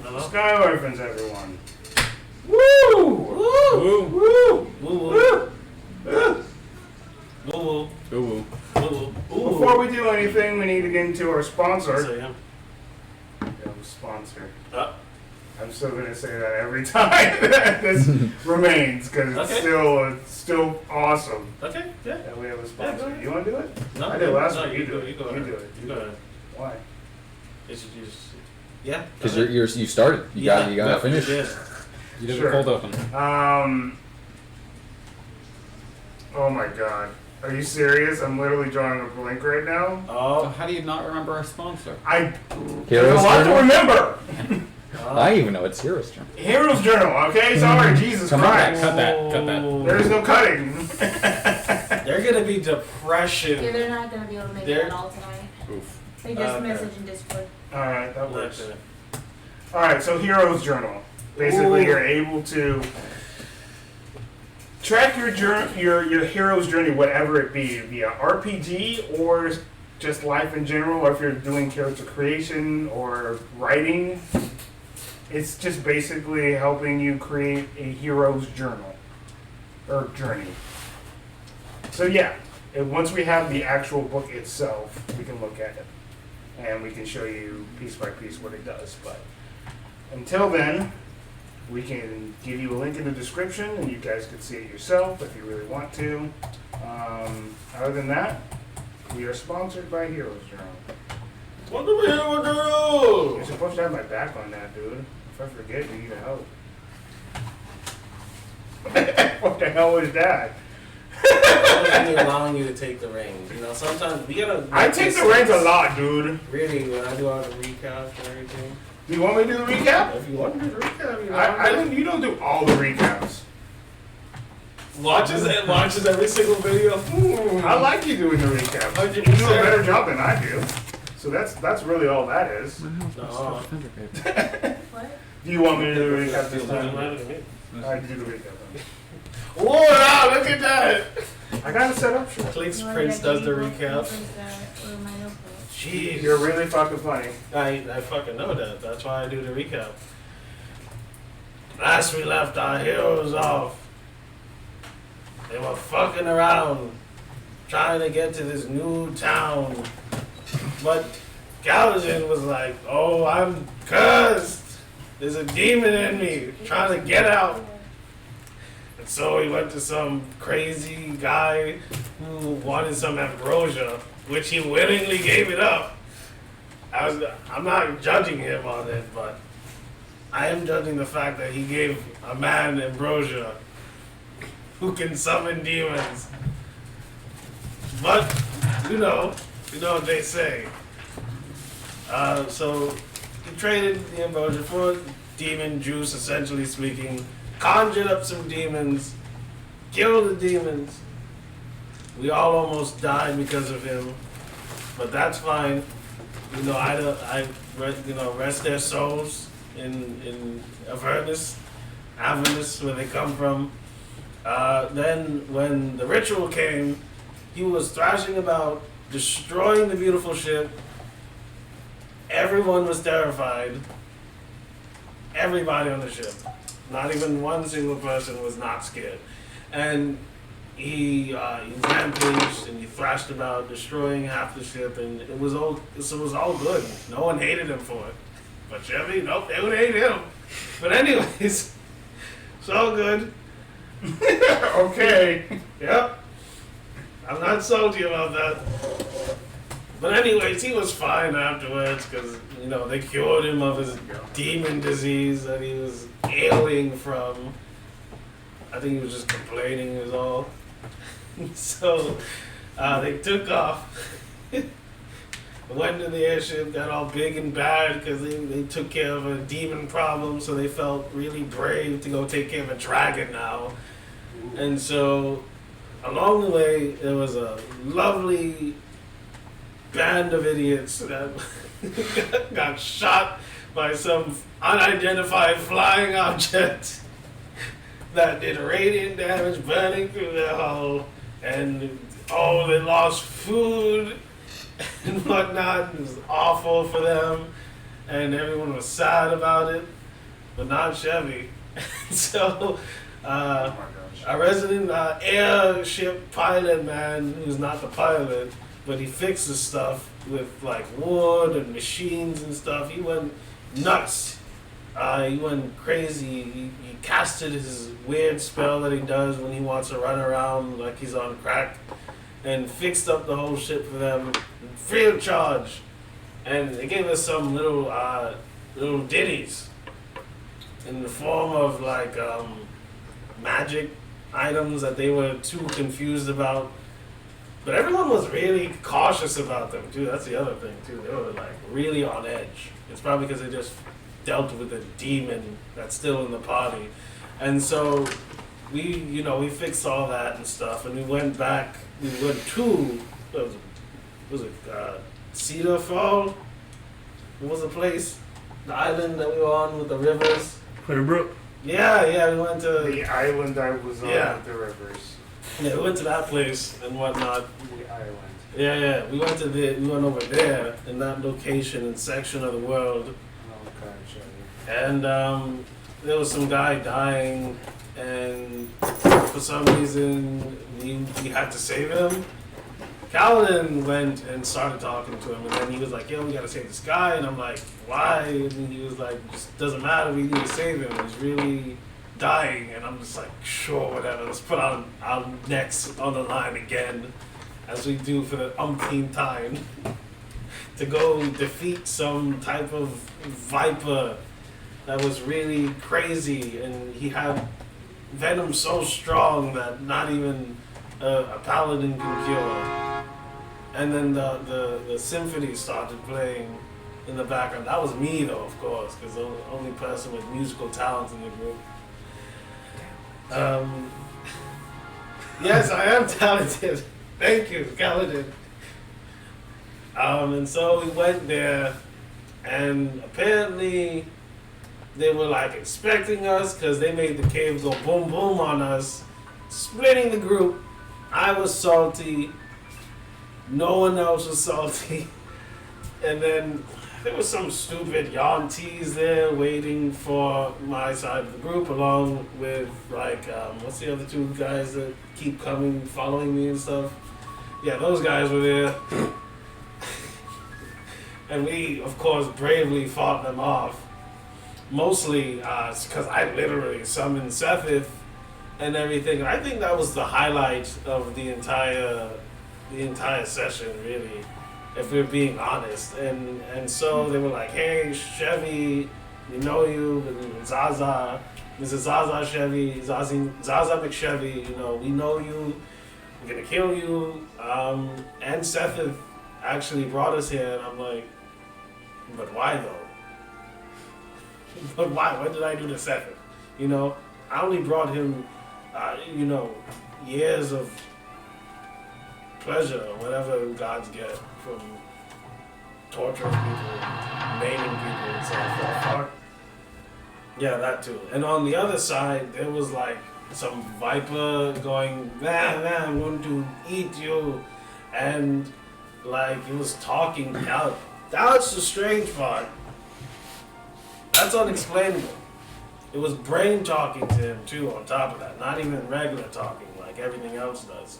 Hello? Sky Orphans, everyone. Woo! Woo! Woo! Woo! Woo! Woo! Ooh. Woo! Before we do anything, we need to get into our sponsor. So, yeah. Sponsor. Uh, I'm still gonna say that every time this remains because it's still awesome. Okay, yeah. That we have a sponsor. Yeah, you want to do it? No, I did last no, week. You do it. You go You ahead. do it. You go ahead. Why? It's just, yeah. Because you started. You got to finish. Yeah. You did Sure. a cold open. Oh my God. Are you serious? I'm literally drawing a blank right now. So Oh. how do you not remember our sponsor? There's Heroes a lot to Journal? remember. I even know it's Heroes Journal. Heroes Journal, okay? Sorry, Jesus Come on, Christ. cut that. There's no cutting. They're gonna be depression. Yeah, they're not gonna be able to make it at all tonight. Oof. They just Okay. message in Discord. Alright, that works. Okay. Alright, so Heroes Journal. Basically, Ooh. you're able to track your hero's journey, whatever it be, via RPG or just life in general, or if you're doing character creation or writing. It's just basically helping you create a hero's journal or journey. So yeah, once we have the actual book itself, we can look at it and we can show you piece by piece what it does. But until then, we can give you a link in the description and you guys can see it yourself if you really want to. Other than that, we are sponsored by Heroes Journal. What do we do? You're supposed to have my back on that, dude. If I forget, you need a help. What the hell is that? I'm allowing you to take the reins. You know, sometimes we gotta. I take the reins a lot, dude. Really, when I do all the recaps and everything. Do you want me to do the recap? If you want to do the recap, you know. I don't. You don't do all the recaps. Watches every single video. I like you doing the recap. 100%. You do a better job than I do. So that's really all that is. No. What? Do you want me to do the recap this Doesn't time? matter to me. I do the recap. Then. Whoa! Wow, look at that. I got it set up. Sure. Clicks You wanna Prince get does the ebook recap. or my notebook? Jeez. You're really fucking funny. I fucking know that. That's why I do the recap. Last we left our heroes off. They were fucking around, trying to get to this new town. But Galazin was like, oh, I'm cursed. There's a demon in me, trying to get out. And so he went to some crazy guy who wanted some ambrosia, which he willingly gave it up. I'm not judging him on it, but I am judging the fact that he gave a man ambrosia who can summon demons. But, you know what they say. So he traded the ambrosia for demon juice, essentially speaking, conjured up some demons, killed the demons. We all almost died because of him, but that's fine. You know, I rest their souls in Avernus, where they come from. Then when the ritual came, he was thrashing about, destroying the beautiful ship. Everyone was terrified. Everybody on the ship. Not even one single person was not scared. And he rampaged and he thrashed about, destroying half the ship, and it was all good. No one hated him for it. But Chevy, nope, they would hate him. But anyways, it's all good. Okay. Yep. I'm not salty about that. But anyways, he was fine afterwards because, you know, they cured him of his demon disease that he was ailing from. I think he was just complaining is all. So they took off. Went to the airship, got all big and bad because they took care of a demon problem, so they felt really brave to go take care of a dragon now. And so along the way, there was a lovely band of idiots that got shot by some unidentified flying object that did radiant damage, burning through their hull, and they lost food and whatnot. It was awful for them. and everyone was sad about it, but not Chevy. So, Oh my gosh. our resident airship pilot man, who's not the pilot, but he fixes stuff with like wood and machines and stuff. He went nuts. He went crazy. He casted his weird spell that he does when he wants to run around like he's on crack, and fixed up the whole ship for them free of charge. And they gave us some little ditties in the form of like magic items that they were too confused about. But everyone was really cautious about them too. That's the other thing too. They were like really on edge. It's probably because they just dealt with a demon that's still in the party. And so we fixed all that and stuff, and we went back. We went to was it Cedar Fall? What was the place? The island that we were on with the rivers. Clearbrook. Yeah, we went to The island I was on Yeah. with the rivers. we went to that place and whatnot. The island. Yeah, we went over there in that location and section of the world, Oh god, Chevy. and there was some guy dying, and for some reason we had to save him. Kaladin went and started talking to him, and then he was like, "Yo, we gotta save this guy," and I'm like, "Why?" And he was like, "Just doesn't matter. We need to save him. He's really dying." And I'm just like, "Sure, whatever. Let's put our necks on the line again, as we do for the umpteenth time, to go defeat some type of viper that was really crazy, and he had venom so strong that not even a paladin can cure." And then the symphony started playing in the background. That was me though, of course, because the only person with musical talent in the group. Yes, I am talented. Thank you, Kaladin. And so we went there, and apparently they were like expecting us because they made the cave go boom boom on us, splitting the group. I was salty. No one else was salty. And then there was some stupid Yuan-tis there waiting for my side of the group, along with like what's the other two guys that keep coming, following me and stuff? Yeah, those guys were there. And we, of course, bravely fought them off. Mostly because I literally summoned Sethith and everything. And I think that was the highlight of the entire session, really, if we're being honest. And so they were like, "Hey, Chevy, we know you, and Zaza, this is Zaza Chevy, Zaza McChevy, we know you, we're gonna kill you." And Seth actually brought us here, and I'm like, "But why though? But why? What did I do to Seth? I only brought him, years of pleasure, or whatever gods get from torturing people, maiming people, and stuff." Yeah, that too. And on the other side, there was like some viper going, "Nah, I'm going to eat you," and like it was talking out. That's the strange part. That's unexplainable. It was brain talking to him too. On top of that, not even regular talking like everything else does.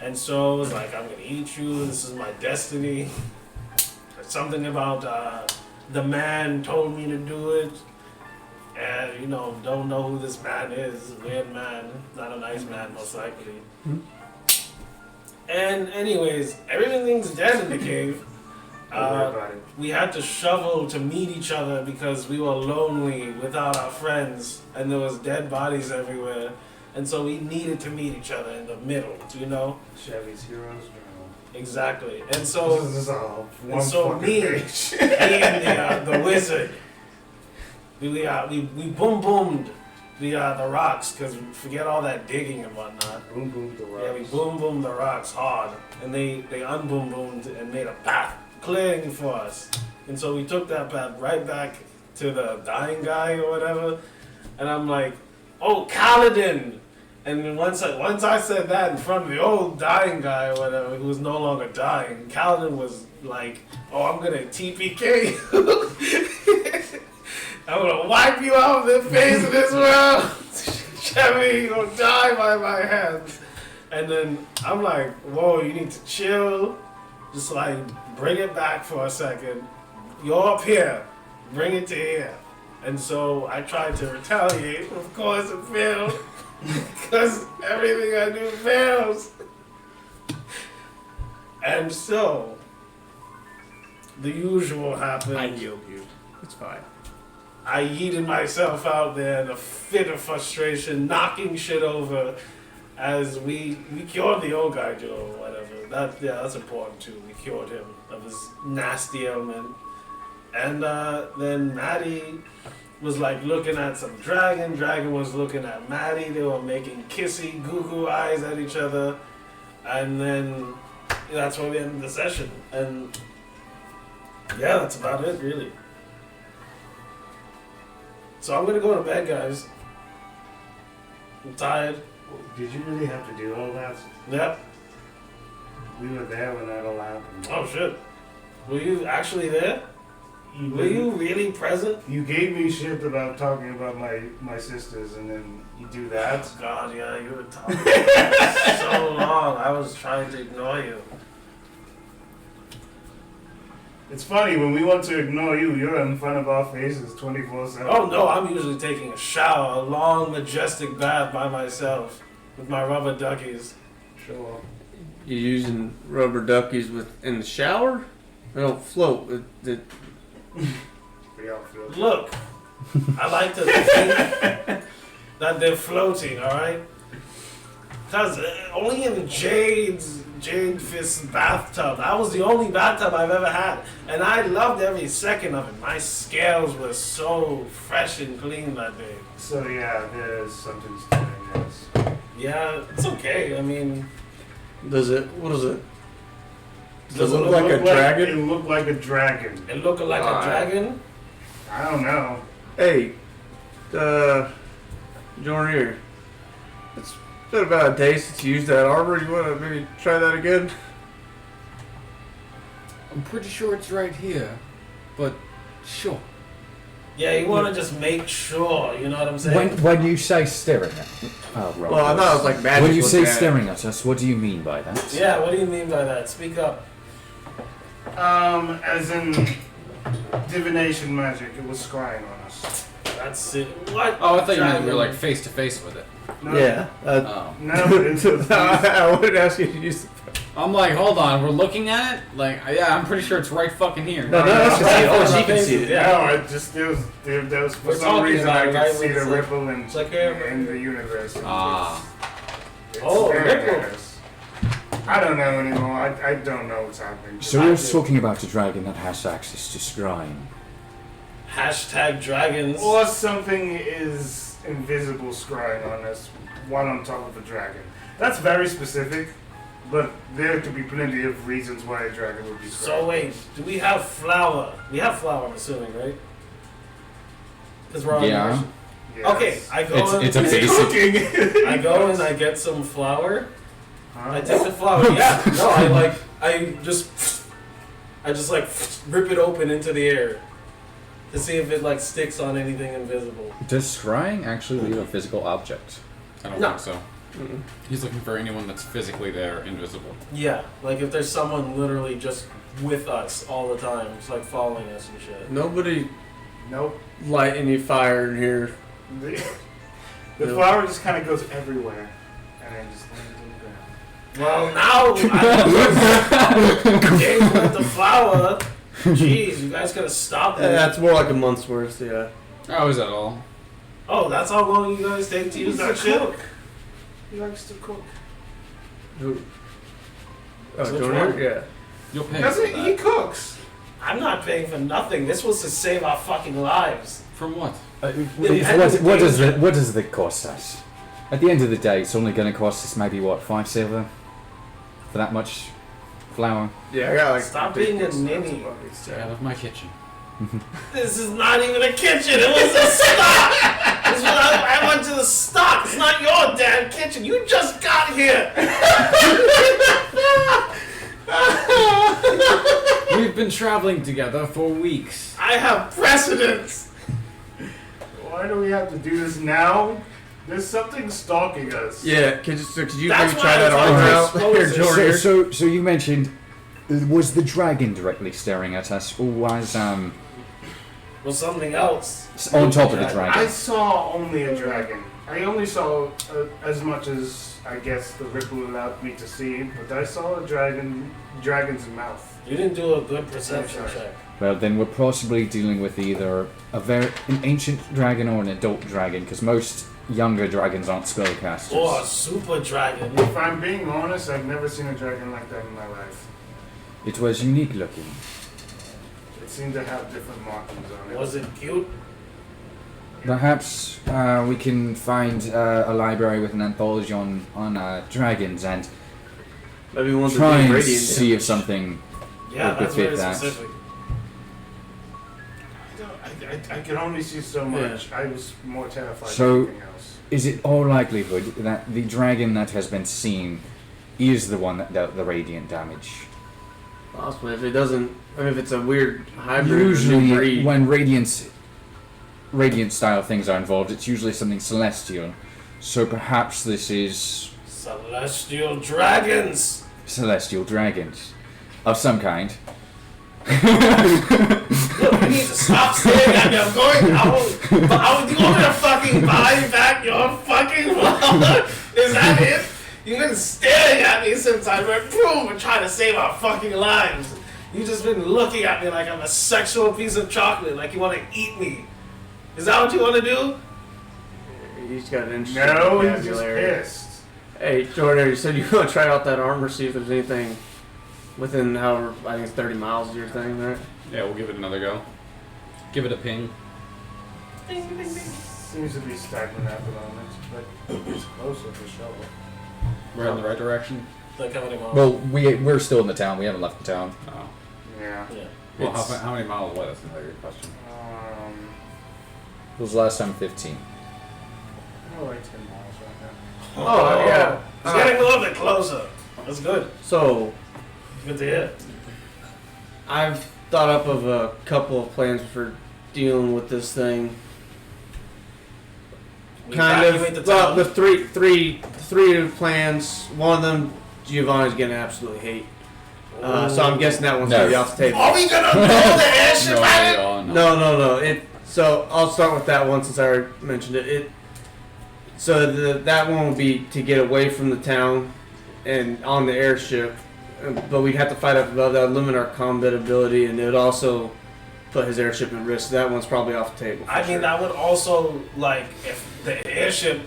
And so it was like, "I'm gonna eat you. This is my destiny." Something about the man told me to do it. And, don't know who this man is. Weird man. Not a nice man, most likely. And anyways, everything's dead in the cave. We had to shovel to meet each other because we were lonely without our friends. And there was dead bodies everywhere. And so we needed to meet each other in the middle, Chevy's Heroes Journal. Exactly. And so, This is all one and so fucking me page. and the wizard, we boom boomed the rocks, because forget all that digging and whatnot. Boom boom the rocks. Yeah, we boom boomed the rocks hard, and they unboom boomed and made a path clearing for us. And so we took that path right back to the dying guy or whatever, and I'm like, "Oh, Kaladin, And then once I said that in front of the old dying guy or whatever, who was no longer dying, Kaladin was like, "Oh, I'm gonna TPK you. I'm gonna wipe you out of the face of this world. Chevy, you're gonna die by my hands." And then I'm like, "Whoa, you need to chill. Just like bring it back for a second. You're up here. Bring it to here." And so I tried to retaliate. Of course, it failed. Because everything I do fails. And so, the usual happened. I yield you. It's fine. I yeeted myself out there in a fit of frustration, knocking shit over as we cured the old guy, Joe, or whatever. That's important too. We cured him of his nasty ailment. And then Maddie was like looking at some dragon. Dragon was looking at Maddie. They were making kissy goo eyes at each other. And then that's when we ended the session. And yeah, that's about it, really. So I'm gonna go to bed, guys. I'm tired. Did you really have to do all that? Yep. We were there when that all happened. Oh shit. Were you actually there? Were you really present? You gave me shit about talking about my sisters, and then you do that. God, yeah, you were talking so long. I was trying to ignore you. It's funny, when we want to ignore you, you're in front of our faces 24/7. Oh no, I'm usually taking a shower, a long, majestic bath by myself with my rubber duckies. Sure. You using rubber duckies in the shower? They don't float. We all feel. Look, I like to think that they're floating, alright? Because only in Jade Fist's bathtub, that was the only bathtub I've ever had. And I loved every second of it. My scales were so fresh and clean that day. So yeah, there's something to it, yes. Yeah, it's okay. I mean, What is it? does it look like a dragon? It looked like a dragon. It looked like a dragon? I don't know. Hey, Jordan here. It's been about a day since you used that armor. You want to maybe try that again? I'm pretty sure it's right here, but sure. Yeah, you want to just make sure, you know what I'm saying? When you say staring at Rob, Well, I thought it was like magic. when you say looking at it. staring at us, what do you mean by that? Yeah, what do you mean by that? Speak up. As in divination magic, it was scrying on us. That's it. What? Oh, I thought you meant you were dragon? like face to face with it. No, Yeah. Oh. No, it's I wanted to ask you to use the. I'm like, hold on, we're looking at it? Like, yeah, I'm pretty sure it's right fucking here. No, that's just Right, oh, on she our can see faces, it. yeah. No, it just there was for We're some talking reason about I it, could right? see the It's like- ripple in it's like a- in the universe. Ah. It's Oh, staring ripple. at us. I don't know anymore. I don't know what's happening. So we're talking about a dragon that has access to scrying. Hashtag dragons. Or something is invisible scrying on us, one on top of a dragon. That's very specific, but there could be plenty of reasons why a dragon would be scrying. So wait, do we have flour? We have flour, I'm assuming, right? Because we're on Yeah. immersion. Yes. Okay, I go It's a and basic. I go and I get some flour. Huh? I take the flour. Yeah, no, I just like rip it open into the air to see if it like sticks on anything invisible. Does scrying actually leave a physical object? I don't No. think so. He's looking for anyone that's physically there, invisible. Yeah, like if there's someone literally just with us all the time, just like following us and shit. Nobody Nope. light any fire in here. The flower just kind of goes everywhere, and then just lands on the ground. Well, now I games with the flour. Jeez, you guys gotta stop it. That's more like a month's worth, yeah. Oh, is that all? Oh, that's how long you guys take to use He's that a shit? cook. He likes to cook. Who? Oh, Which Jordan? one? Yeah. You'll pay Does for it? that. He cooks. I'm not paying for nothing. This was to save our fucking lives. From what? What does it cost us? At the end of the day, it's only going to cost us maybe what, 5 silver for that much flour. Yeah, I got like. Stop big being a buckets ninny. of buckets, Stay out of my kitchen. This is not even a kitchen. It was a stop. I went to the was stocked. It's not your damn kitchen. You just got here. We've been traveling together for weeks. I have precedence. Why do we have to do this now? There's something stalking us. Yeah, could you That's maybe try why that I armor was out? trying to Here, expose Jordan. it. So you mentioned, was the dragon directly staring at us, or was Well, something else. on top of the I dragon? saw only a dragon. I only saw as much as I guess the ripple allowed me to see, but I saw a dragon's mouth. You didn't do a good perception check. Well, then we're possibly dealing with either an ancient dragon or an adult dragon, because most younger dragons aren't spellcasters. Or a super dragon. If I'm being honest, I've never seen a dragon like that in my life. It was unique looking. It seemed to have different markings on it. Was it cute? Perhaps we can find a library with an anthology on dragons and Maybe one try and radiant see if something Yeah, would that's fit very that. specific. I could only see so much. I was more terrified So- than anything else. Is it all likelihood that the dragon that has been seen is the one that dealt the radiant damage? Possibly, if it doesn't. I mean, if it's a weird hybrid or new Usually, breed. when radiant style things are involved, it's usually something celestial. So perhaps this is Celestial dragons! celestial dragons of some kind. Look, you need to stop staring at me. I'm going out. You want me to fucking buy back your fucking wallet? Is that it? You've been staring at me since I went boom and trying to save our fucking lives. You've just been looking at me like I'm a sexual piece of chocolate, like you want to eat me. Is that what you want to do? He's got an interesting No, he's just vocabulary. pissed. Hey, Jordan, you said you want to try out that armor, see if there's anything within however, I think it's 30 miles of your thing, right? Yeah, we'll give it another go. Give it a ping. Seems to be stagnant at the moment, but it's closer for sure. We're in the right direction. Like how many miles? Well, we're still in the town. We haven't left the town. Oh. Yeah. Yeah. Well, It's- how many miles away? That's another good question. It was last time 15. Oh, like 10 miles right now. Oh, yeah. It's getting a little bit closer. That's good. So, Good to hear. I've thought up of a couple of plans for dealing with this thing. We Kind evacuate of. the Well, town. the three plans. One of them, Giovanni's gonna absolutely hate. So I'm guessing that one's gonna be off the table. Are we gonna blow the airship at it? No. So I'll start with that one since I already mentioned it. That one will be to get away from the town and on the airship, but we'd have to fight up above that, limit our combat ability, and it would also put his airship at risk. So that one's probably off the table. for I mean, sure. that would also, like, if the airship,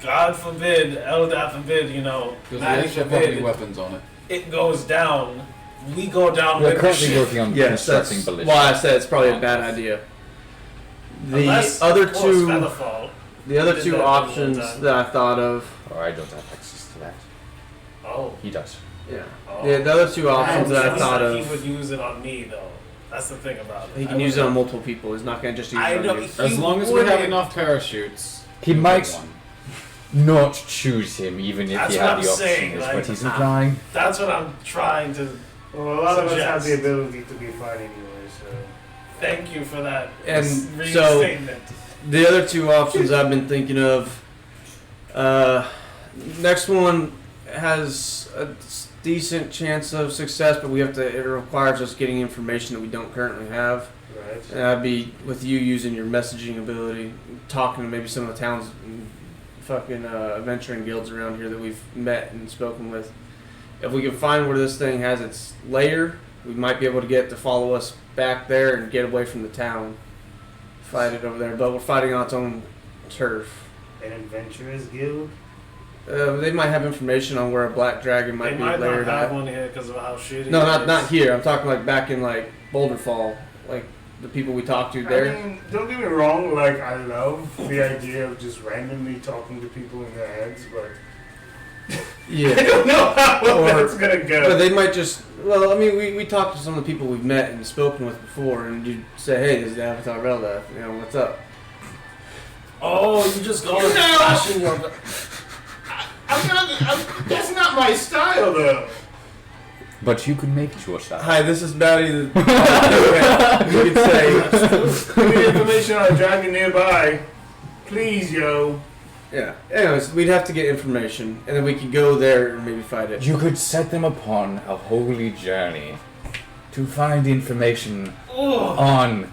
God forbid, Elda forbid, Does Maddie the airship have any forbid, weapons on it? it goes down, we go down We're with the currently ship. working on Yes, constructing that's ballistic. why I said it's probably a bad idea. The Unless, other of course, two, Featherfall. the other did two that one options time. that I thought of. Oh, I don't have access to that. Oh. He does. Yeah. Oh. The other two options that I He thought said He of. would use it on me, though. That's the thing about it. He can use it on multiple people. He's not gonna just use it I on know. you. As long as we have enough parachutes. He we'll might get one. not choose him, even if That's he what had I'm the option. saying, Is like, what he's implying. That's what I'm trying to. Well, a lot of us have the Suggest. ability to be fighting anyway, so. Thank you for that. And restatement. The other two options I've been thinking of. Next one has a decent chance of success, but it requires us getting information that we don't currently have. Right. And that'd be with you using your messaging ability, talking to maybe some of the towns, fucking adventuring guilds around here that we've met and spoken with. If we can find where this thing has its lair, we might be able to get it to follow us back there and get away from the town. Fight it over there, but we're fighting on its own turf. An adventurers guild? They might have information on where a black dragon might They be might laired not have at. one here because of how shitty. No, it is. not here. I'm talking like back in like Boulder Fall, like the people we talked to I there. mean, don't get me wrong, like, I love the idea of just randomly talking to people in their heads, but I Yeah. don't know how well Or- that's gonna go. But they might just, well, I mean, we talked to some of the people we've met and spoken with before, and you say, hey, this is Avatar Relda, what's up? Oh, you just go and No. flashing your. That's not my style, though. But you can make it your style. Hi, this is Batty. You could say, Give me information on a dragon nearby. Please, yo. yeah. Anyways, we'd have to get information, and then we could go there and maybe fight it. You could set them upon a holy journey to find information Oh, on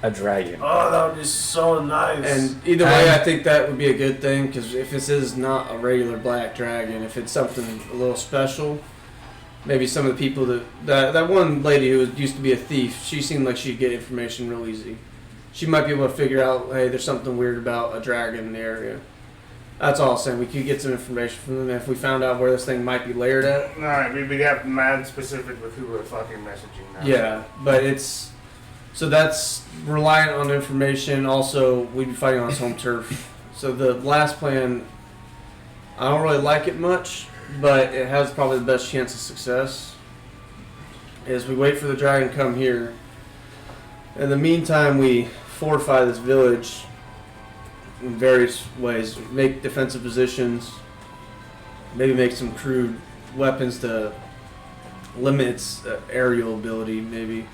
a dragon. that would be so nice. And either way, I think that would be a good thing, because if this is not a regular black dragon, if it's something a little special, maybe some of the people that one lady who used to be a thief, she seemed like she'd get information real easy. She might be able to figure out, hey, there's something weird about a dragon in the area. That's all I'm saying. We could get some information from them. If we found out where this thing might be layered at, Alright, we'd have mad specific with who we're fucking messaging now. yeah. But it's so that's reliant on information. Also, we'd be fighting on its home turf. So the last plan, I don't really like it much, but it has probably the best chance of success. Is we wait for the dragon to come here. In the meantime, we fortify this village in various ways. Make defensive positions. Maybe make some crude weapons to limit its aerial ability, maybe.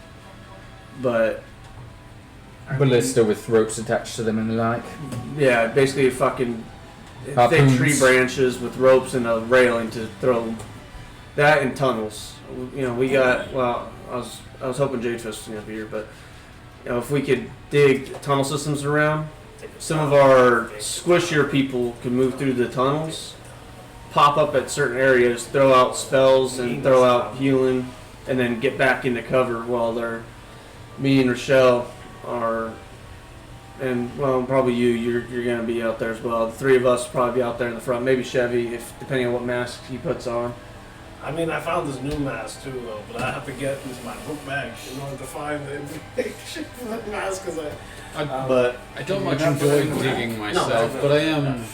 But Ballista with ropes attached to them and the like. yeah, basically fucking thick Harpoons. tree branches with ropes and a railing to throw. That and tunnels. You know, we got. Well, I was hoping Jade Fist was gonna be here, but you know, if we could dig tunnel systems around, some of our squishier people can move through the tunnels, pop up at certain areas, throw out spells and throw out healing, and then get back into cover while me and Rochelle are, and well, probably you're gonna be out there as well. The three of us will probably be out there in the front. Maybe Chevy, if depending on what mask he puts on. I mean, I found this new mask too, though, but I have to get into my book bag in order to find the shit for that mask, because But I don't much enjoy digging myself, but I am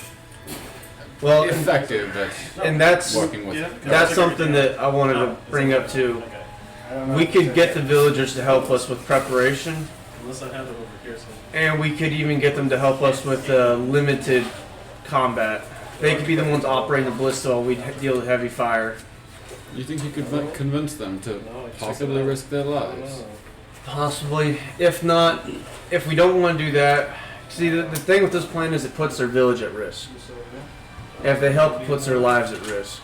well, effective at and that's working with. that's something that I wanted to bring up too. We could get the villagers to help us with preparation, unless I have it over here somewhere. and we could even get them to help us with limited combat. They could be the ones operating the ballista while we deal with heavy fire. You think you could convince them to possibly risk their lives? Possibly. If not, if we don't want to do that, see, the thing with this plan is it puts their village at risk. If they help, it puts their lives at risk.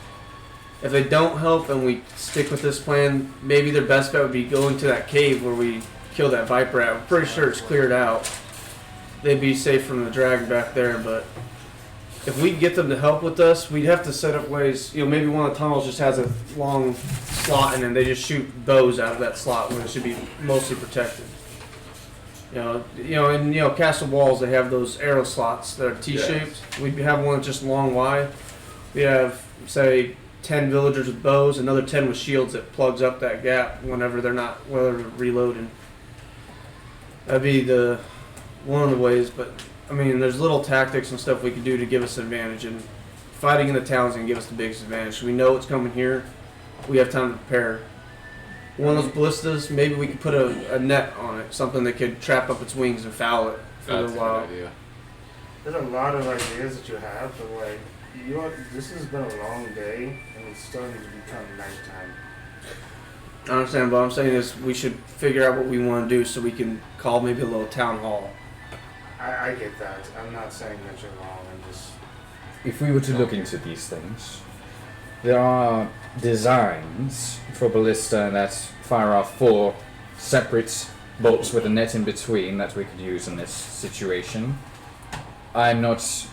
If they don't help and we stick with this plan, maybe their best bet would be going to that cave where we kill that viper at. I'm pretty sure it's cleared out. They'd be safe from the dragon back there, but if we get them to help with us, we'd have to set up ways, you know, maybe one of the tunnels just has a long slot and then they just shoot bows out of that slot when it should be mostly protected. In castle walls they have those arrow slots that are T-shaped. We'd have one just long wide. We have, say, 10 villagers with bows, another 10 with shields that plugs up that gap whenever they're reloading. That'd be one of the ways, but I mean, there's little tactics and stuff we can do to give us an advantage, and fighting in the town is going to give us the biggest advantage. We know it's coming here. We have time to prepare. One of those ballistas, maybe we could put a net on it, something that could trap up its wings and foul it for a That's a little while. good idea. There's a lot of ideas that you have, but like, you know, this has been a long day, and it's starting to become nighttime. I understand, but what I'm saying is we should figure out what we want to do so we can call maybe a little town hall. I get that. I'm not saying that you're wrong. I'm just. If we were to look into these things, there are designs for ballista that fire off 4 separate bolts with a net in between that we could use in this situation. I'm not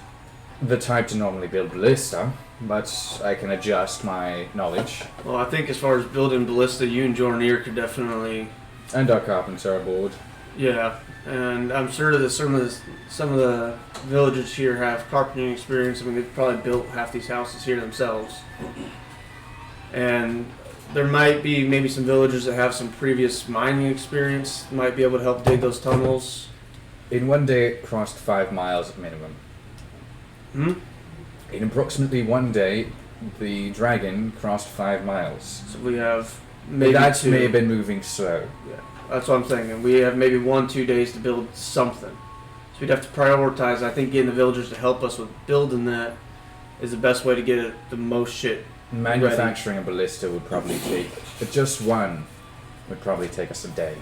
the type to normally build ballista, but I can adjust my knowledge. Well, I think as far as building ballista, you and Jornier could definitely. And our carpenter aboard. Yeah, and I'm sure that some of the villagers here have carpentering experience. I mean, they've probably built half these houses here themselves. And there might be maybe some villagers that have some previous mining experience, might be able to help dig those tunnels. In one day, it crossed 5 miles at minimum. In approximately 1 day, the dragon crossed 5 miles. So we have maybe that 2. may have been moving slow. Yeah, that's what I'm saying. And we have maybe 1-2 days to build something. So we'd have to prioritize. I think getting the villagers to help us with building that is the best way to get it the most shit. Manufacturing a ballista would probably take, but just one would probably take us a day.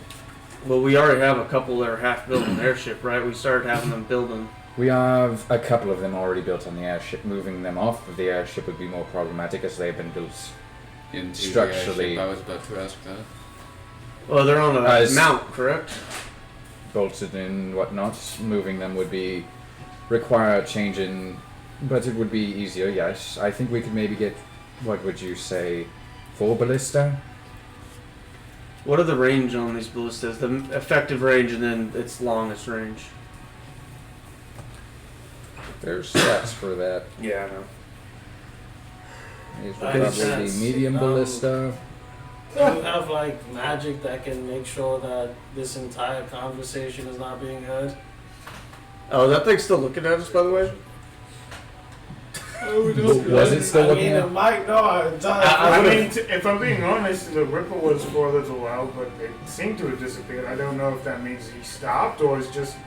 Well, we already have a couple that are half built on the airship, right? We started having them build them. We have a couple of them already built on the airship. Moving them off of the airship would be more problematic as they've been built Into structurally. the airship. I was about to ask that. Well, they're on a As- mount, correct? bolted and whatnot. Moving them would be require a change in, but it would be easier. Yes, I think we could maybe get. What would you say, 4 ballista? What are the range on these ballistas? The effective range and then its longest range. There's stats for that. Yeah, I know. These would Nice. probably be Yes. medium ballista. Do you have like magic that can make sure that this entire conversation is not being heard? Oh, that thing's still looking at us, by the way? Was it still I looking mean, at? it might know our entire. I mean, if I'm being honest, the ripple was for a little while, but it seemed to have disappeared. I don't know if that means he stopped or it's just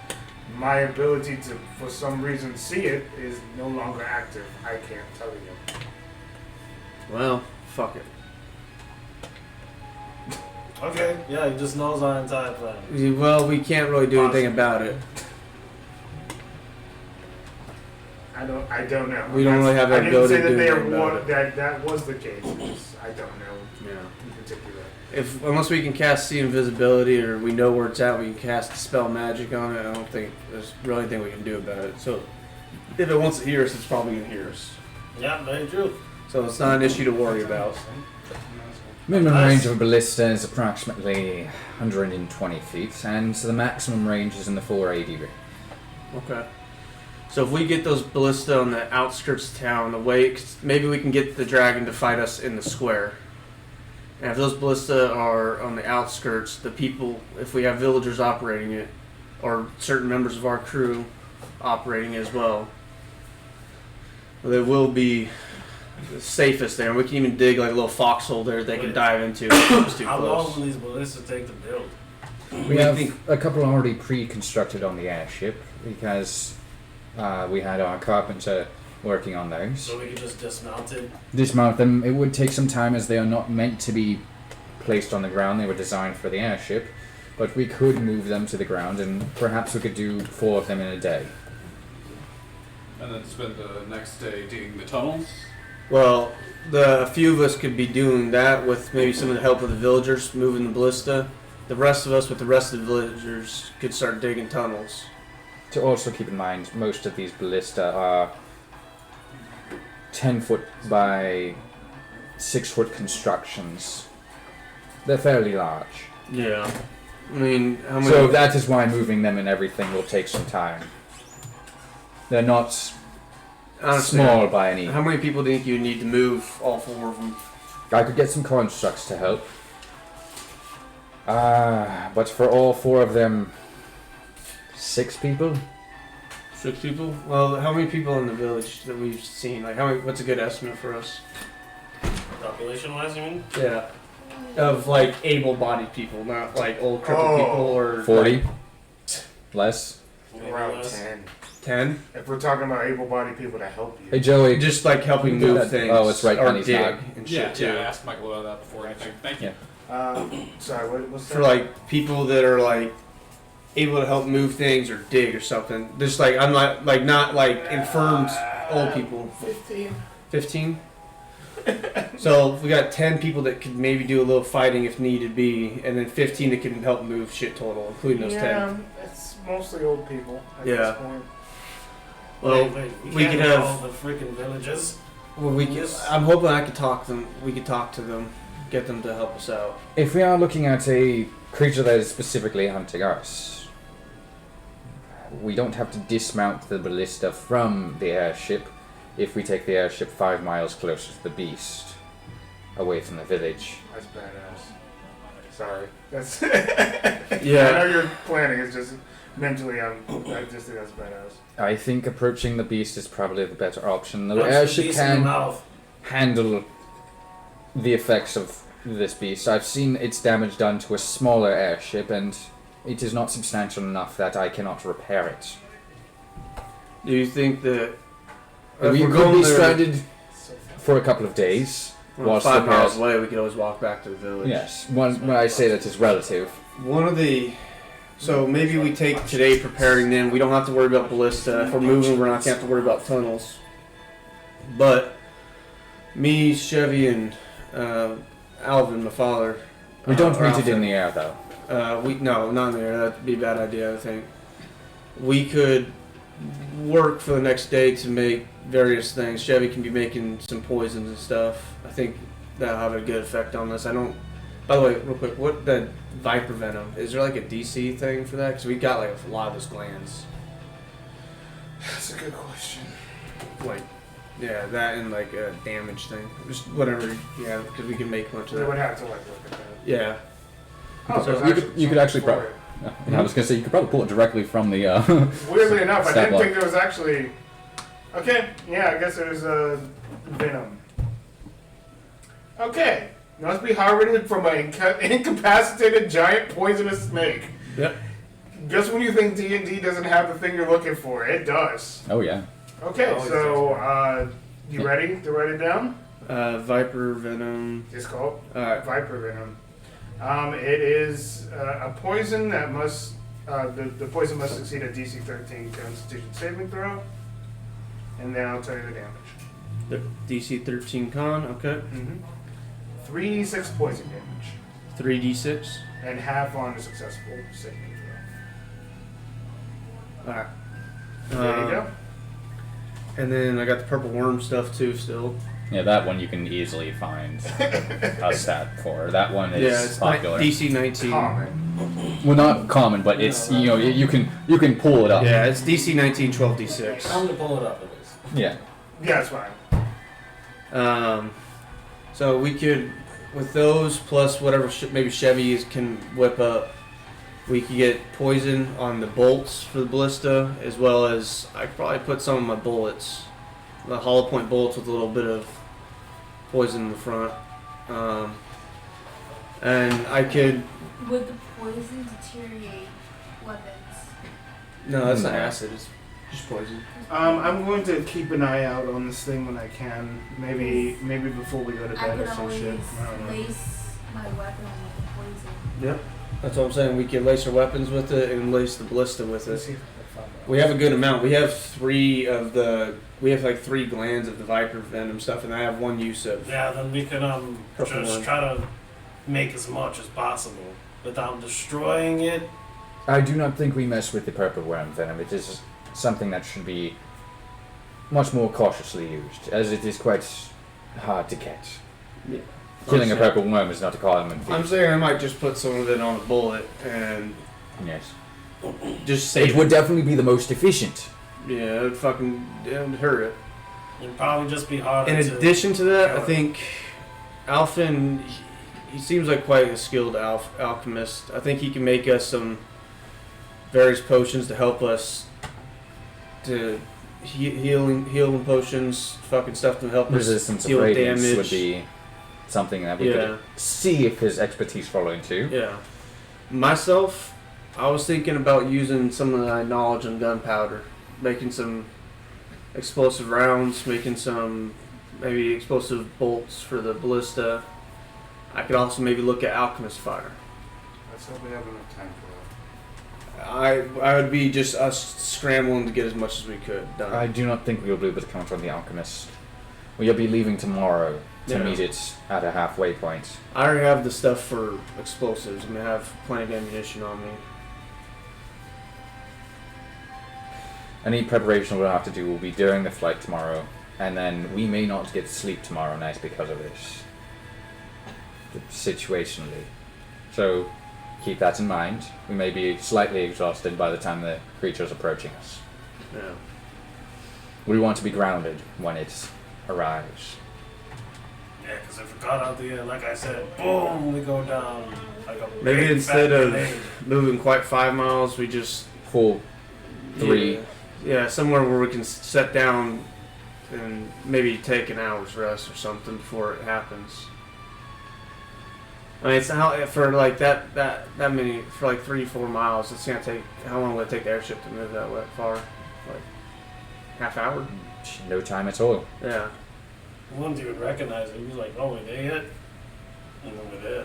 my ability to, for some reason, see it is no longer active. I can't tell you. Well, fuck it. Okay, yeah, he just knows our entire plan. Well, we can't really do anything about it. I don't know. We don't really have that I didn't ability say to do that anything about it. that was the case. I don't know Yeah. in particular. If unless we can cast see invisibility or we know where it's at, we can cast dispel magic on it. I don't think there's really anything we can do about it. So if it wants to hear us, it's probably gonna hear us. Yeah, very true. So it's not an issue to worry about. Minimum Nice. range of a ballista is approximately 120 feet, and the maximum range is in the 480 range. Okay. So if we get those ballista on the outskirts of town away, 'cause maybe we can get the dragon to fight us in the square. And if those ballista are on the outskirts, the people, if we have villagers operating it, or certain members of our crew operating it as well, they will be the safest there. And we can even dig like a little foxhole there they can dive into if it's too How long close. will these ballistas take to build? We have think- a couple already pre-constructed on the airship because we had our carpenter working on those. So we can just dismount it. Dismount them. It would take some time as they are not meant to be placed on the ground. They were designed for the airship, but we could move them to the ground, and perhaps we could do 4 of them in a day. And then spend the next day digging the tunnels. Well, a few of us could be doing that with maybe some of the help of the villagers moving the ballista. The rest of us with the rest of the villagers could start digging tunnels. To also keep in mind, most of these ballista are 10 foot by 6 foot constructions. They're fairly large. Yeah. I mean, how many? So that is why moving them and everything will take some time. They're not honestly, small by any. How many people do you think you need to move all 4 of them? I could get some constructs to help. But for all 4 of them, 6 people? 6 people? Well, how many people in the village that we've seen? Like, how many? What's a good estimate for us? Population-wise, you mean? Yeah. Of like able-bodied people, not like old crippled people or 40? Less? Maybe Around less. 10. 10. If we're talking about able-bodied people to help you. Hey Joey, Just like helping move things. Oh, it's right, Or Penny's dig not. and Yeah, shit too. I asked Michael about that before anything. Thank you. Sorry, what's that? For like people that are like able to help move things or dig or something. Just like I'm not like infirmed old people. 15. 15. So we got 10 people that could maybe do a little fighting if needed be, and then 15 that can help move shit total, including those 10. Yeah, it's mostly old people at Yeah. this point. Well, we can't could have have. all the freaking villages. Well, we could, Yes. I'm hoping I could talk them. We could talk to them, get them to help us out. if we are looking at a creature that is specifically hunting us, we don't have to dismount the ballista from the airship if we take the airship 5 miles closer to the beast, away from the village. That's badass. Sorry. That's I Yeah. know you're planning. It's just mentally, I just think that's badass. I think approaching the beast is probably the better option. The Punch airship beast in the can mouth. handle the effects of this beast. I've seen its damage done to a smaller airship, and it is not substantial enough that I cannot repair it. Do you think that We if we're could be there- stranded for a couple of days. Well, whilst 5 the miles pairs- away, we could always walk back to the village. Yes. When I say that it's relative. One of the. So maybe we take today preparing then. We don't have to worry about ballista. If we're moving, we're not going to have to worry about tunnels. But me, Chevy, and Alvin, my father. We don't or meet it in Alvin, the air, though. No, not in there. That'd be a bad idea, I think. We could work for the next day to make various things. Chevy can be making some poisons and stuff. I think that'll have a good effect on this. I don't. By the way, real quick, what the viper venom? Is there like a DC thing for that? Because we got like a lot of those glands. That's a good question. Like, yeah, that and like a damage thing. Just whatever. Yeah, because we can make much of We would that. have to like look at that. Yeah. Oh, So there's you could actually something for I was gonna say you could probably pull it directly from the. it. Weirdly enough, I Stat didn't block. think there was actually. Okay, yeah, I guess there's a venom. Okay, you must be harboring from an incapacitated giant poisonous snake. Yep. Just when you think D&D doesn't have the thing you're looking for, it does. Oh yeah. Okay, Always so you ready to write it down? Viper venom. It's called Alright. Viper venom. It is a poison that must the poison must succeed a DC 13 Constitution saving throw, and then I'll tell you the damage. DC 13 con. Okay. 3d6 poison damage, 3d6. and half on a successful saving throw. Alright. There you go. And then I got the purple worm stuff too still. Yeah, that one you can easily find a stat for. That one is Yeah, it's popular. DC 19. Common. Well, not common, but it's you can pull it up. Yeah, it's DC 19, 12d6. I'm gonna pull it up at least. Yeah. Yeah, it's fine. So we could, with those plus whatever maybe Chevy can whip up, we could get poison on the bolts for the ballista, as well as I could probably put some of my bullets, the hollow point bullets with a little bit of poison in the front. And I could. Would the poison deteriorate weapons? No, that's not No. acid. It's just poison. I'm going to keep an eye out on this thing when I can. Maybe before we go to I bed or could some always shit. I don't know. lace my weapon with the poison. Yep. That's what I'm saying. We could lace our weapons with it and lace the ballista with Let's it. see if I can find that. We have a good amount. We have like 3 glands of the viper venom stuff, and I have 1 use of. Yeah, then we can Purple just one. try to make as much as possible without destroying it. I do not think we mess with the purple worm venom. It is something that should be much more cautiously used, as it is quite hard to catch. Yeah. Killing a I'm saying- purple worm is not a common feat. I'm saying I might just put some of it on a bullet and Yes. just save It would definitely be the most efficient. Yeah, it'd it'd hurt it. It'd probably just be harder In to... addition to that, I kill it. think Alfin, he seems like quite a skilled alchemist. I think he can make us some various potions to help us to healing potions, fucking stuff to help us Resistance of deal with radiance damage. would be something that we Yeah. could see if his expertise fall into. Yeah. Myself, I was thinking about using some of my knowledge on gunpowder, making some explosive rounds, making some maybe explosive bolts for the ballista. I could also maybe look at alchemist fire. Let's hope we have enough time for I would be just us scrambling to get as much as we could done. I do not think we will be able to count on the alchemist. We'll be leaving tomorrow to Yeah. meet it at a halfway point. I already have the stuff for explosives. I mean, I have plenty of ammunition on me. Any preparation we'll have to do will be during the flight tomorrow, and then we may not get sleep tomorrow night because of this. Situationally. So keep that in mind. We may be slightly exhausted by the time the creature's approaching us. Yeah. We want to be grounded when it arrives. Yeah, because if it got out the air, like I said, boom, we go down like a Maybe big instead fat of grenade. moving quite 5 miles, we just 4, 3. Yeah, somewhere where we can set down and maybe take an hour's rest or something before it happens. I mean, it's how for like that many for like 3-4 miles. It's gonna take how long would it take the airship to move that way far? Like half hour. No time at all. Yeah. We wouldn't even recognize it. He was like, oh, we're there yet? And then we're there.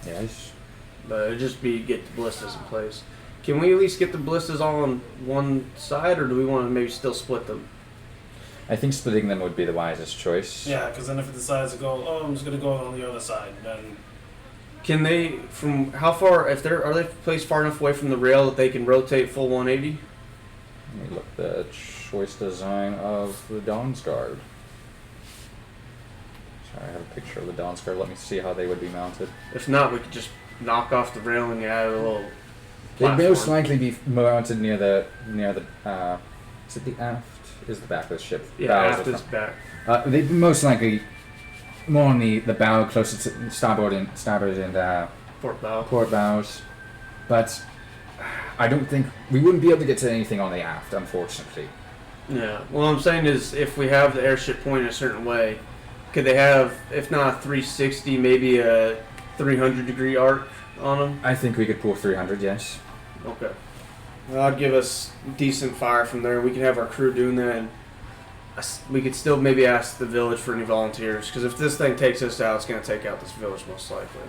Yes. But it'd just be get the ballistas in place. Can we at least get the ballistas all on one side, or do we want to maybe still split them? I think splitting them would be the wisest choice. Yeah, because then if it decides to go, oh, I'm just going to go on the other side, then... Can they, from how far, if they're, are they placed far enough away from the rail that they can rotate full 180? Let me look at the choice design of the Dawn's Guard. Sorry, I have a picture of the Dawn's Guard. Let me see how they would be mounted. If not, we could just knock off the railing and add a little They'd platform. most likely be mounted near the is it the aft? Is the back of the ship? Yeah, Bows or aft is front? back. They'd most likely more on the bow, closer to starboard and Port bow. port bows. But I don't think we wouldn't be able to get to anything on the aft, unfortunately. Yeah. Well, I'm saying is if we have the airship pointed a certain way, could they have, if not a 360, maybe a 300-degree arc on them? I think we could pull 300, yes. Okay. Well, that'd give us decent fire from there. We could have our crew doing that, and we could still maybe ask the village for any volunteers. Because if this thing takes us out, it's going to take out this village most likely.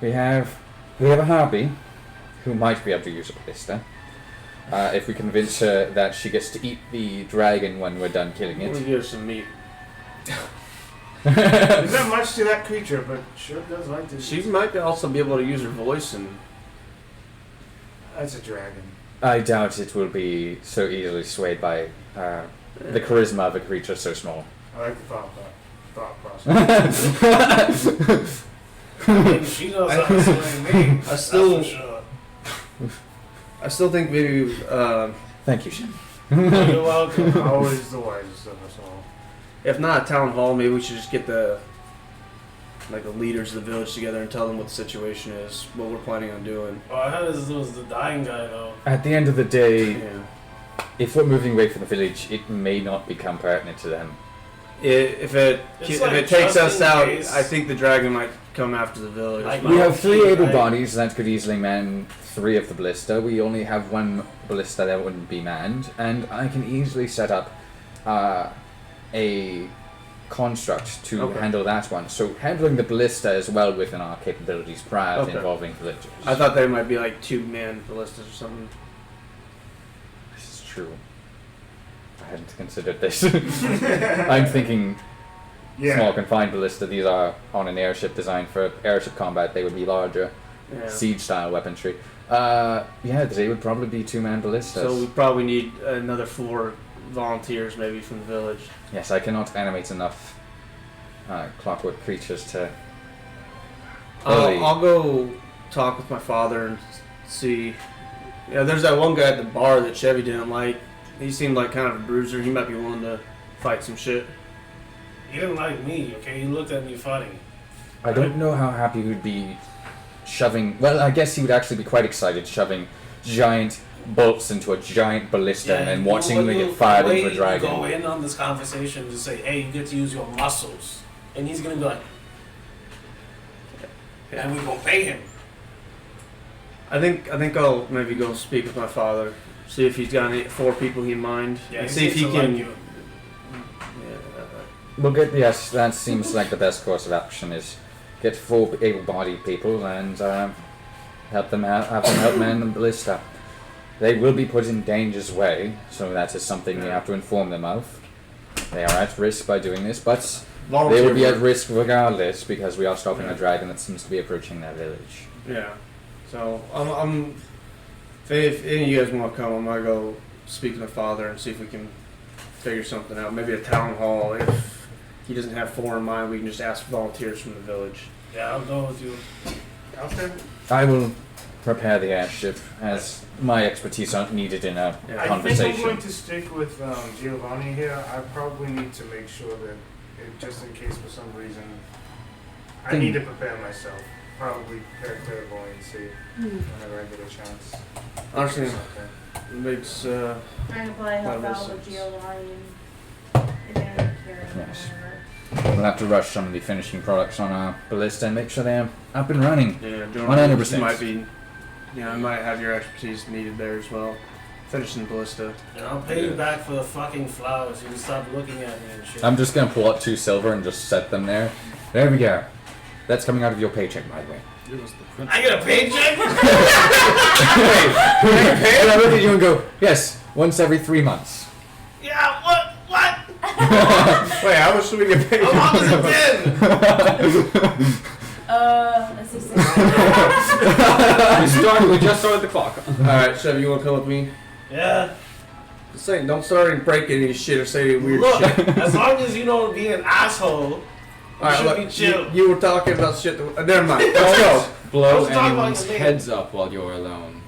We have a harpy who might be able to use a ballista. If we convince her that she gets to eat the dragon when we're done killing We'll it. give her some meat. There's not much to that creature, but sure does like to. She might also be able to use her voice and... That's a dragon. I doubt it will be so easily swayed by the charisma of a creature so small. I like the thought process. I mean, she knows how to sway me. I still- That's for sure. I still think maybe... Thank you, Shin. You're welcome. Always the wisest of us all. if not a town hall, maybe we should just get the leaders of the village together and tell them what the situation is, what we're planning on doing. Oh, I heard this was the dying guy, though. At the end of the day, Yeah. if we're moving away from the village, it may not become pertinent to them. If it It's like takes just us in out, case. I think the dragon might come after the village. Like, We Oh, have 3 able right. bodies that could easily man 3 of the ballista. We only have 1 ballista that wouldn't be manned, and I can easily set up a construct to Okay. handle that one. So handling the ballista is well within our capabilities prior Okay. to involving villagers. I thought they might be like 2-man ballistas or something. This is true. I hadn't considered this. I'm thinking Yeah. small confined ballista. These are on an airship designed for airship combat. They would be larger, Yeah. siege style weaponry. Yeah, they would probably be 2-man ballistas. So we probably need another 4 volunteers maybe from the village. Yes, I cannot animate enough clockwork creatures to. Really- I'll go talk with my father and see. Yeah, there's that one guy at the bar that Chevy didn't like. He seemed like kind of a bruiser. He might be willing to fight some shit. He didn't like me, okay? He looked at me funny. I don't know how happy he would be shoving. Well, I guess he would actually be quite excited shoving giant bolts into a giant ballista and watching them get fired into a You go dragon. in on this conversation to say, hey, you get to use your muscles. And he's going to be like, and we're going to pay him. I think I'll maybe go speak with my father, see if he's got any 4 people he mind, Yeah, and see if he seems to can. like you. We'll get. Yes, that seems like the best course of action is get 4 able-bodied people and help them out, have them help man the ballista. They will be put in danger's way, so that is something we have to inform them of. They are at risk by doing this, but Volunteer they will be at work. risk regardless because we are stopping a dragon that seems to be approaching their village. Yeah. So I'm if any of you guys want to come, I'm gonna go speak to my father and see if we can figure something out. Maybe a town hall. If he doesn't have 4 in mind, we can just ask volunteers from the village. Yeah, I'll go with you. Okay. I will prepare the airship as my expertise aren't needed in a Yeah. I think I'm conversation. going to stick with Giovanni here. I probably need to make sure that, just in case for some reason, I Then- need to prepare myself. Probably prepare clairvoyancy whenever I get a chance. Honestly, Okay. it makes I can probably help That out makes with sense. Giovanni and then carry Yes. whatever. We'll have to rush some of the finishing products on our ballista and make sure they're up and running. yeah, 100%. might be. Yeah, I might have your expertise needed there as well. finishing Ballista. And I'll pay you back for the fucking flowers. You can stop looking at me and shit. I'm just gonna pull out 2 silver and just set them there. There we go. That's coming out of your paycheck, by the way. I get a paycheck? And I look at you and go, yes, once every 3 months. Yeah, what? Wait, how much do we get paid? How long has it been? Let's see. We just started the clock. Alright, Chevy, you wanna come with me? Yeah. Just saying, don't start breaking any shit or say any weird Look, shit. as long as you don't be an asshole, you Alright, should look, be chill. you were talking about shit that, never mind, let's go. Blow Let's talk about anyone's your name. heads up while you're alone.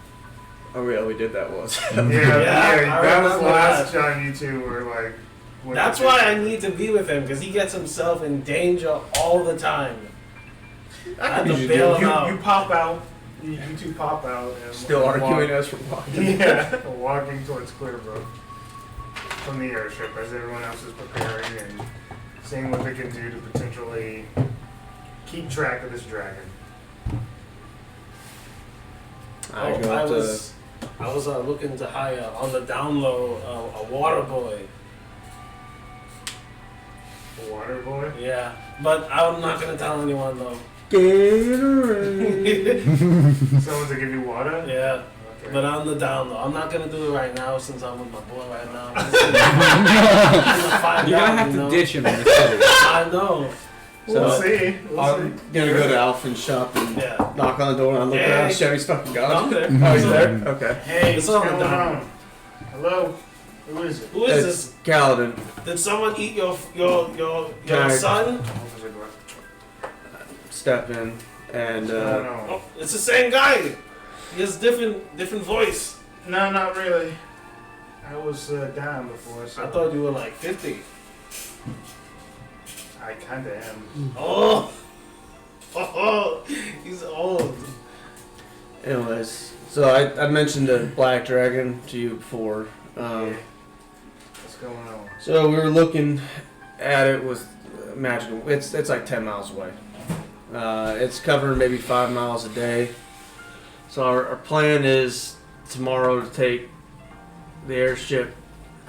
Oh yeah, we did that once. Yeah, I that was the remember last that. time you two were like. went That's to- why I need to be with him, because he gets himself in danger all the time. I have to usually bail do. him out. You pop out. You two pop out. And Still walk- arguing as for walking. Yeah, walking towards Clearbrook from the airship as everyone else is preparing and seeing what they can do to potentially keep track of this dragon. I go up to I was looking to hire on the down low a water boy. The water boy. Yeah, but I'm not gonna tell anyone though. Someone to give you water. Yeah, Okay. but on the down low. I'm not gonna do it right now since I'm with my boy right now. You're gonna have to ditch him in the city. I know. We'll So, see. We'll I'm see. gonna go to Alphin's shop and Yeah. knock on the door and I look Hey. around. Chevy's fucking gone. I'm there. Oh, he's there? Okay. Hey, It's what's on the going down. on? Hello. Who is it? Who is this? It's Kaladin. Did someone eat your Can I- son? Step in and Oh, it's the same guy. He has different voice. No, not really. I was down before, so I thought you were like 50. I kinda am. Oh, he's old. anyways. So I mentioned the black dragon to you before. What's going on? So we were looking at it with magical. It's like 10 miles away. It's covering maybe 5 miles a day. So our plan is tomorrow to take the airship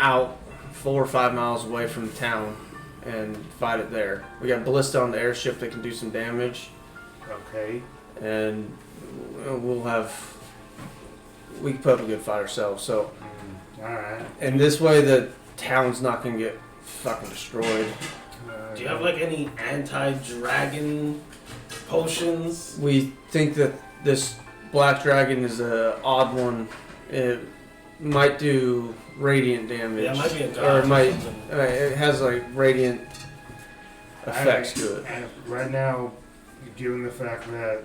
out 4 or 5 miles away from the town and fight it there. We got ballista on the airship that can do some damage, Okay. and we can put up a good fight ourselves. So, Alright. and this way the town's not gonna get fucking destroyed. Do you have like any anti-dragon potions? We think that this black dragon is a odd one. It might do radiant damage, Yeah, it might be a god. or it might. something. It has like radiant effects to it. And right now, given the fact that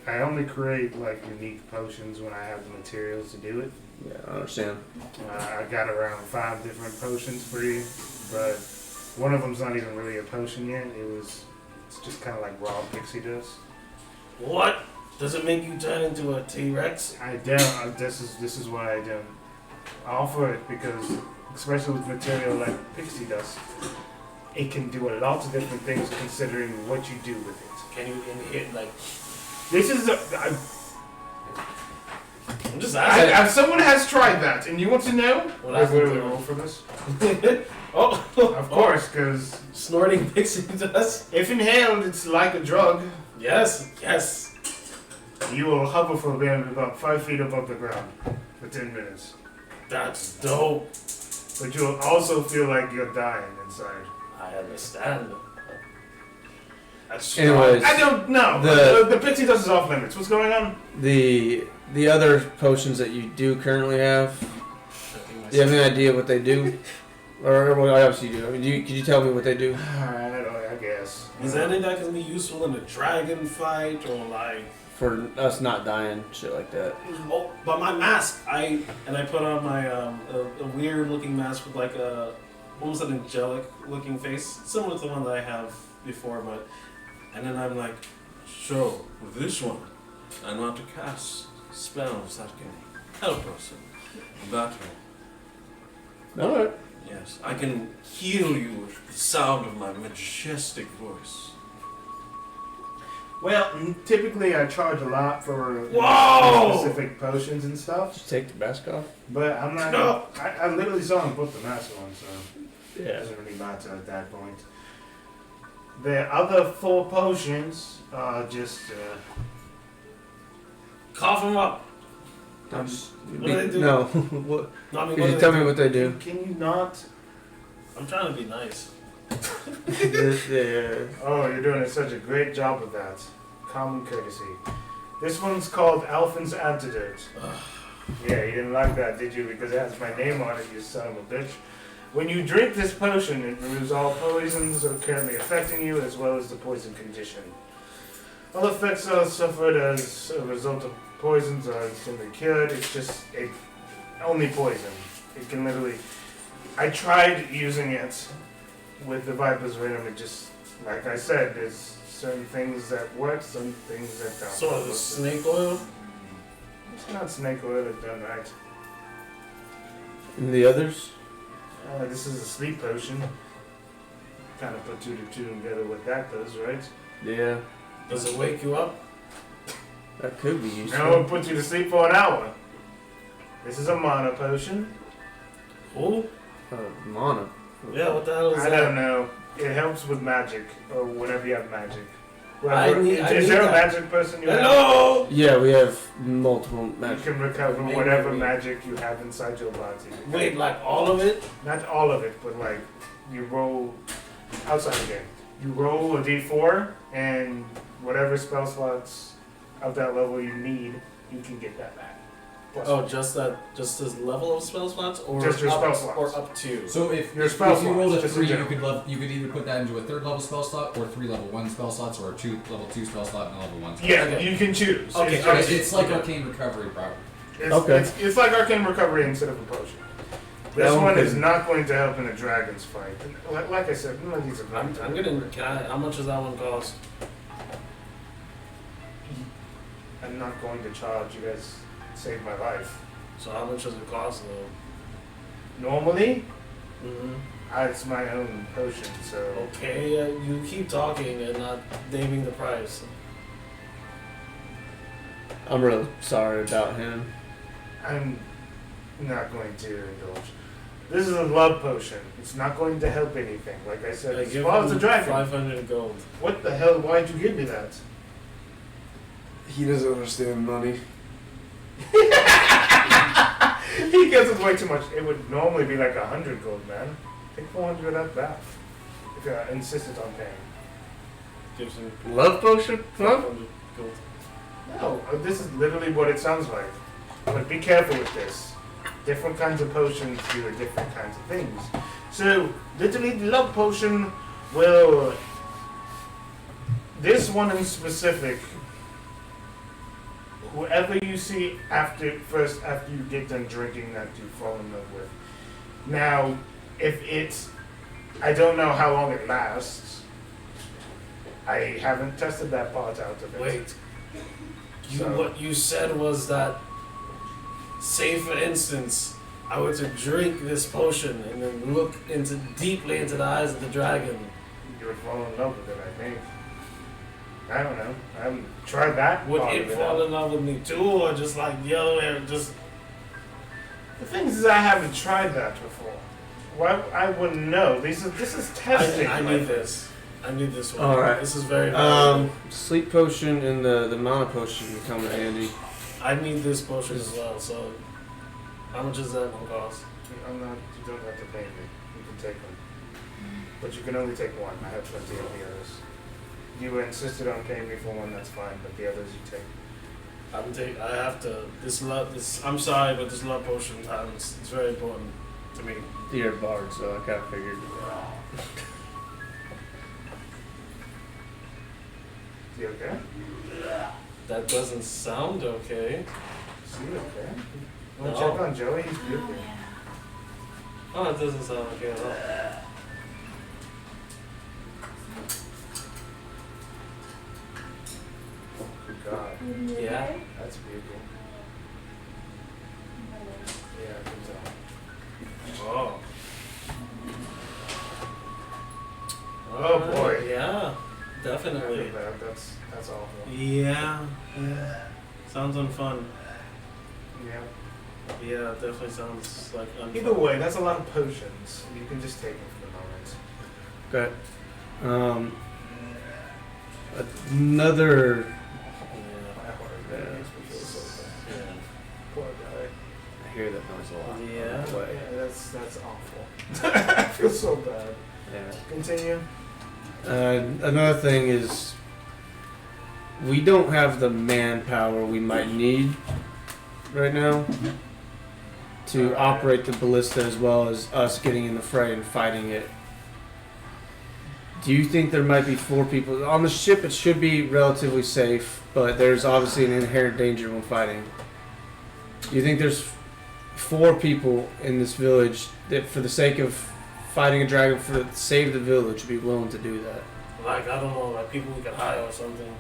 I only create like unique potions when I have the materials to do it. Yeah, I understand. I got around 5 different potions for you, but one of them's not even really a potion yet. It's just kind of like raw pixie dust. What? Does it make you turn into a T-Rex? I don't. This is why I don't offer it, because especially with material like pixie dust, it can do a lot of different things considering what you do with it. Can you inhale like? This is I'm just asking. if someone has tried that and you want to know, What I happened will to roll it? for this. Oh, Of course, because snorting pixie dust. if inhaled, it's like a drug. Yes, yes. You will hover for about 5 feet above the ground for 10 minutes. That's dope. But you'll also feel like you're dying inside. I understand. That's Anyways, I don't know. The pixie dust is off limits. What's going on? the other potions that you do currently have, do you have any idea what they do? Or what else you do? I mean, could you tell me what they do? Alright, I guess. Is there anything that can be useful in a dragon fight or like? For us not dying, shit like that. Oh, but my mask, I put on my a weird looking mask with like a almost an angelic looking face, similar to the one that I have before, but and then I'm like, so with this one, I know how to cast spells that can help us in battle. Alright. Yes, I can heal you with the sound of my majestic voice. Well, typically I charge a lot for Whoa! specific potions and stuff. Just take the mask off. But I'm not. No. I literally saw him put the mask on, so it Yeah. doesn't really matter at that point. The other 4 potions are just. Cough him up. I'm What do they do? No. What? No, I mean, Could what you do tell they me do? what they do? Can you not? I'm trying to be nice. Oh, you're doing such a great job of that. Common courtesy. This one's called Alphin's Antidote. Yeah, you didn't like that, did you? Because it has my name on it, you son of a bitch. When you drink this potion, it removes all poisons that are currently affecting you, as well as the poison condition. All effects are suffered as a result of poisons are instantly cured. It's just only poison. It can literally. I tried using it with the Viper's Venom. It just, like I said, there's certain things that work, some things that don't. So the snake oil. It's not snake oil, it's done right. And the others? This is a sleep potion. Kind of put 2 to 2 together what that does, right? Yeah. Does it wake you up? That could be useful. No, it puts you to sleep for an hour. This is a mana potion. Who? Mana. Yeah, what the hell is I that? don't know. It helps with magic, or whenever you have magic. Well, I need is there a that. magic person you have? Hello! Yeah, we have multiple You magic. can recover Maybe whatever we- magic you have inside your body. Wait, like all of it? Not all of it, but like you roll outside again. You roll a d4, and whatever spell slots of that level you need, you can get that back. Plus Oh, just this level of spell slots, or Just your up, spell slots. or up to. So if Your if spell you slots, rolled a just in 3, you general. could either put that into a 3rd level spell slot, or 3 level 1 spell slots, or a level 2 spell slot and a level 1 spell Yeah, Okay. you can choose. Okay, It's, slot. just- It's like Okay. arcane recovery, probably. Okay. It's like arcane recovery instead of a potion. This That one one is could- not going to help in a dragon's fight. And like I said, none of these are I'm going gonna. Can I, how much does that one cost? I'm not going to charge. You guys saved my life. So how much does it cost though? Normally, Mm-hmm. it's my own potion, so Okay, you keep talking and not naming the price. I'm really sorry about him. I'm not going to indulge. This is a love potion. It's not going to help anything. Like I said, I as give far as the him dragon. 500 gold. What the hell? Why'd you give me that? He doesn't understand money. He gives us way too much. It would normally be like 100 gold, man. Take 400 out back. If you insisted on paying. Gives him Love potion? Huh? 500 gold. No, this is literally what it sounds like. But be careful with this. Different kinds of potions do different kinds of things. So, literally, the love potion will. This one in specific, whoever you see after you get done drinking that you fall in love with. Now, if it's. I don't know how long it lasts. I haven't tested that part out of it. Wait. So- What you said was that, say for instance, I were to drink this potion and then look deeply into the eyes of the dragon. You would fall in love with it, I think. I don't know. I haven't tried that. Would part it of it fall out. in love with me too, or just like the other way? Just The thing is, I haven't tried that before. Why? I wouldn't know. This is testing. I my need friend. this. I need this one. All right. This is very valuable. Sleep potion and the mana potion can come in handy. I need this potion as well. So, how much does that one cost? I'm not. You don't have to pay me. You can take them, but you can only take one. I have plenty of the others. You insisted on paying me for one. That's fine, but the others you take. I have to. This. I'm sorry, but this love potion it's very important to me. You're a bard, so I kind of figured. You okay? That doesn't sound okay. Is you okay? You want No. to check on Joey? He's Oh, beautiful. yeah. Oh, it doesn't sound okay at all. Good God, Yeah. that's beautiful. Yeah, I can tell. Oh. Oh, boy. Yeah, I feel definitely. bad. That's awful. Yeah. Yeah. Sounds unfun. Yeah. Yeah, it definitely sounds like unfun. Either way, that's a lot of potions. You can just take them for the moment. Okay. Another. Yeah. Yeah. Poor guy. I hear that noise a lot. Yeah. Way. Yeah, that's awful. I feel so bad. Yeah. Continue. Another thing is, we don't have the manpower we might need right now to operate the ballista as well as us getting in the fray and fighting it. Do you think there might be 4 people on the ship? It should be relatively safe, but there's obviously an inherent danger when fighting. Do you think there's 4 people in this village that, for the sake of fighting a dragon to save the village, would be willing to do that? Like, I don't know, like people we could hire or something.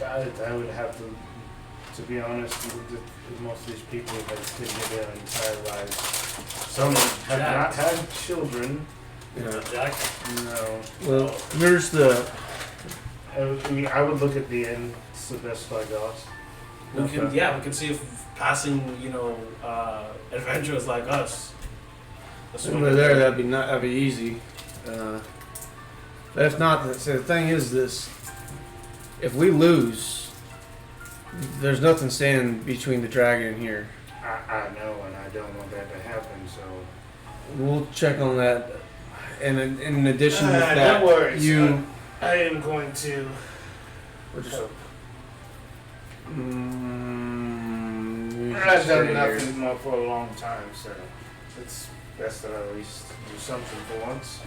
I would have to be honest, most of these people have lived their entire lives. Some have not had children. Yeah. Jack? No. Well, there's the. I would look at the end. It's the best I got. We can see if passing, adventurers like us. Over there, that'd be easy. But if not, the thing is this: if we lose, there's nothing standing between the dragon and here. I know, and I don't want that to happen. So We'll check on that. And in addition to that, no worries. you. I am going to. We're just. I've done nothing more for a long time, so it's best that I at least do something for once.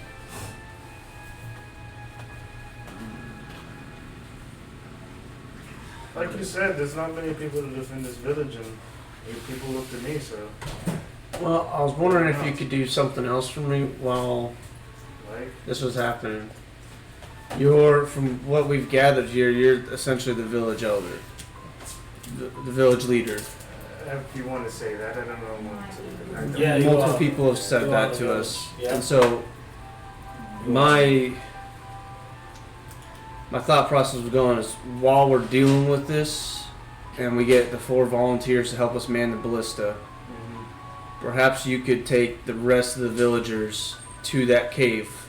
Like you said, there's not many people that live in this village, and people look to me, so Well, I was wondering if you could do something else for me while like this was happening. From what we've gathered here, you're essentially the village elder, the village leader. if you want to say that, I don't know what to. Yeah, you Multiple are. people have said You that are to the us, village, yeah. and so my thought process was going is while we're dealing with this, and we get the 4 volunteers to help us man the ballista. Perhaps you could take the rest of the villagers to that cave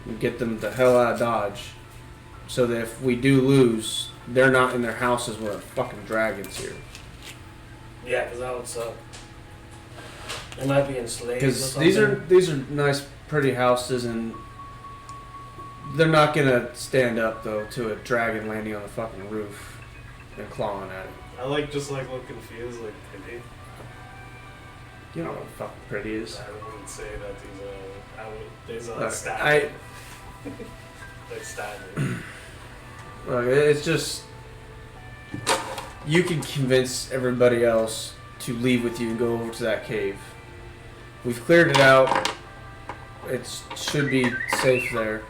and get them the hell out of Dodge, so that if we do lose, they're not in their houses with fucking dragons here. Yeah, because that would suck. They might be enslaved. Because or these something. are nice, pretty houses, and they're not gonna stand up though to a dragon landing on the fucking roof and clawing at it. I just look confused, like pretty. You know what fucking pretty is. I wouldn't say that these are Look, standard. Like standard. Look, it's just you can convince everybody else to leave with you and go over to that cave. We've cleared it out. It should be safe there.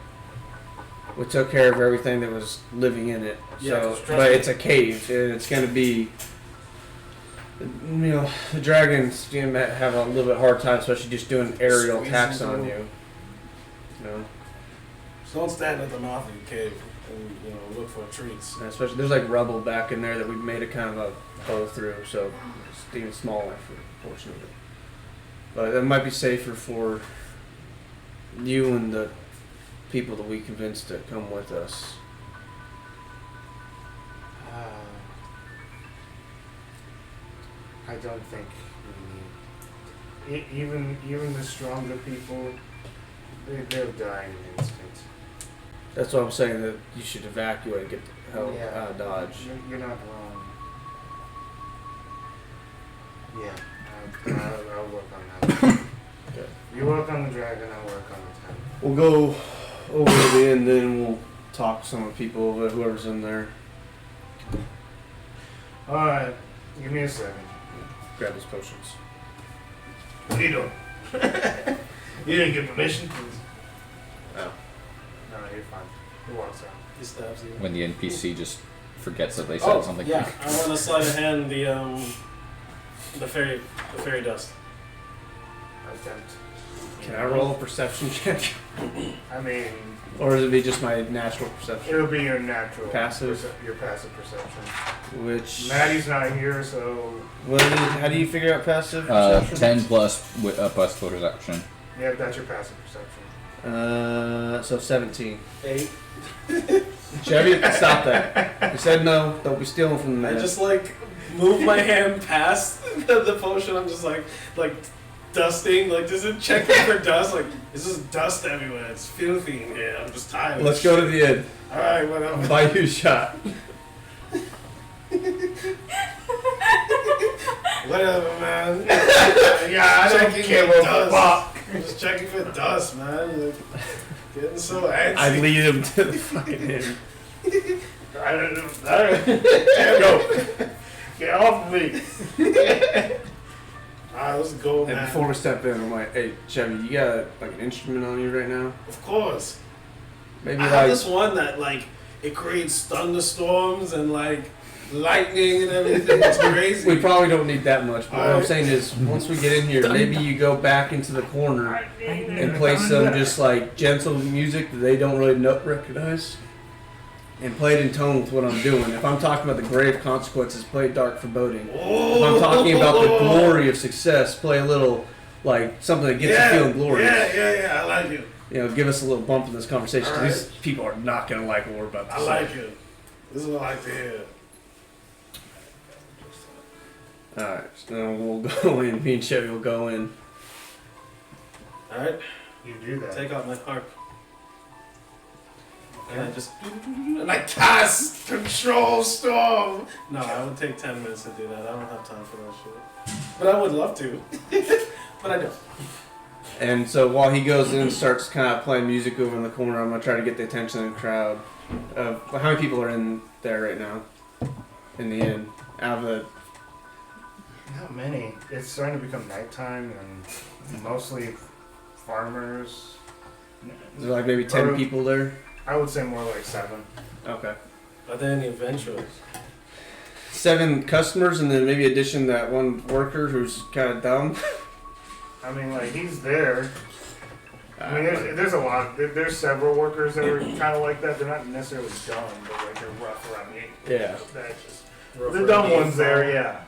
We took care of everything that was living in it. Yeah, So, 'cause trust but me- it's a cave, and it's going to be. The dragons have a little bit hard time, especially just doing aerial Squeezing attacks on through. you. So don't stand at the mouth of the cave and look for treats. And especially there's like rubble back in there that we made a kind of a hole through, so it's even smaller for a portion of it. But it might be safer for you and the people that we convinced to come with us. I don't think we need. Even the stronger people, they'll die in an instant. That's what I'm saying, that you should evacuate and get the hell Yeah. out of Dodge. You're not wrong. Yeah, I'll work on that. Okay. You work on the dragon, I'll work on the town. We'll go over to the end, then we'll talk to some of the people, whoever's in there. Alright, give me a second. Grab his potions. What are you doing? You didn't get permission? Oh. No, you're fine. He walks out. He stabs you. When the NPC just forgets that they said something. Yeah, I want to slide a hand the fairy dust. Attempt. Can I roll a perception check? I mean, Or is it be just my natural perception? it'll be your natural Passive? your passive perception. Which. Maddie's not here, so How do you figure out passive perception? 10 plus perception. yeah, that's your passive perception. So 17. 8. Chevy, stop that. You said no. Don't be stealing from I the. just like move my hand past the potion. I'm just like dusting, like just checking for dust. Like this is dust everywhere. It's filthy in here. I'm just tired. Let's go to the end. All right, whatever. I'll buy you a shot. Whatever, man. Yeah, I don't Checking care for what dust. I'm just checking for dust, man. Like, getting so antsy. I lead him to the fucking end. I don't know. Go. Get off of me. Alright, let's go, And man. before we step in, I'm like, hey, Chevy, you got like an instrument on you right now? Of course. Maybe I like. have this one that like it creates thunderstorms and like lightning and everything. It's crazy. We probably don't need that much, but what I'm Alright. saying is, once we get in here, maybe you go back into the corner and play some just like gentle music that they don't really recognize, and play it in tone with what I'm doing. If I'm talking about the grave consequences, play dark foreboding. If I'm talking about the glory of success, play a little like something that gets you feeling glorious. Yeah, I like it. You know, give us a little bump in this conversation. 'Cause Alright. These people are not gonna like what we're about to I say. like it. This is what I like to hear. Alright, so then we'll go in. Me and Chevy will go in. Alright, You do that. take out my harp. And I just and I cast control storm. No, I would take 10 minutes to do that. I don't have time for that shit. But I would love to. But I don't. And so while he goes in and starts kind of playing music over in the corner, I'm going to try to get the attention of the crowd. How many people are in there right now? In the inn? Out of the... Not many. It's starting to become nighttime and mostly farmers. Is there like maybe 10 people there? I would say more like 7. Okay. Are there any adventurers? 7 customers and then maybe addition that one worker who's kind of dumb. I mean, like, he's there. I mean, there's a lot. There's several workers that are kind of like that. They're not necessarily dumb, but like they're rough around the Yeah. That's just the dumb ones there, yeah.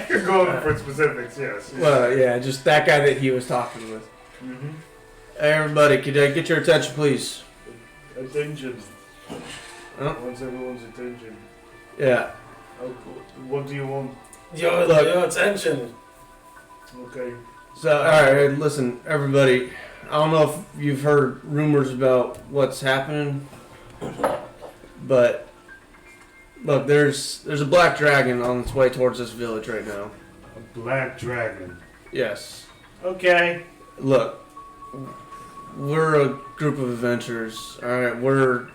You're going for specifics, yes. Well, yeah, just that guy that he was talking with. Mm-hmm. Hey, everybody, could I get your attention, please? Attention. Huh? Wants everyone's attention. Yeah. What do you want? Your attention. Okay. So, alright, listen, everybody. I don't know if you've heard rumors about what's happening, but look, there's a black dragon on its way towards this village right now. A black dragon. Yes. Okay. Look, we're a group of adventurers. Alright, we're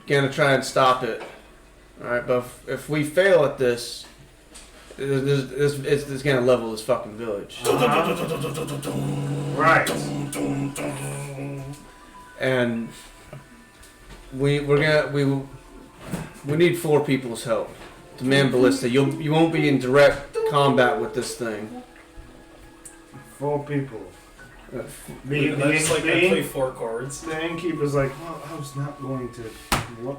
gonna try and stop it. Alright, but if we fail at this, it's gonna level this fucking village. Right. And we need 4 people's help to man ballista. You won't be in direct combat with this thing. 4 people. I just like I play 4 chords. The innkeeper's like, well, I was not going to. What?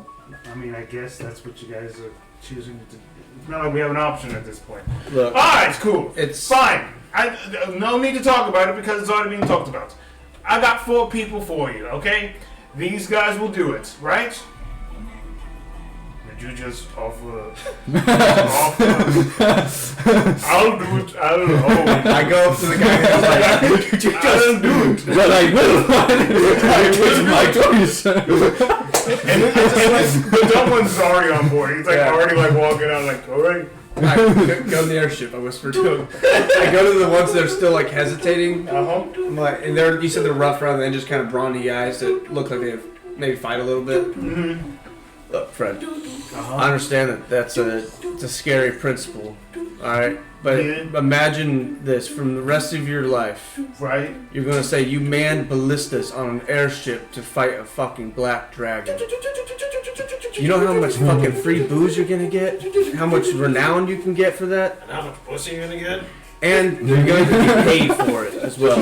I mean, I guess that's what you guys are choosing to. It's not like we have an option at this point. Look, Ah, it's cool. it's Fine. No need to talk about it because it's already being talked about. I got 4 people for you, okay? These guys will do it, right? Would you just offer? I'll do it. I don't know. I go up to the guy and I'm like, would you I'll do it. Well, I will. With my choice. And the dumb one's already on board. He's like already like walking out like, all right. I go in the airship, I whisper to him. I go to the ones that are still like hesitating. I'm like, and you said they're rough around the edges, kind of brawny guys that look like they maybe fight a little bit. Mm-hmm. Look, Fred, I understand that it's a scary principle, alright? But imagine this, from the rest of your life, Right. you're gonna say you manned ballistas on an airship to fight a fucking black dragon. You know how much fucking free booze you're gonna get? How much renown you can get for that? And how much pussy you gonna get? And you're going to be paid for it as well.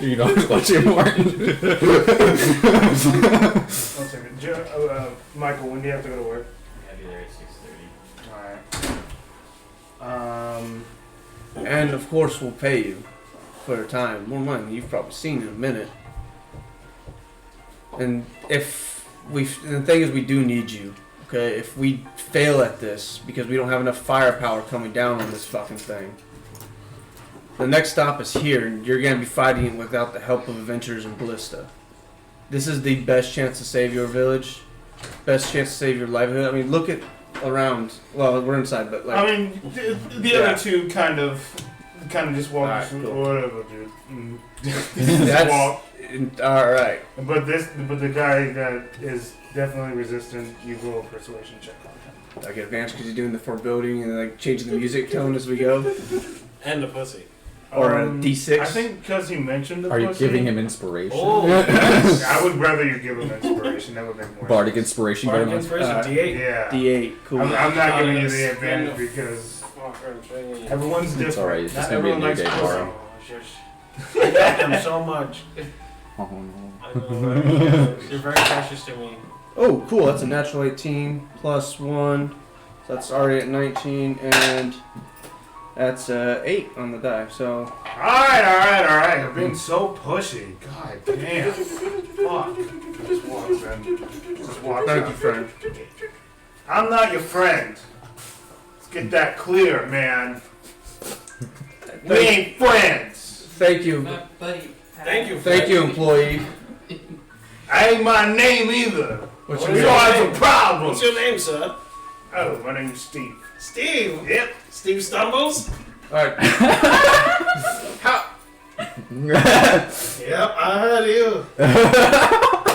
You know what you want. One second. Michael, when do you have to go to work? I'll be there at 6:30. Alright. And of course, we'll pay you for your time. More money than you've probably seen in a minute. And if the thing is, we do need you. Okay, if we fail at this because we don't have enough firepower coming down on this fucking thing, the next stop is here, and you're gonna be fighting it without the help of adventurers in Ballista. This is the best chance to save your village, best chance to save your livelihood. I mean, look at around. Well, we're inside, but like. I mean, the other two kind of just walk. Alright, cool. Whatever, dude. Just That's walk. all right. But the guy that is definitely resistant, you roll a persuasion check on him. I get advantage because you're doing the foreboding and like changing the music tone as we go. And the pussy. Or a D6. I think because he mentioned the Are you pussy, giving him inspiration? Oh, I would rather you give him inspiration. That would make more Bardic sense. inspiration Bardic going on. inspiration, D8. Yeah. D8. Cool. I'm not giving you Yes. the advantage And- because Fucker, training. everyone's different. It's alright, it's just Not gonna be a everyone new likes day pussy. tomorrow. Oh, I love them so much. Oh no. I know, right? You're very precious to me. Oh, cool. That's a natural 18 plus 1. So that's already at 19. And that's 8 on the die. So. Alright. You're being so pushy. God damn. Fuck. Just walk, man. Just walk. Thank you, friend. I'm not your friend. Let's get that clear, man. We ain't friends. Thank you. My buddy. Thank you. Thank you, employee. I ain't my name either. What's So your name? I have a problem. What's your name, sir? Oh, my name's Steve. Steve. Yep. Steve Stumbles? Alright. Yep, I heard you.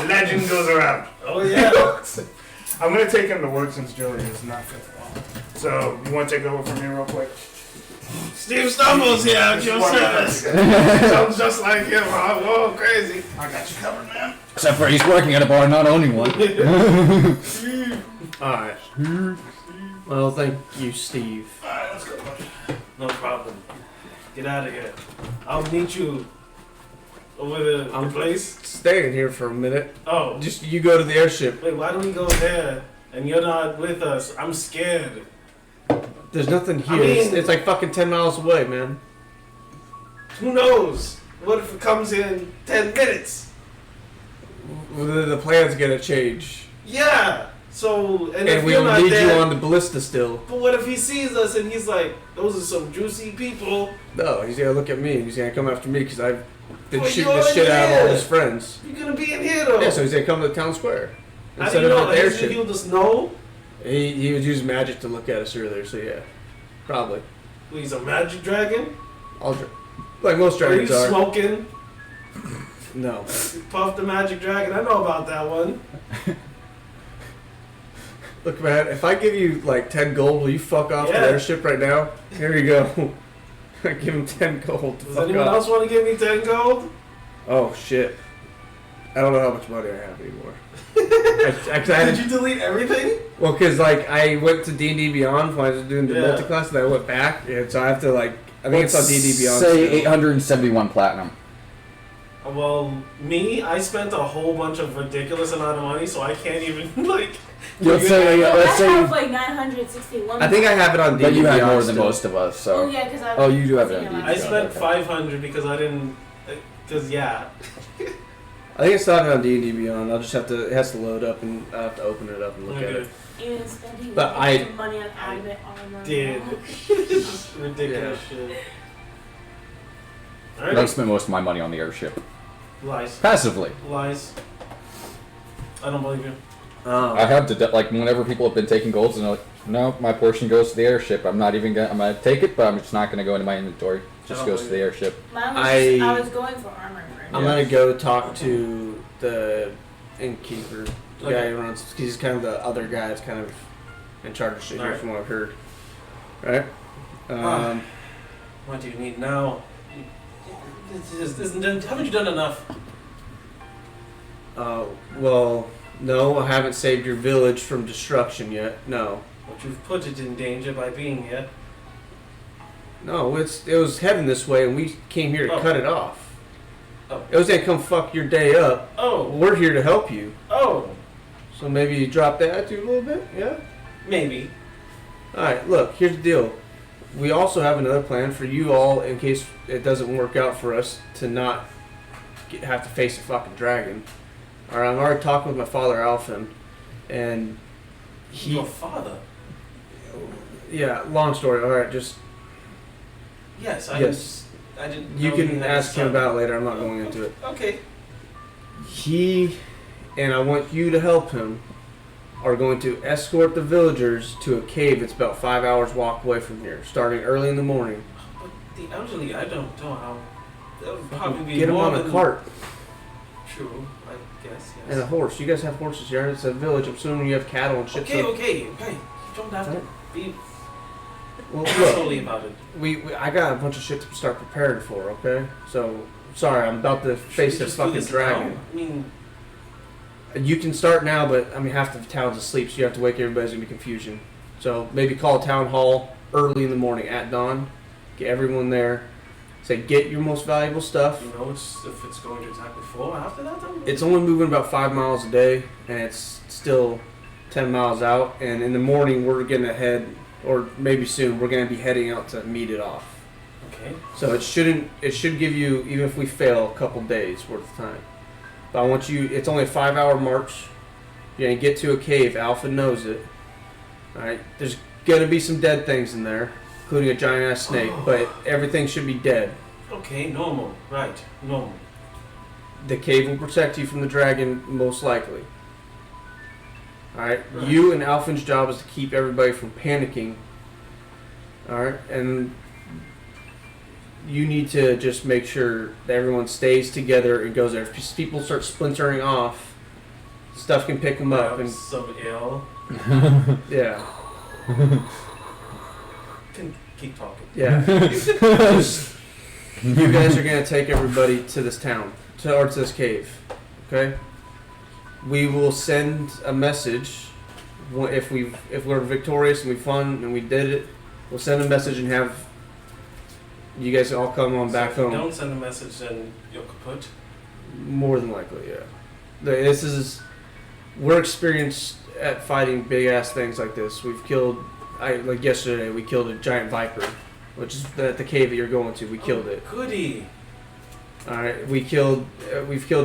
Legend goes around. Oh, yeah. I'm gonna take him to work since Joey is not feeling well. So, you want to take over from here real quick? Steve Stumbles here at your service. Sounds just like him. I'm going crazy. I got you covered, man. Except for he's working at a bar, not owning one. Alright. Well, thank you, Steve. Alright, let's go. No problem. Get out of here. I'll meet you over the place. Staying here for a minute. Oh, Just you go to the airship. wait, why don't we go there and you're not with us? I'm scared. There's nothing here. I mean- It's like fucking 10 miles away, man. Who knows? What if it comes in 10 minutes? The plan's gonna change. Yeah. So, and if And you're we'll not need there, you on the ballista still. but what if he sees us and he's like, those are some juicy people? No, he's gonna look at me and he's gonna come after me because I've been Well, shooting you're the shit out of all already his friends. You're gonna be in here though. Yeah, so he's gonna come to the town square How do instead you of know? at the Like, airship. he'll just know. He would use magic to look at us earlier, so yeah, probably. He's a magic dragon. Like most Are you dragons are. smoking? No. Puff the magic dragon. I know about that one. Look, man, if I give you like 10 gold, will you fuck off Yeah. the airship right now? Here you go. I give him 10 gold to Does fuck anyone off. else want to give me 10 gold? Oh shit. I don't know how much money I have anymore. Did you delete everything? Well, because like I went to D&D Beyond when I was doing the Yeah. multi-class, and I went back, and so I have to like I think it's on D&D Beyond. Say still. 871 platinum. Well, I spent a whole bunch of ridiculous amount of money, so I can't even like. Let's say, I let's say, have like 961. I think I have it on D&D but you had Beyond more than still. most of us, Oh so. yeah, because I. Oh, you do have it on I D&D. spent Okay. 500 because I didn't. Because yeah. I think it's not on D&D Beyond. I'll just have to. It has to load up, and I have to open it up and look at Okay. it. Even spending But I- money on adamant armor. Did. Just ridiculous shit. I Alright. spent most of my money on the airship. Lies. Passively. Lies. I don't believe you. I have to, like, whenever people have been taking golds, and they're like, no, my portion goes to the airship. I'm not even gonna, I'm gonna take it, but I'm just not gonna go into my inventory. Just Oh, goes to the airship. Mine was I was going for armor. I'm gonna go talk to the innkeeper, the guy who runs. Cause he's kind of the other guy that's kind of in charge of shit here, Alright. from what I've heard. Right? What do you need now? Haven't you done enough? Well, no, I haven't saved your village from destruction yet. No. But you've put it in danger by being here. No, it was heading this way, and we came here to Oh. cut it off. Oh. It was gonna come fuck your day up. Oh. We're here to help you. Oh. So maybe you drop the attitude a little bit, yeah? Maybe. Alright, look, here's the deal. We also have another plan for you all in case it doesn't work out for us to not have to face a fucking dragon. Alright, I'm already talking with my father, Alphen, and Your father. Yeah, long story. Alright, just... Yes. I didn't. You know he can had a ask him son. about it later, I'm not going into it. Okay. He, and I want you to help him, are going to escort the villagers to a cave that's about 5 hours walk away from here, starting early in the morning. But the elderly, I don't know how. That would probably be Get them more on a than cart True, I guess. Yes. and a horse. You guys have horses here. It's a village. I'm assuming you have cattle and shit. Okay. so- Okay. You don't have to be Well, solely look, about it. I got a bunch of shit to start preparing for. Okay, so sorry, I'm about to face Should we a just do fucking this dragon. now? I mean, You can start now, but I mean half the town's asleep, so you have to wake everybody's gonna be confusion. So maybe call a town hall early in the morning at dawn. Get everyone there. Say get your most valuable stuff. you know, if it's going to attack before, after that, then It's only moving about 5 miles a day, and it's still 10 miles out. And in the morning, we're gonna head, or maybe soon, we're gonna be heading out to meet it off. okay. So it should give you, even if we fail, a couple days worth of time. But I want you, it's only a 5 hour march. You're gonna get to a cave, Alpha knows it. Alright, there's gonna be some dead things in there, including a giant ass snake, but everything should be dead. Okay, normal. Right, normal. The cave will protect you from the dragon, most likely. Alright, Right. you and Alphen's job is to keep everybody from panicking. Alright, and you need to just make sure that everyone stays together and goes there. If people start splintering off, stuff can pick them up. I'm And so ill. yeah, Can keep talking. yeah. Just- you guys are gonna take everybody to this town, or to this cave. Okay. We will send a message if we're victorious and we won and we did it. We'll send a message and have you guys all come on back So if home. you don't send a message, then you're kaput. More than likely, yeah. We're experienced at fighting big ass things like this. We've killed, like yesterday, we killed a giant viper, which is the cave that you're going to. We killed it. Goody. All right, we've killed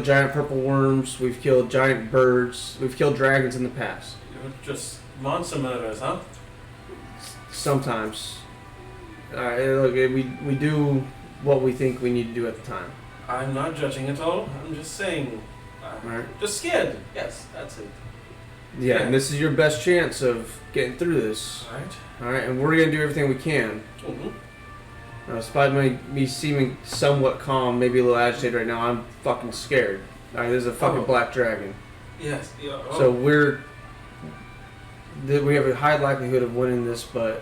giant purple worms. We've killed giant birds. We've killed dragons in the past. You're just monster murderers, huh? Sometimes, look, we do what we think we need to do at the time. I'm not judging at all. I'm just saying. All right. Just scared. Yes, that's it. Yeah, and this is your best chance of getting through this. Alright. All right, and we're gonna do everything we can. Mm-hmm. Despite me seeming somewhat calm, maybe a little agitated right now, I'm fucking scared. All right, there's a fucking Oh. black dragon. Yes. Yeah, oh. So we have a high likelihood of winning this, but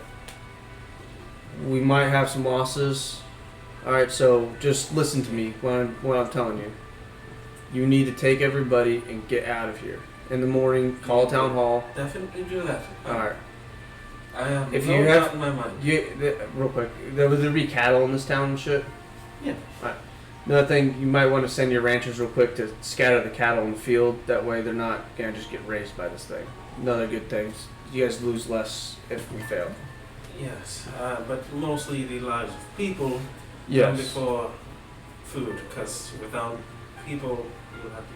we might have some losses. All right, so just listen to me when I'm telling you. You need to take everybody and get out of here. In the morning, call town hall. Definitely do that. All right. I have If no you have- doubt in my mind. Real quick, would there be cattle in this town and shit? Yeah. Alright. Another thing, you might want to send your ranchers real quick to scatter the cattle in the field. That way they're not going to just get raised by this thing. Another good thing. You guys lose less if we fail. Yes, but mostly the lives of people come Yes. before food, because without people, you'll have to.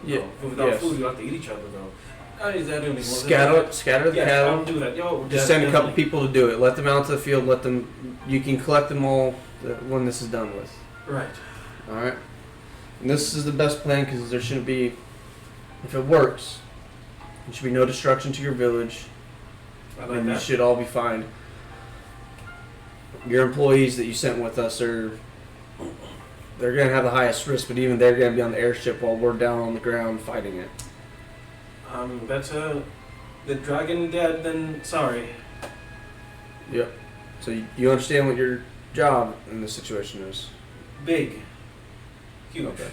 Yeah. Without yes. food, you'll have to eat each other, though. Is that really Scatter the yes, cattle. I'll do that. Yo, Just send a couple definitely. people to do it. Let them out to the field. Let them. You can collect them all when this is done with. Right. All right. And this is the best plan because there shouldn't be. If it works, there should be no destruction to your village. I like And you that. should all be fine. Your employees that you sent with us they're gonna have the highest risk, but even they're gonna be on the airship while we're down on the ground fighting it. Better the dragon dead than sorry. Yep. So you understand what your job in this situation is. Big. Huge. Okay.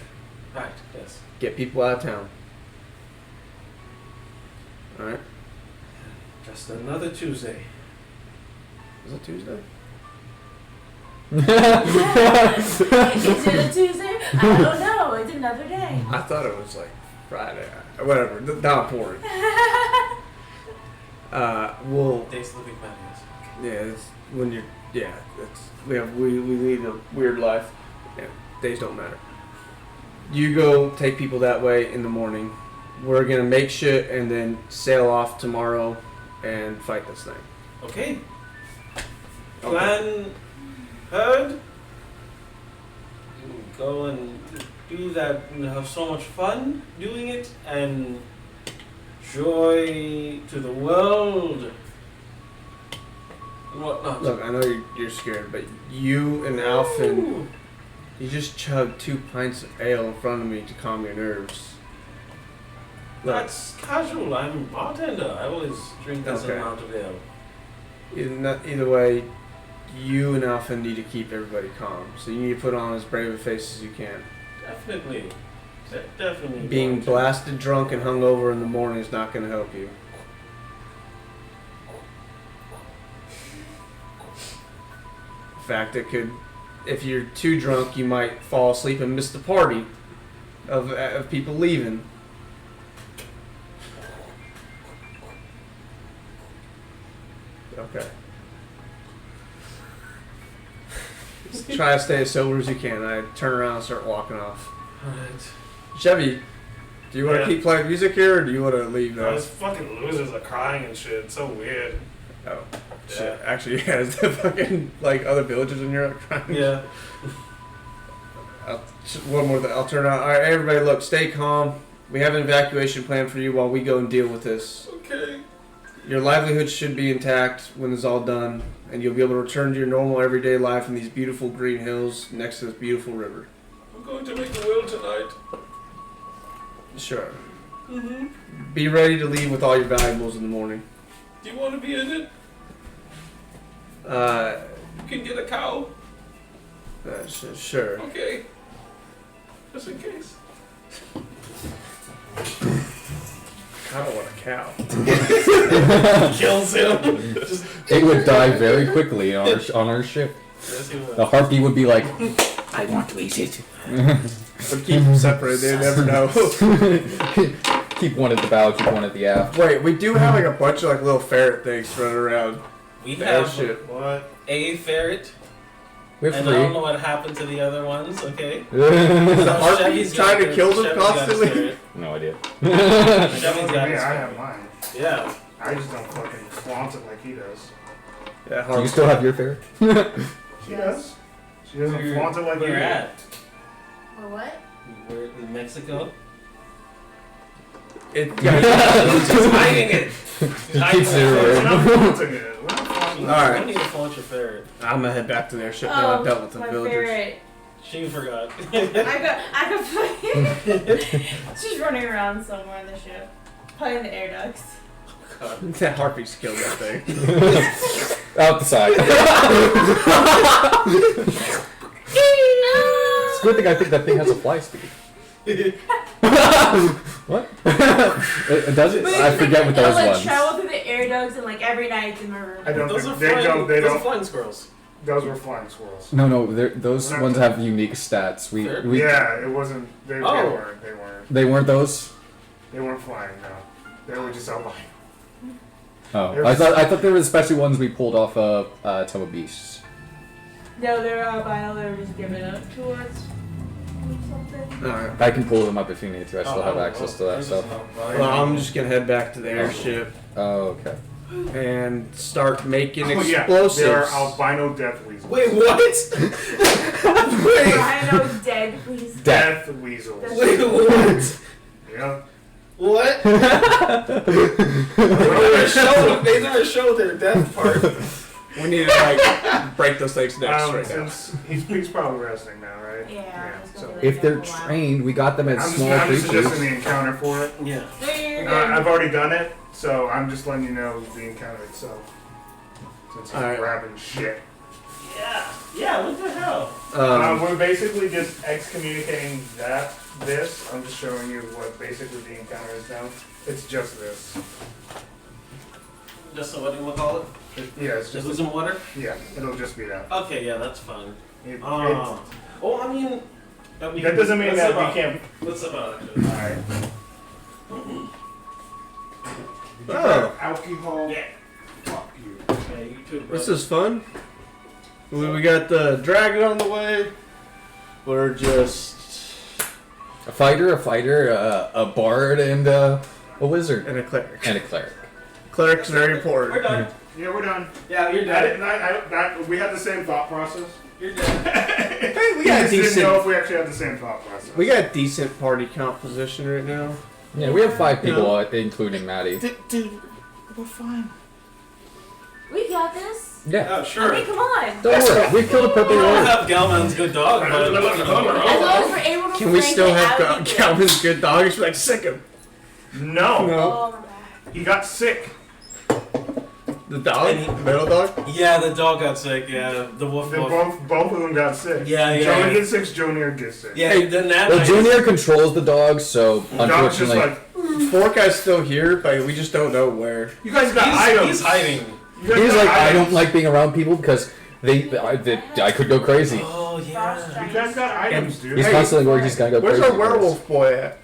Right, yes. Get people out of town. Alright. Just another Tuesday. Is it Tuesday? Is it a Tuesday? I don't know. It's another day. I thought it was like Friday. Whatever. Not important. We'll. Days living madness. Yeah, it's when you're. Yeah, we lead a weird life. Yeah, days don't matter. You go take people that way in the morning. We're gonna make shit and then sail off tomorrow and fight this thing. Okay. Plan heard. Go and do that and have so much fun doing it and joy to the world and whatnot. Look, I know you're scared, but you and Alphen, you just chugged 2 pints of ale in front of me to calm your nerves. Look, That's casual. I'm a bartender. I always drink this Okay. amount of ale. either way, you and Alphen need to keep everybody calm. So you need to put on as brave a face as you can. Definitely. Definitely. Being going to. blasted drunk and hungover in the morning is not going to help you. In fact, it could, if you're too drunk, you might fall asleep and miss the party of people leaving. Okay. Just try to stay as sober as you can. I turn around and start walking off. Alright. Chevy, do you want to Yeah. keep playing music here, or do you want to leave now? Those fucking losers are crying and shit. It's so weird. Oh, shit. Yeah. Actually, yeah, is there fucking, like, other villagers in here crying? Yeah. One more thing. I'll turn around. All right, everybody, look, stay calm. We have an evacuation plan for you while we go and deal with this. Okay. Your livelihood should be intact when it's all done, and you'll be able to return to your normal everyday life in these beautiful green hills next to this beautiful river. I'm going to make a will tonight. Sure. Mm-hmm. Be ready to leave with all your valuables in the morning. Do you want to be in it? Uh, You can get a cow. Sure. Okay. Just in case. I don't want a cow. Kills him. Just It would die very quickly on our ship. yes, he will. The harpy would be like, I want to eat it. But keep them separated. They never know. Keep one at the bow, keep one at the aft. Wait, we do have like a bunch of like little ferret things running around. We Bad have shit. what? A ferret. We're And I don't know free. what happened to the other ones, okay? The harpy Chevy's trying got to kill them Chevy's got his constantly. ferret. No idea. Chevy's got Yeah, his I ferret. have mine. Yeah. I just don't fucking flaunt it like he does. Yeah, Do you still have your ferret? She does. She doesn't flaunt it like Where you. at? Or what? We're in Mexico. It, He's hiding it. He's hiding Keeps it. it We're real. not flaunting it. We're not flaunting it. Alright. I need to flaunt your ferret. I'm gonna head back to their ship now. I've dealt with the my villagers. ferret. She forgot. I got She's running around somewhere in the ship. Probably in the air ducts. God. That harpies killed that thing. Out the side. It's a good thing I think that thing has a fly speed. What? It does it? But I forget what those like ones. travel through the air ducts and like every night it's in my room. I don't Those are think they don't. They those are don't. flying squirrels. Those were flying squirrels. No, those We're not ones doing- have unique stats. Fair. We Yeah, it wasn't. They Oh. weren't. They weren't. They weren't those. They weren't flying. No, they were just albino. Oh, I thought they were the special ones we pulled off of Tome of Beasts. No, they're albino, they were just giving up to us. Or something. Alright. I can pull them up if you need to. I still Oh, have oh, access oh, to that there's stuff. no- Well, I'm just gonna head back to the airship Oh, okay. and start making Oh yeah, explosives. they are albino death weasels. Wait, what? Rhino's dead, please. Death weasels. Wait, what? Yeah. What? They never showed their death part. We need to like break those things next right now. Since he's probably resting now, right? Yeah, it's gonna So be like If that they're for a while. trained, we got them as I'm small just creatures. suggesting the encounter for it. Yeah. No, you're good. I've already done it, so I'm just letting you know the encounter itself. Since he's Alright. grabbing shit. Yeah. Yeah, what the hell? We're basically just excommunicating this. I'm just showing you what basically the encounter is now. It's just this. Just what do you want to call it? Yeah, it's just Just some water? yeah. It'll just be that. Okay, yeah, that's fine. It, Oh, I mean... that doesn't mean that we can't. What's about it? Alright. Oh. Alcohol. Yeah. Fuck you. Yeah, you too, bro. This is fun. We got the dragon on the way. We're just A fighter, a bard, and a wizard. and a cleric. And a cleric. Cleric's very We're important. done. Yeah, we're done. Yeah, you're We had the same thought process. You're done. Hey, we We got just didn't decent. know if we actually had the same thought process. We got decent party composition right now. Yeah, we have 5 people, including Maddie. Dude, we're fine. We got this. Yeah. Oh, sure. I mean, come on. Don't worry, we killed a purple We don't ward. have Galman's good dog, but As long as we're able to Can we crank still it have out, we can. Calvin's good dog? Just like sick him. No. Oh, my God. He got sick. The dog, And he- the middle dog. Yeah, the dog got sick. Yeah, the wolf. They wolf. both of them got sick. Yeah, yeah, Johnny yeah. gets sick, Junior gets sick. Yeah, Hey, then that Well, night- Junior controls the dog, so The dog's just unfortunately, like, Fork guy's still here, but we just don't know where. you guys got items. He's hiding. You guys he's got like, I items. don't like being around people because I could go crazy. Oh yeah. You guys got items, dude. He's Hey, constantly worried he's gonna go Where's crazy. our werewolf boy at?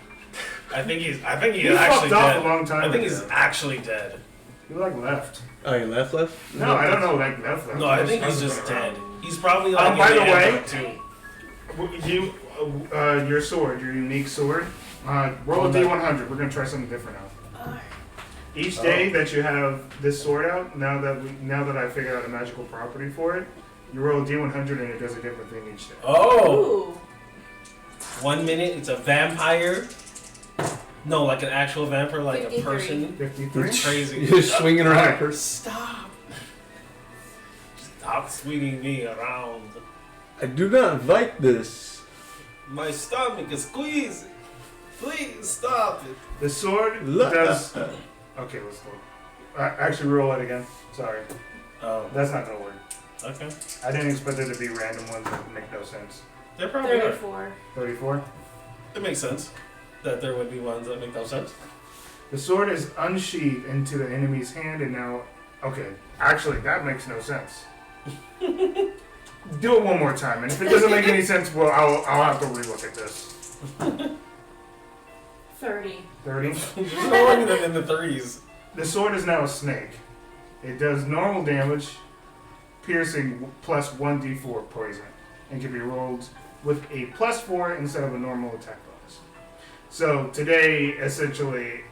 I think he's He actually fucked off dead. a long time I think ago. he's actually dead. He like left. Oh, you left? No, I don't know. Like left. No, I think he's just dead. He's probably like. By in the way- Antwerp, too. You, your sword, your unique sword. Roll a d100. We're gonna try something different now. Each day that you have this sword out, now that I figured out a magical property for it, you roll a d100 and it does a different thing each day. Oh, Ooh. 1 minute. It's a vampire. No, like an actual vampire, like a 53. person. 53. It's crazy. You're swinging around a Alright. person. Stop. Stop swinging me around. I do not like this. My stomach is squeezing. Please stop it. The sword Look. does. Okay, let's go. Actually, roll it again. Sorry, Oh, that's not gonna work. okay. I didn't expect there to be random ones that make no sense. They're probably are. 34. 34. It makes sense that there would be ones that make no sense. The sword is unsheathed into the enemy's hand, and now. Okay, actually, that makes no sense. Do it one more time, and if it doesn't make any sense, well, I'll have to relook at this. 30. 30. Just throwing them in the threes. The sword is now a snake. It does normal damage, piercing plus 1d4 poison, and can be rolled with a +4 instead of a normal attack bonus. So today, essentially,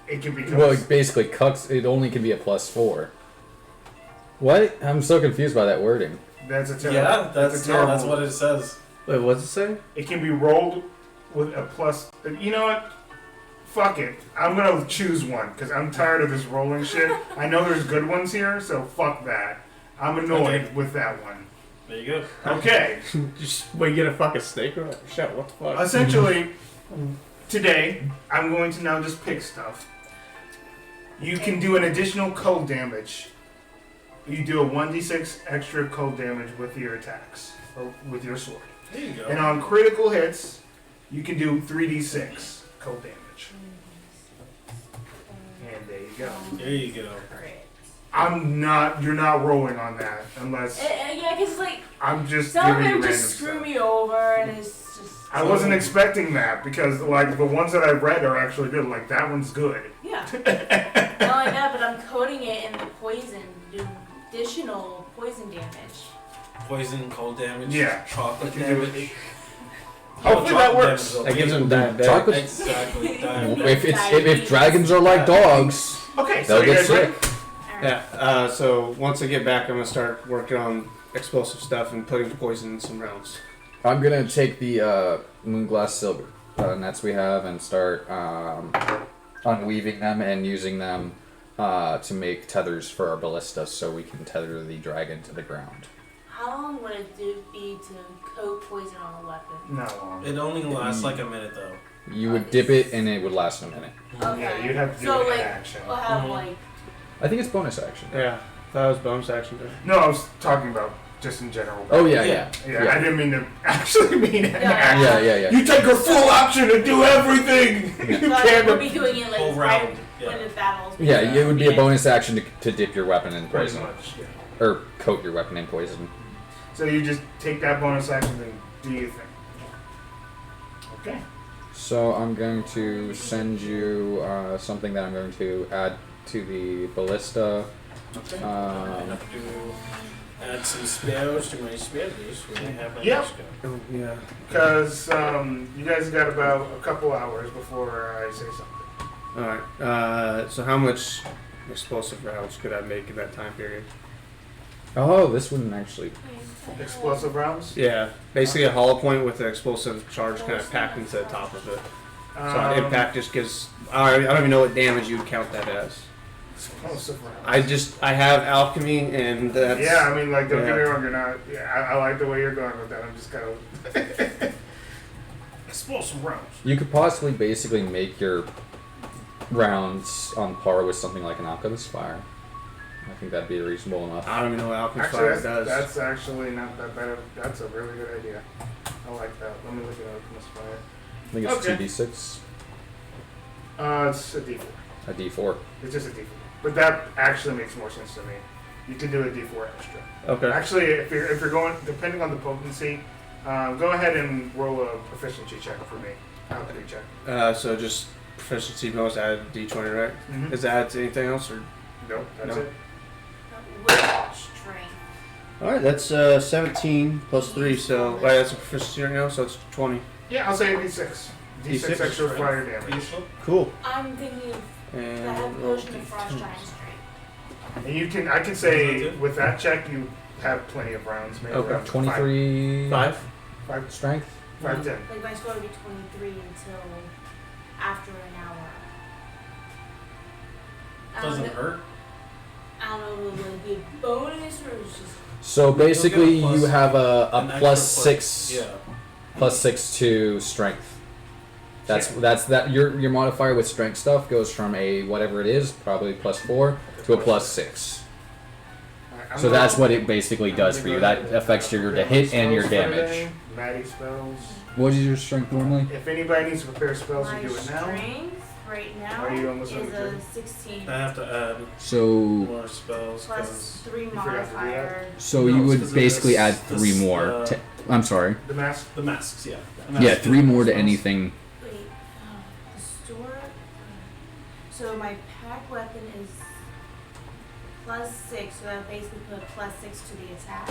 it can become. Well, it basically cuts. It only can be a +4. What? I'm so confused by that wording. That's a terrible. Yeah, that's a terrible. no, that's what it says. Wait, what's it say? It can be rolled with a plus. You know what? Fuck it. I'm gonna choose one because I'm tired of this rolling shit. I know there's good ones here, so fuck that. I'm annoyed Okay. with that one. There you go. Okay. Just wait, get a fucking snake or shit? What the fuck? Essentially, today I'm going to now just pick stuff. You can do an additional cold damage. You do a 1d6 extra cold damage with your attacks or with your sword. There you go. And on critical hits, you can do 3d6 cold damage. And there you go. There you go. You're not rolling on that unless Yeah, because like I'm just some of giving you them random just screw stuff. me over, and it's just. I wasn't expecting that because like the ones that I read are actually good. Like that one's good. Yeah. Not only that, but I'm coating it in the poison, do additional poison damage. Poison, cold damage, Yeah. chocolate You can do damage. Hopefully that chocolate works. damage is That gives okay. him that day. Chocolate. Exactly. If dragons are like dogs, Okay, so they'll you get guys ready? sick. Yeah, so once I get back, I'm gonna start working on explosive stuff and putting poison in some rounds. I'm gonna take the moonglass silver nets we have and start unweaving them and using them to make tethers for our ballistas, so we can tether the dragon to the ground. How long would it be to coat poison on a weapon? Not long. It only lasts like a minute though. You would dip it and it would last a minute. Okay. Yeah, you'd have to do so it in like, action. we'll have Mhm. like. I think it's bonus action. Yeah, that was bonus action. Too. No, I was talking about just in general. Oh yeah, Yeah. yeah. Yeah, I didn't mean to actually mean an Yeah. action. Yeah, yeah, yeah. You take her full action and do everything. You So I can't. will be doing it like Full right, round. when the battles. Yeah, it would be a bonus action to dip your weapon in Pretty poison. much, yeah. Or coat your weapon in poison. So you just take that bonus action and do your thing. Okay. So I'm going to send you something that I'm going to add to the ballista. Okay. I have to add some spells to my spell list when I have my Yep. next go. Oh, yeah. Because you guys got about a couple hours before I say something. Alright, so how much explosive rounds could I make in that time period? Oh, this wouldn't actually. Explosive rounds? Yeah, basically a hollow point with an explosive charge kind of packed into the top of it. So an impact just gives. I don't even know what damage you'd count that as. Explosive rounds. I have alchemy and that's. Yeah, I mean, like, don't get me yeah. wrong, you're not. Yeah, I like the way you're going with that. I'm just kind of. Explosive rounds. You could possibly basically make your rounds on par with something like an alchemist fire. I think that'd be reasonable enough. I don't even know what alchemy Actually, fire that's, does. that's actually not that bad. That's a really good idea. I like that. Let me look at Alchemist Fire. I think it's Okay. 2d6, It's a D4. a d4. It's just a D4. But that actually makes more sense to me. You can do a D4 extra. Okay. Actually, if you're going, depending on the potency, go ahead and roll a proficiency check for me. Alchemy check. So just proficiency bonus added D20, right? Mm-hmm. Is that add to anything else or? Nope, that's No. it. With strength. Alright, that's 17 plus 3, so wait, that's a proficiency right now, so it's 20. Yeah, I'll say D6. D6 extra fire damage. Cool. I'm thinking of I have And roll potion of frost D10. giant strength. And I can say with that check you have plenty of rounds. Maybe Okay. around 23 5? Five, strength. 10. Like my score would be 23 until after an hour. Doesn't hurt. I don't know, will it be a bonus or it's just. So basically, You'll get a you have a An extra plus 6 Yeah. plus 6 to strength. That's your modifier with strength stuff goes from a whatever it is, probably plus 4 to a plus 6. Alright, So that's what it basically does for you. That affects your to hit and your damage. Maddie spells. What is your strength normally? If anybody needs to prepare spells, My you do it now. strength right now Are you almost is over a three? 16 I have to add So more spells plus because 3 forgot to do that? modifier. so No, you it's would 'cause of basically this- add this, 3 more. I'm sorry. The mask. the masks. Yeah. Yeah, 3 more to anything. Wait, the store. So my pack weapon is plus 6, so that basically put a plus 6 to the attack.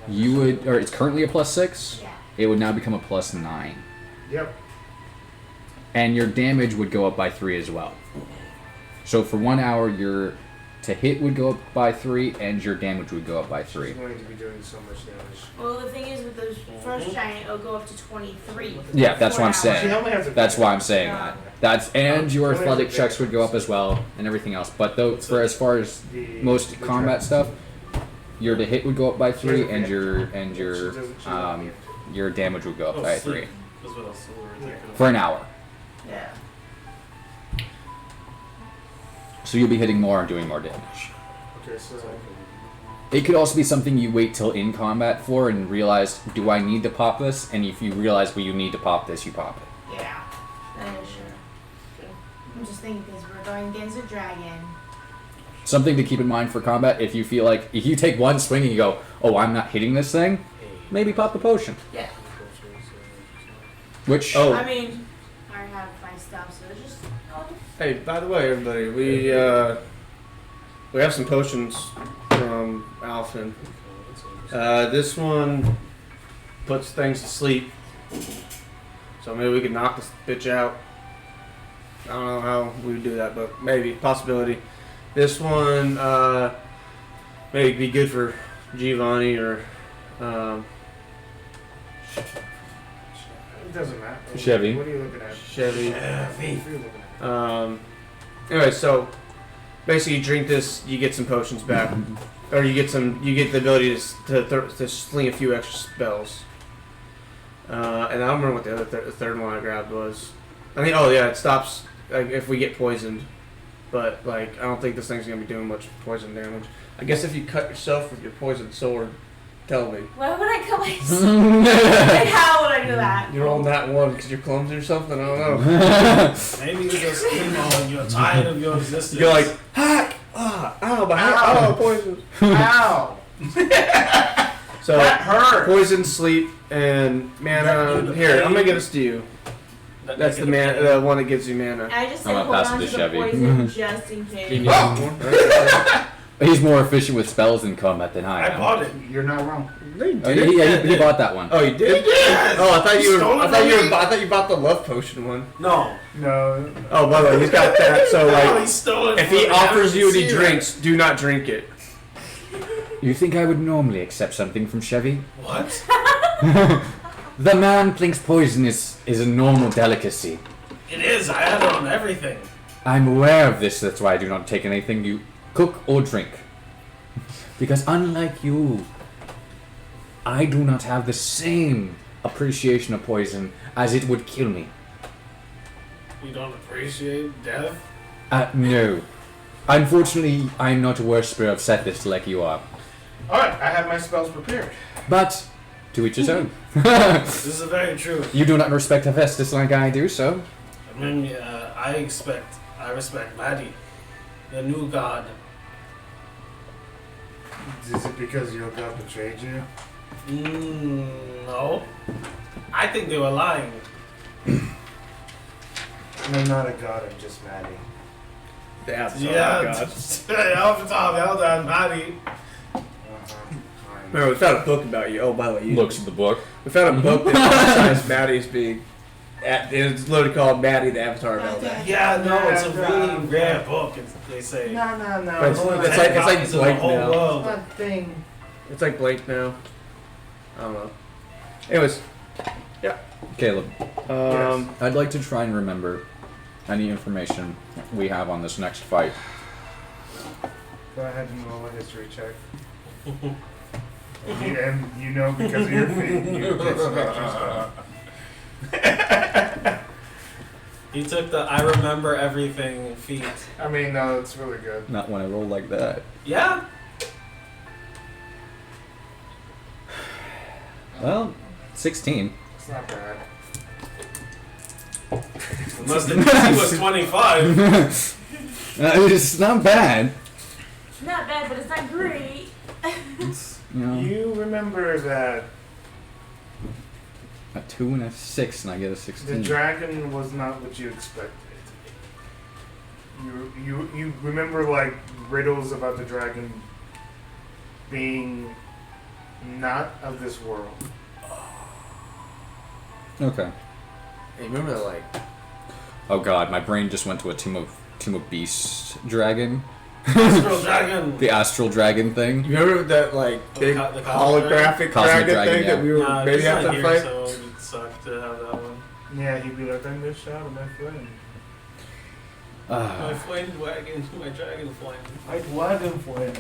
You would, or it's currently a plus 6. Yeah. It would now become a plus 9, Yep. and your damage would go up by 3 as well. So for 1 hour, your to hit would go up by 3, and your damage would go up by 3. She's going to be doing so much damage. Well, the thing is with the first giant, it'll go up to 23. Yeah, that's what I'm 4 hours. She saying. only has a That's why I'm saying Yeah. that. That's and your Only has athletic a checks bit. would go up as well, and everything else. But though, for as far as The, most the combat trap. stuff, your to hit would go up by 3, She and doesn't your She doesn't your damage would go up Oh, by sleep. 3 That's what else we were thinking of. for an hour. Yeah. So you'll be hitting more and doing more damage. Okay, so It could also be something you wait till in combat for and realize, do I need to pop this? And if you realize, well, you need to pop this, you pop it. Yeah. That is true. I'm just thinking because we're going against a dragon. Something to keep in mind for combat, if you feel like, if you take one swing and you go, oh, I'm not hitting this thing, maybe pop the potion. Yeah. Which, I mean, I have my stuff, so just. Hey, by the way, everybody, we have some potions from Alphen. This one puts things to sleep, so maybe we could knock this bitch out. I don't know how we would do that, but maybe possibility. This one maybe be good for Giovanni or it doesn't matter. Chevy. What are you looking at? Chevy. What are you looking at? Anyway, so basically, you drink this, you get some potions back, or you get the ability to sling a few extra spells. And I don't remember what the other the third one I grabbed was. I think, oh yeah, it stops like if we get poisoned, but like I don't think this thing's gonna be doing much poison damage. I guess if you cut yourself with your poisoned sword, Tell me. Why would I kill myself? Like, how would I do that? You're on that one because you're clumsy or something? I don't know. Maybe you're just, you're tired of your existence. You're like, hack! Ow, my hand. Oh, poison. Ow! So, That hurt. poison, sleep, and mana. Here, I'm gonna give this to you. That's the one that gives you mana. I just I'm said gonna hold pass on it to to the Chevy. poison just in Can you case. give me more? He's more efficient with spells than combat than I I am. bought it. You're not wrong. He bought that one. Oh, you did? Yes! Oh, I thought you were. Stole it I thought from you me? were. I thought you bought the love potion one. No. No. Oh, by the way, he's got that. So No, he like, stole it if from he me. offers you and he I haven't drinks, do not drink it. You think I would normally accept something from Chevy? seen it. What? The man thinks poison is a normal delicacy. It is. I had it on everything. I'm aware of this, that's why I do not take anything you cook or drink. Because unlike you, I do not have the same appreciation of poison as it would kill me. You don't appreciate death? No. Unfortunately, I'm not a worshipper of Sethis like you are. Alright, I have my spells prepared. But, to each his own. This is very true. You do not respect Hephaestus like I do, so... I mean, I respect Maddie, the new god. Is it because your god betrayed you? No. I think they were lying. I'm not a god, I'm just Maddie. The Avatar Yeah, God. off the top, well done, Maddie. Fine. Remember, we found a book about you. Oh, by the way, Looks at the book. we found a book that emphasized Maddie's being. It's literally called Maddie the Avatar of Eldath. Yeah, no, it's a really rare book. They say. No. But There's only it's 10 like copies in the blank whole now. world. That thing. It's like blank now. I don't know. Anyways, Caleb, Yes. I'd like to try and remember any information we have on this next fight. Go ahead and roll a history check. And you know because of your feet, you get some extra stuff. He took the I remember everything feat. I mean, no, it's really good. Not when I roll like that. Yeah? Well, 16. It's not bad. Unless the DC was 25. It's not bad. It's not bad, but it's not great. It's, you know, You remember that a 2 and a 6, and I get a the 16. dragon was not what you expected. You remember like riddles about the dragon being not of this world. Okay. hey, remember that like Oh god, my brain just went to a Tomb of Beast dragon. Astral Dragon. The astral dragon thing. you remember that like The big co- the holographic Cosmic dragon dragon, thing yeah. that we were Nah, maybe he's have not to here, fight? so it'd suck to have that one. Yeah, he'd be like, I'm just shot at my friend. My flame wagon, my dragon flame. My dragon friend.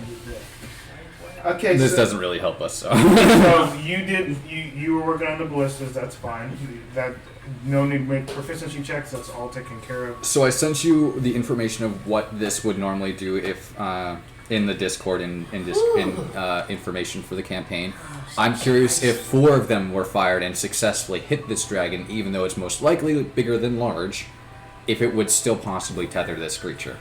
Okay, This so, doesn't really help us, so. so you were working on the ballistas, that's fine. That no need to make proficiency checks, that's all taken care of. So I sent you the information of what this would normally do if in the Discord in information for the campaign. I'm curious if 4 of them were fired and successfully hit this dragon, even though it's most likely bigger than large, if it would still possibly tether this creature.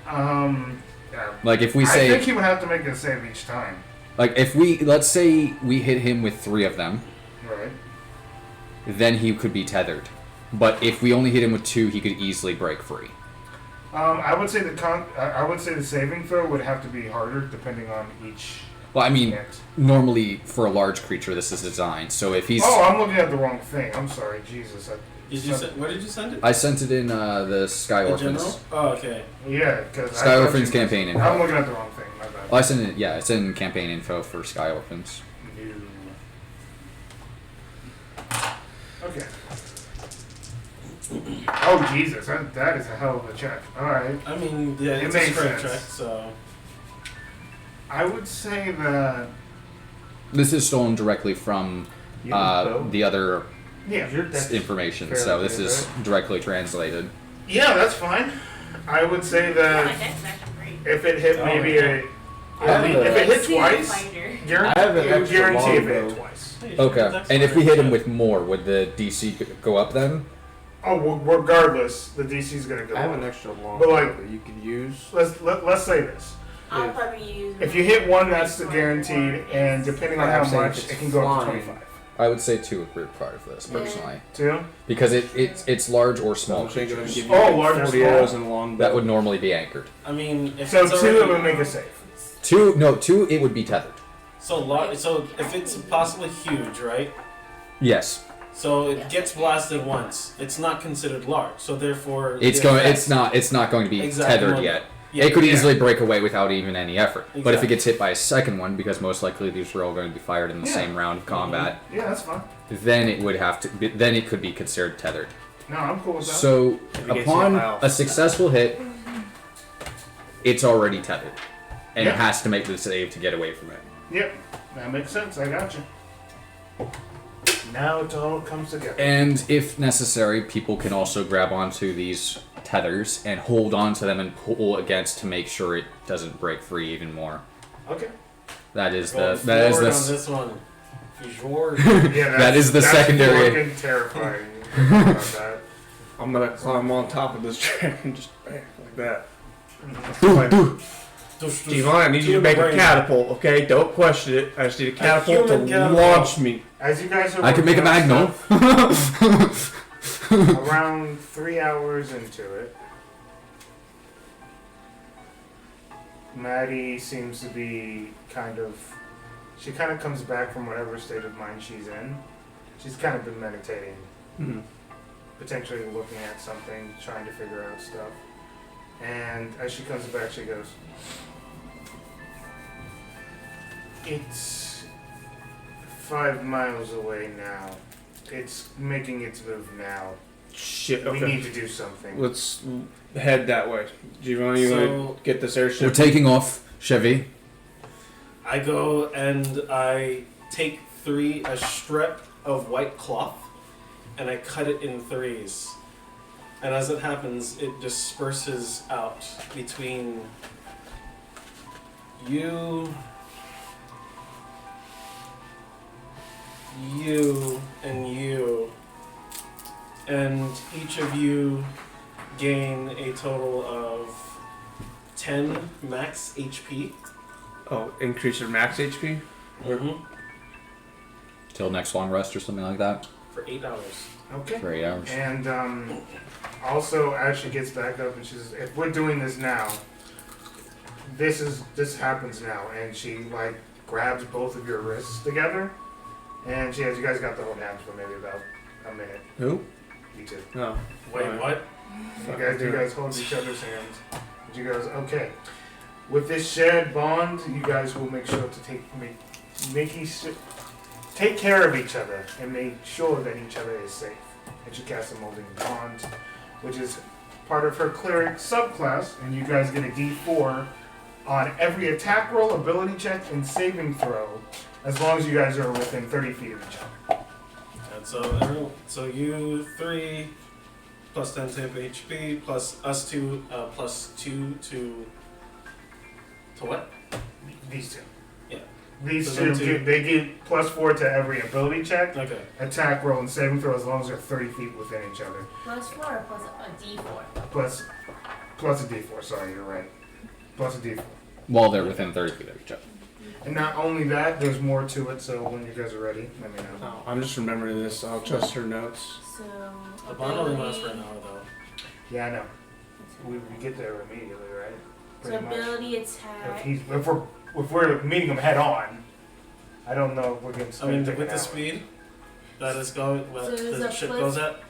Yeah. Like if we I say, think he would have to make a save each time. like if we let's say we hit him with 3 of them, Right. then he could be tethered. But if we only hit him with 2, he could easily break free. I would say I would say the saving throw would have to be harder depending on each. Well, I mean, next. normally for a large creature, this is designed. So if he's, Oh, I'm looking at the wrong thing. I'm sorry, Jesus. Where did you send it? I sent it in the Sky The Orphans. general? Oh, okay. Yeah, because Sky Orphans campaign info. I'm looking at the wrong thing. My bad. Well, I sent it. Yeah, it's in campaign info for Sky Orphans. Okay. Oh Jesus, that is a hell of a check. All right, I mean, yeah, It it's a makes straight sense. check, so. I would say that This is stolen directly from the other yeah, information, fairly so this good, is directly translated. yeah, that's fine. I would say Yeah, my that deck's actually great. if it hit Oh, maybe yeah. If it hit twice, Fighter. guarantee, I have an extra guarantee if it hit longbow. twice. Okay. And if we hit him with more, would the DC go up then? Oh, well, regardless, the DC's gonna go I have up. an extra long But, like- that you could use. Let's say this. I'll probably use. If you hit one, that's guaranteed, and depending on how I'm saying if much, it's it can go up to flying. 25. I would say 2 would be part of this, personally. 2? Because it's large or small I'm thinking of creatures. give you Oh, like large or 40 small. arrows and a long bow. That would normally be anchored. I mean, if So it's 2, it already, would make it safe. 2, it would be tethered. so if it's possibly huge, right? Yes. So it gets blasted once. It's not considered large. So therefore, It's the going. effect- It's not going to be Exactly. tethered yet. Yeah, It could yeah. easily break away without even any effort. But if it Exactly. gets hit by a second one, because most likely these are all going to be fired in the Yeah. same round of combat, Yeah, that's fine. then it would have to. Then it could be considered tethered. No, I'm cool with that. So If it gets upon hit by a successful hit, it's already tethered, and Yeah. it has to make the save to get away from it. Yep, that makes sense. I got you. Now it all comes together. And if necessary, people can also grab onto these tethers and hold onto them and pull against to make sure it doesn't break free even more. Okay. That is Going the that is forward the on this one. Fjord. Yeah, That is the that's secondary- fucking terrifying. About that. I'm gonna climb on top of this track and just bang, like that. Devon, I need you to make a catapult, okay? Don't question it. I just need a catapult to human catapult. launch me. As you guys are I can make a working on magnum. stuff, around 3 hours into it, Maddie seems to be she kind of comes back from whatever state of mind she's in. She's kind of been meditating, Hmm. potentially looking at something, trying to figure out stuff. And as she comes back, she goes, "It's 5 miles away now. It's making its move now. Shit, We okay. need to do something." Let's head that way. Giovanni, you So- wanna get this airship? We're taking off, Chevy. I go and I take a strip of white cloth, and I cut it in 3s. And as it happens, it disperses out between you, and you. And each of you gain a total of 10 max HP. Oh, increase your max HP? Till next long rest or something like that. For 8 hours. Okay. For 8 hours. And also, as she gets back up and she says, "If we're doing this now, this happens now." And she like grabs both of your wrists together, and she has you guys got to hold hands for maybe about a minute. Who? You two. No. Wait, Alright. what? You guys hold each other's hands. And you guys, okay. With this shared bond, you guys will make sure to take care of each other and make sure that each other is safe. And she casts a molding bond, which is part of her cleric subclass, and you guys get a D4 on every attack roll, ability check, and saving throw, as long as you guys are within 30 feet of each other. And so you 3 plus 10 temp HP plus us 2 plus 2 to what? These two. Yeah. These So them two- they get +4 to every ability check, Okay. attack roll, and saving throw as long as they're 30 feet within each other. +4 or plus a D4? Plus a D4, sorry, you're right. Plus a D4. While they're within 30 feet of each other. And not only that, there's more to it, so when you guys are ready, let me know. Oh, I'm just remembering this. I'll trust her notes. So. The bond only ability- lasts for an hour though. Yeah, I know. We get there immediately, right? So Pretty much. ability If attack. we're meeting him head on, I don't know if we're getting I mean, take with an the hour. speed that is going, So what there's the a ship plus- goes at.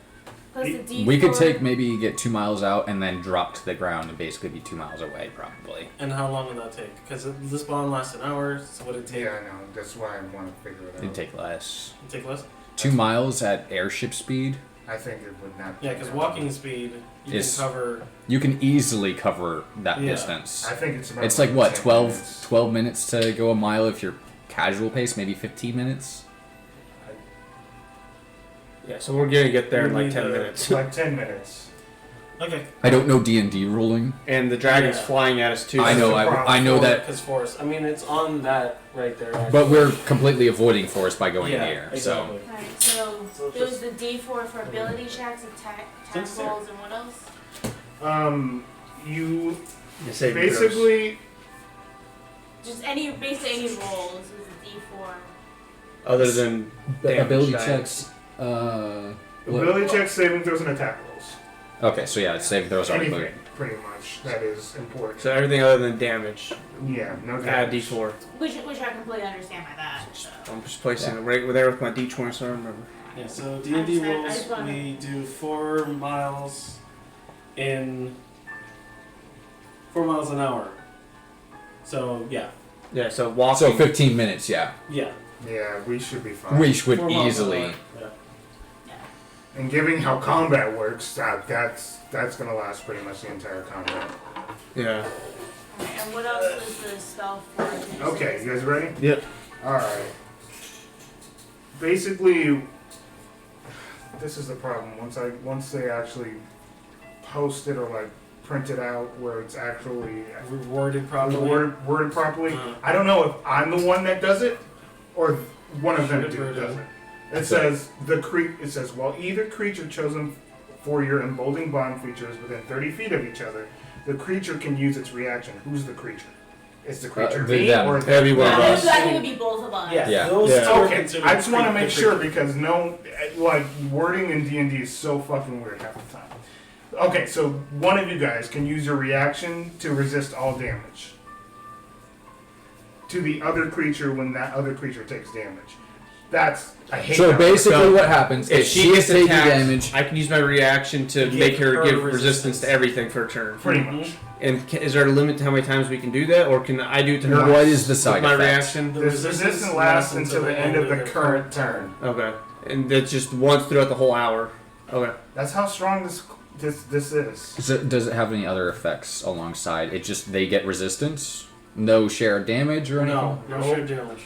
Plus a D4. We could take maybe get 2 miles out and then drop to the ground and basically be 2 miles away, probably. And how long would that take? Because this bond lasts an hour, so would it take? Yeah, I know. That's why I want to figure it out. It'd take less. It'd take less. 2 miles at airship speed. I think it would not. Yeah, because walking speed you Is- can cover. You can easily cover that Yeah. distance. I think it's about. It's like what, 10 12, minutes. 12 minutes to go a mile if you're casual pace, maybe 15 minutes. Yeah, so we're gonna get there in We like need 10 to- minutes. It's like 10 minutes. Okay. I don't know D&D ruling. And the dragon's Yeah. flying at us too. I know. the problem. I know that. Because forest. I mean, it's on that right there. Actually. But we're completely avoiding forest by going yeah, in the air. exactly. Alright, so So there was just- the D4 for ability checks, attack Since there- rolls, and what else? You The saving throws. basically Just basically any rolls is a D4. Other than damage Ability dice. checks. ability checks, saving throws, and attack rolls. Okay, so yeah, saving throws are Anything, included. pretty much, that is important. So everything other than damage. Yeah, no Add damage. D4. Which I completely understand by that. So. I'm just placing it right there with my D20 so I remember. Yeah. So D&D I rules. just wanna- We do 4 miles in 4 miles an hour. So yeah. Yeah, so walking. So 15 minutes, yeah. Yeah. Yeah, we should be fine. We should 4 miles an easily. hour. Yeah. And given how combat works, that's gonna last pretty much the entire combat. Yeah. Alright, and what else is the spell for? Okay, you guys ready? Yep. Alright. Basically, this is the problem. Once they actually post it or like print it out where it's actually Rewarded probably. worded properly, Uh-huh. I don't know if I'm the one that does it or one of them Should have does heard it. It says it says while either creature chosen for your emboldening bond feature is within 30 feet of each other, the creature can use its reaction. Who's the creature? Is the creature me them. or That'd be one of I us. think it would be both of us. Yeah. Yeah. Those Yeah. two are Okay, considered I just want to the make sure creature. because like wording in D&D is so fucking weird half the time. Okay, so one of you guys can use your reaction to resist all damage to the other creature when that other creature takes damage. I hate So that. basically, So, what happens If is she she's gets taking attacked, damage. I can use my reaction to Give make her her give resistance. resistance to everything for a turn. Pretty Mhm. much. And is there a limit to how many times we can do that, or can I do it to her? What is the with side my effect? reaction? The This resistance lasts until the end of the current turn. Okay, and that's just once throughout the whole hour. Okay. That's how strong this is. So does it have any other effects alongside? It just they get resistance, no shared damage or anything. No shared damage.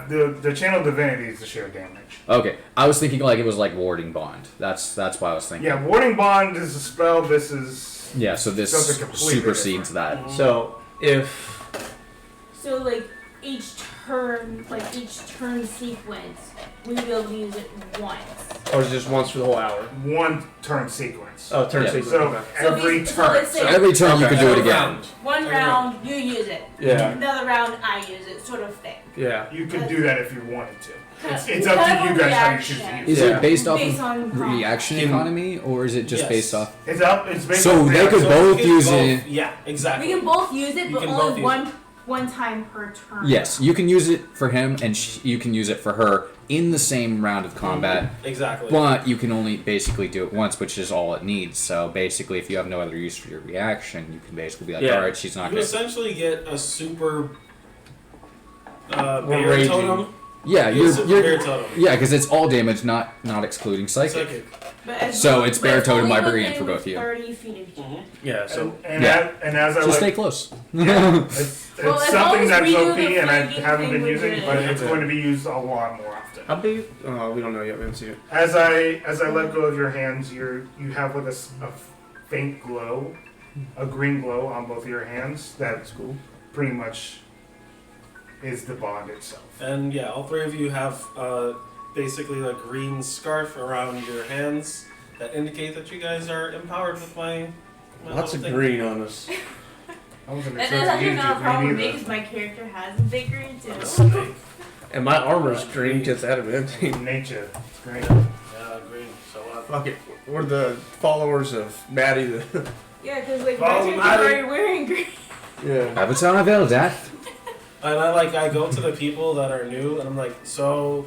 The channel divinity is the shared damage. Okay, I was thinking like it was like warding bond. That's what I was thinking. Yeah, warding bond is a spell. This is Yeah, so this Something completely supersedes that. So if So like each turn sequence, we will be able to use it once. or is it just once for the whole hour? one turn sequence. Oh, turn Yeah. sequence. So okay. every So turn. let's say- So Every turn you Okay. can do it Every again. round. One Every round, you use it. Yeah. Another round, I use it, sort of thing. Yeah. you could do that if you wanted to. It's Because up to of you guys how you choose to reaction. use Is it. Yeah. it based off Based of on combat. reaction Can- economy, or is it just Yes. based off? It's based So on they reaction. could both You can use both- it. Yeah, exactly. We can both use it, You but can both only use one time per turn. Yes, you can use it for him, and you can use it for her in the same round of combat. Exactly. But you can only basically do it once, which is all it needs. So basically, if you have no other use for your reaction, you can basically be like, Yeah. all right, she's not You going to. essentially get a super bear raging. totem. Yeah, You get a super bear you're totem. yeah, because it's all damage, not excluding psychic. Psychic. But as So long- it's but bear it's totem only librarian within for both of you. 30 feet of each other. Mhm. Yeah. So Yeah. And as I Just stay like, close. it's Well, as long something as that's we do OP the and I flanking haven't thing, been we're using, good. but it's Yeah. going to be used a lot more often. how big? We don't know yet. We haven't seen it. As I let go of your hands, you have like a faint glow, a green glow on both of your hands. That's cool. pretty much is the bond itself. And yeah, all three of you have basically a green scarf around your hands that indicate that you guys are empowered with my Lots of little thing. green on us. I wasn't That's expecting actually you not a to problem with me me because my character has a big green too. Snake. And my armor's green because out of it. neither. Nature. It's great. Yeah, green. So Fuck it. We're the followers of Maddie. The Yeah, because like Follow my character's Maddie. already wearing green. yeah. Avatar of Eldath. and I go to the people that are new and I'm like, so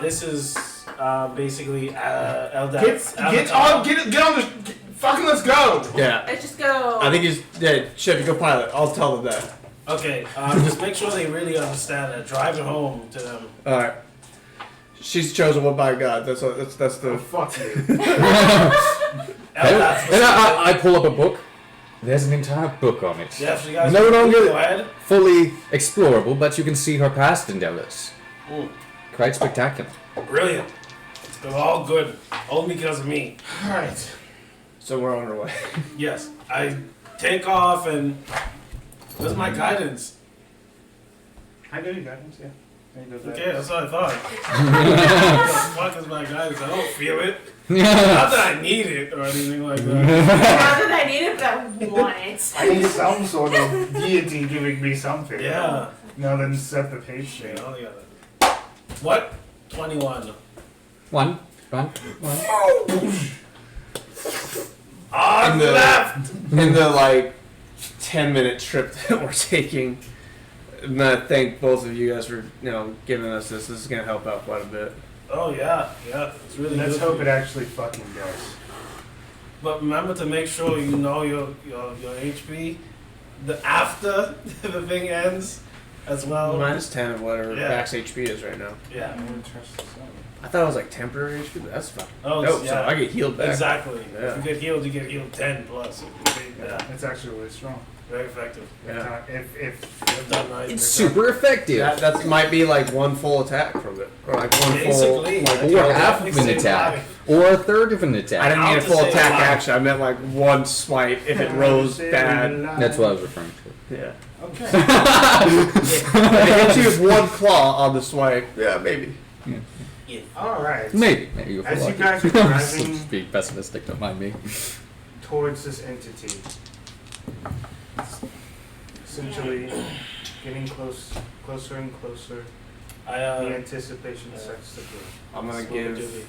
this is basically Eldath's avatar. Get on the fucking. Let's go. Yeah. Let's just go. I think he's dead. Chevy, go pilot. I'll tell them that. Okay, just make sure they really understand it. Drive it home to them. All right. She's chosen one by God. That's Oh, the. fuck you. Eldath. And I pull up a book. There's an entire book on it. Yeah, so you guys No longer go ahead. fully explorable, but you can see her past endeavors. Mm, Quite spectacular. brilliant. They're all good. Only because of me. All right. So we're on our way. Yes, I take off and where's my guidance? I know you guidance, yeah. There you go, Okay, that's what I thought. What the fuck is my guidance? I don't feel it. Not that I need it or anything like that. Not that I need it, but I want it. I need some sort of deity giving me something. Yeah. Now then set the pace straight. Yeah, I'll get it. What? 21. One. On the left! In the like 10-minute trip that we're taking, I'm gonna thank both of you guys for giving us this. This is gonna help out quite a bit. Oh, yeah. It's really Let's good. hope it actually fucking does. But remember to make sure you know your HP after the thing ends as well. Minus 10 of whatever Yeah. max HP is right now. Yeah. I'm gonna trust this out. I thought it was like temporary HP, but that's fucking Oh, dope. yeah. So I get healed back. Exactly. Yeah. If you get healed, you get healed 10 plus. Yeah. It's actually really strong. Very effective. Yeah. If They've done nice. It's super effective. That might be like one full attack from it, or like one full. Basically, Like, like, Or I'll half of definitely an save attack. life. Or a third of an attack. I didn't mean a I'll full just say attack life. action. I meant like one swipe if it rolls bad. That's what I was referring to. Yeah. Okay. If it hits you with one claw on the swipe, yeah, maybe. Alright. Maybe you're As you lucky. guys are I'm driving- just being pessimistic, don't mind me. Towards this entity. Essentially getting closer and closer. The anticipation starts to grow. I'm gonna That's what we give. do.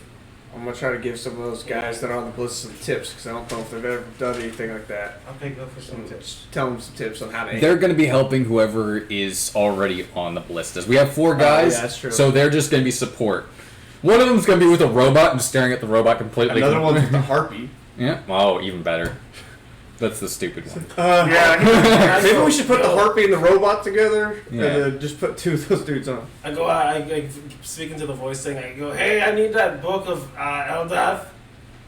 I'm gonna try to give some of those guys that are on the bliss some tips because I don't know if they've ever done anything like that. Okay, go for some tips. Tell them some tips on how to aim. They're going to be helping whoever is already on the ballistas. We have 4 guys, yeah, that's true. so they're just going to be support. One of them's going to be with a robot and just staring at the robot completely. Another one's with the harpy. Yeah. Oh, even better. That's the stupid one. Yeah. Maybe we should put the harpy and the robot together Yeah. and then just put 2 of those dudes on. I go out, I speak into the voice thing. I go, hey, I need that book of Eldath.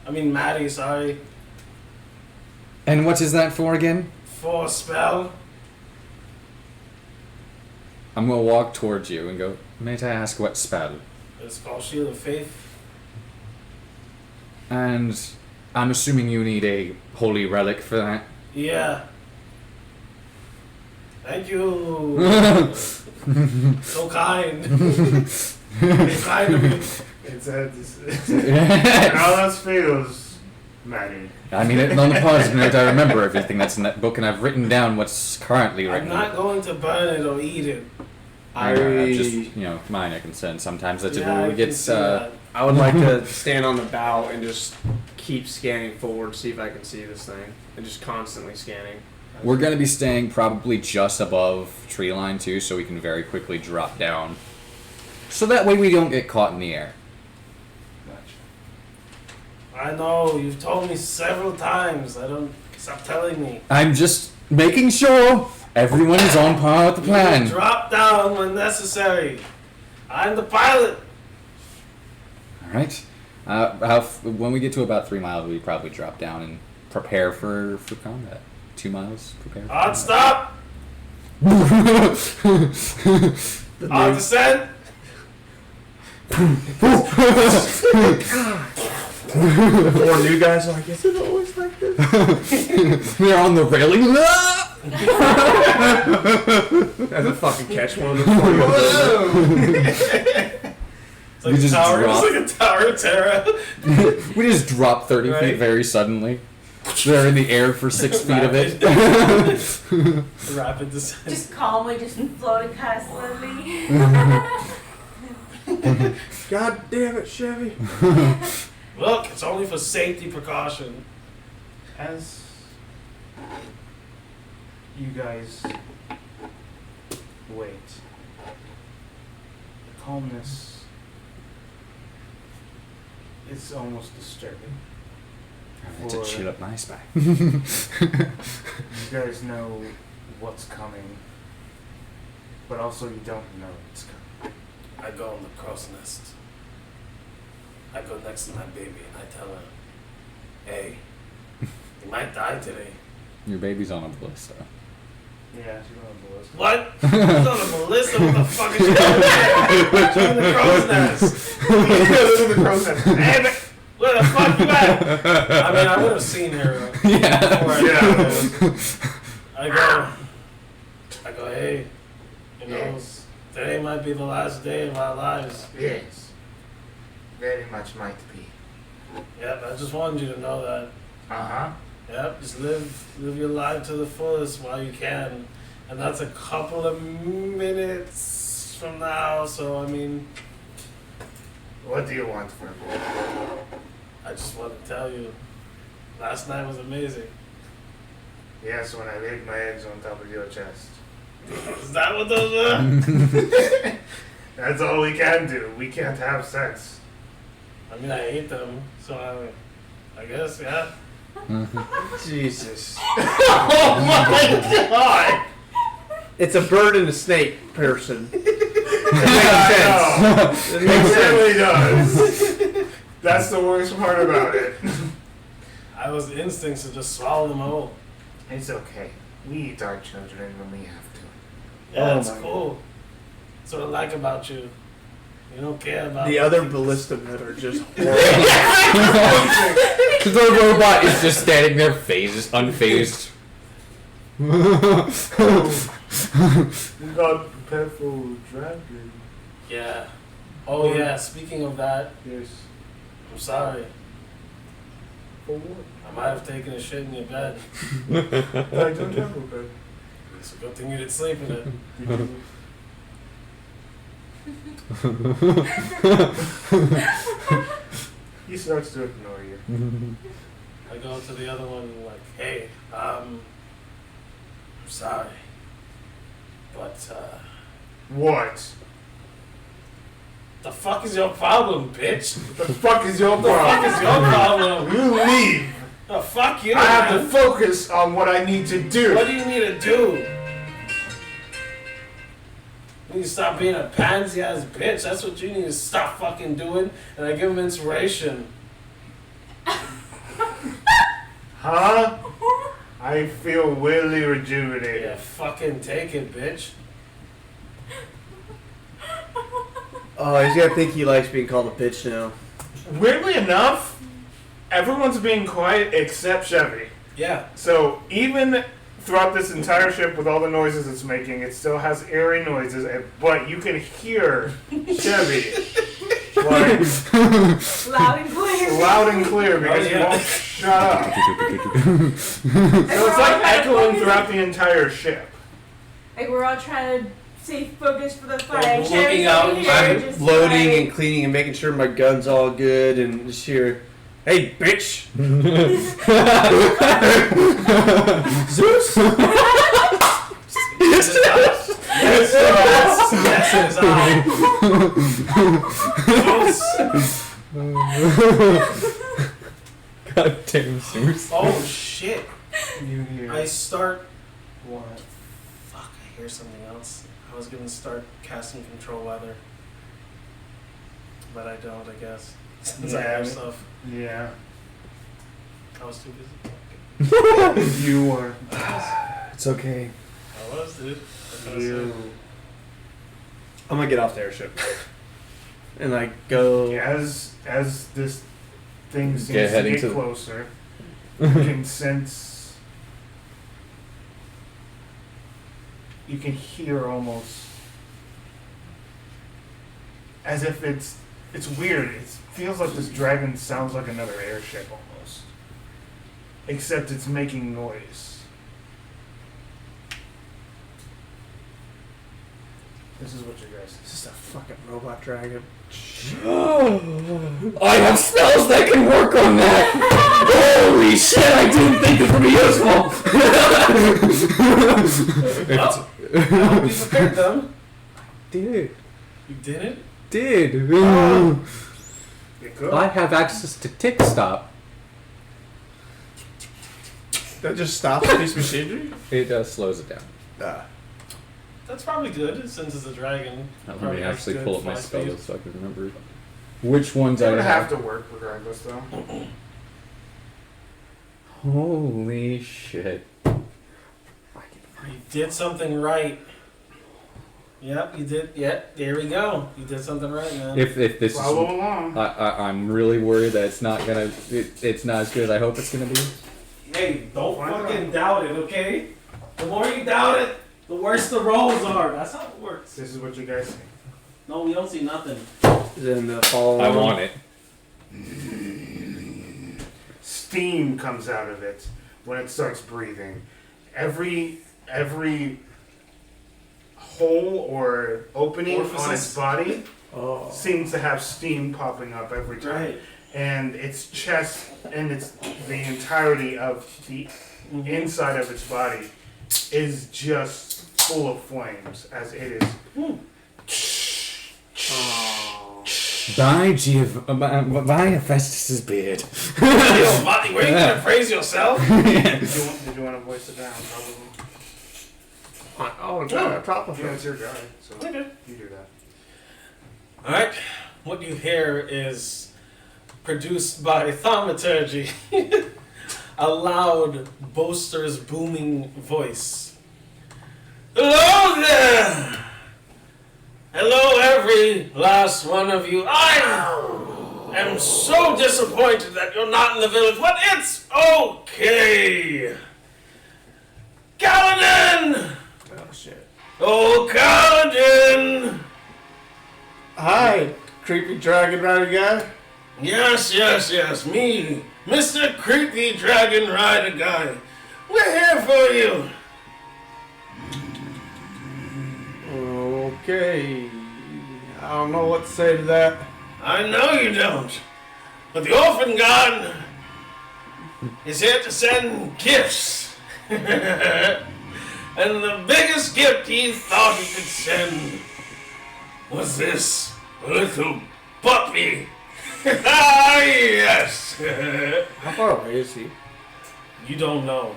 I mean, Maddie, sorry. And what is that for again? For a spell. I'm going to walk towards you and go, might I ask what spell? It's called Shield of Faith. And I'm assuming you need a holy relic for that. Yeah. Thank you. So kind. So kind of you. It's and all else fails, Maddie. I mean, on the positive note, I remember everything that's in that book, and I've written down what's currently I'm written. not going to burn it or eat it. I just, minor concern. Sometimes that Yeah, I typically can gets. see that. I would like to stand on the bow and just keep scanning forward, see if I can see this thing, and just constantly scanning. We're gonna be staying probably just above tree line too, so we can very quickly drop down. So that way we don't get caught in the air. I know, you've told me several times. I don't stop telling me. I'm just making sure everyone is on par with the plan. Drop down when necessary. I'm the pilot. All right. When we get to about 3 miles, we probably drop down and prepare for combat. 2 miles, prepare. For Hard stop. Hard descent. Four new guys are like, is it always like this? They're on the railing. As a fucking catch one of them. It's like We a just tower. drop. It's like a tower of terror. We just drop 30 feet Right. very suddenly. They're in the air for 6 feet of it. Rapid descent. Just calmly, just floating kind of slowly. God damn it, Chevy. Look, it's only for safety precaution. As you guys wait, the calmness is almost disturbing. I had to chill up my spine. You guys know what's coming, but also you don't know it's coming. I go in the crow's nest. I go next to my baby and I tell her, hey, you might die today. Your baby's on a ballista. Yeah, she's on the list. What? She's on a Melissa? What the fuck is she doing there? She's in the crow's nest. The crow's nest. Damn it! Where the fuck you at? I mean, I would have seen her. Yeah. I go, hey, you know, Yes. today might be the last day of our lives. Yes. Very much might be. Yep, I just wanted you to know that. Uh-huh. Yep, just live your life to the fullest while you can. And that's a couple of minutes from now, so I mean, What do you want from me? I just want to tell you, last night was amazing. Yes, when I laid my eggs on top of your chest. Is that what those are? That's all we can do. We can't have sex. I mean, I hate them, so I guess, yeah. Jesus. Oh my god! It's a bird and a snake person. It really does. That's the worst part about it. I was instincts to just swallow them whole. It's okay. We eat our children when we have to. Yeah, Oh it's my cool. That's what I like about you. You don't care about The other ballista men are just horrible. The robot is just standing there, phased, unfazed. We got prepared for dragon. Yeah. Oh yeah. Speaking of that, Yes. I'm sorry. For what? I might have taken a shit in your bed. I don't have a bed. It's a good thing you didn't sleep in it. He starts to ignore you. I go to the other one like, hey, I'm sorry, but What? the fuck is your problem, bitch? The fuck is your The fuck is your problem? problem? You leave. The fuck you, I have to man. focus on what I need to do. What do you need to do? You need to stop being a pansy ass bitch. That's what you need to stop fucking doing. And I give him inspiration. Huh? I feel really rejuvenated. Yeah, fucking take it, bitch. Oh, he's gonna think he likes being called a bitch now. Weirdly enough, everyone's being quiet except Chevy. Yeah. So even throughout this entire ship with all the noises it's making, it still has eerie noises, but you can hear Chevy like Loud and clear. loud and clear because Oh, he yeah. won't shut up. So it's like echoing throughout the entire ship. Like we're all trying to stay focused for the fight. Like, Sherry's looking out over and here I'm just Loading like- and cleaning and making sure my gun's all good and just hear, hey, bitch! Zeus! Yes, yes, God damn Zeus. Oh shit. You hear I start. what? Fuck, I hear something else. I was gonna start casting control weather. But I don't, I guess. Since I have stuff. Yeah. I was too busy. You were. It's okay. I was, dude. That's what I said. You. I'm gonna get off the airship. And like go. As this thing seems Get to heading get to the- closer, you can sense. You can hear almost as if it's weird. It feels like this dragon sounds like another airship almost, except it's making noise. This is what you guys. It's just a fucking robot dragon. I have spells that can work on that! Holy shit, I didn't think this would be useful! Well, I hope you prepared them. Did. You didn't? Did. You could. I have access to tick stop. That just stops a piece of machinery? It slows it down. That's probably good since it's a dragon. Let Probably me has actually good pull up my fly spell speed. list so I can remember which ones It I would have. have to work regardless, though. Holy shit. You did something right. Yep, you did. Yep, there we go. You did something right, man. If this Follow is, along. I'm really worried that it's not gonna. It's not as good as I hope it's gonna be. Hey, don't Why not? fucking doubt it, okay? The more you doubt it, the worse the rolls are. That's how it works. This is what you guys see. No, we don't see nothing. Then the follow. I want it. Steam comes out of it when it starts breathing. Every hole or opening on its Orifices. body Oh. seems to have steam popping up every time. Right. And its chest and its the entirety of the inside of its body is just full of flames as it is. By Hephaestus's beard. Yo, Monty, were you gonna praise yourself? Did you want to voice it down? Probably. Oh, Yeah, it's your guy, so Okay. you do that. Alright, what you hear is produced by thaumaturgy. A loud, boisterous, booming voice. Hello there! Hello, every last one of you. I am so disappointed that you're not in the village, but it's okay. Kaladin! Oh shit. Oh, Kaladin! Hi, creepy dragon rider guy. Yes, me, Mr. Creepy Dragon Rider Guy. We're here for you. Okay. I don't know what to say to that. I know you don't, but the Orphan God is here to send gifts. And the biggest gift he thought he could send was this little puppy. Ah, yes. How far away is he? You don't know.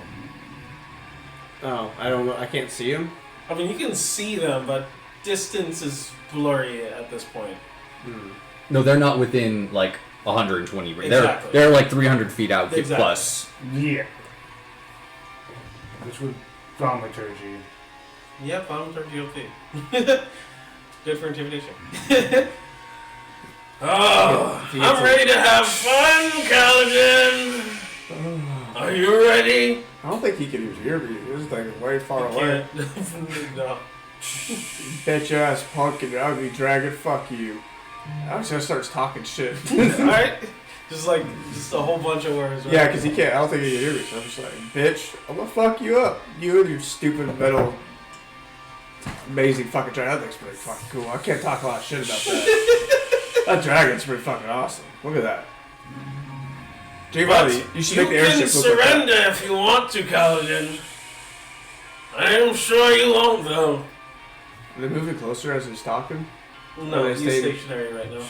Oh, I don't know. I can't see him. I mean, you can see them, but distance is blurry at this point. No, they're not within like 120. Exactly. They're like 300 feet out Exactly. plus. Yeah. Which would thaumaturgy. Yep, I'm turned GOP. Good for intimidation. Oh, I'm ready to have fun, Kaladin. Are you ready? I don't think he can even hear me. This thing is way far away. Can't. No. Bet your ass punk and ugly dragon, fuck you. I just starts talking shit. Alright? Just a whole bunch of words, right? Yeah, because he can't. I don't think he can hear me. So I'm just like, bitch, I'm gonna fuck you up. You and your stupid metal, amazing fucking dragon. That thing's pretty fucking cool. I can't talk a lot of shit about that. That dragon's pretty fucking awesome. Look at that. J-Body, you should make the You airship can look like that. surrender if you want to, Kaladin. I am sure you won't, though. Are they moving closer as he's talking? No, they he's stayed- stationary right now.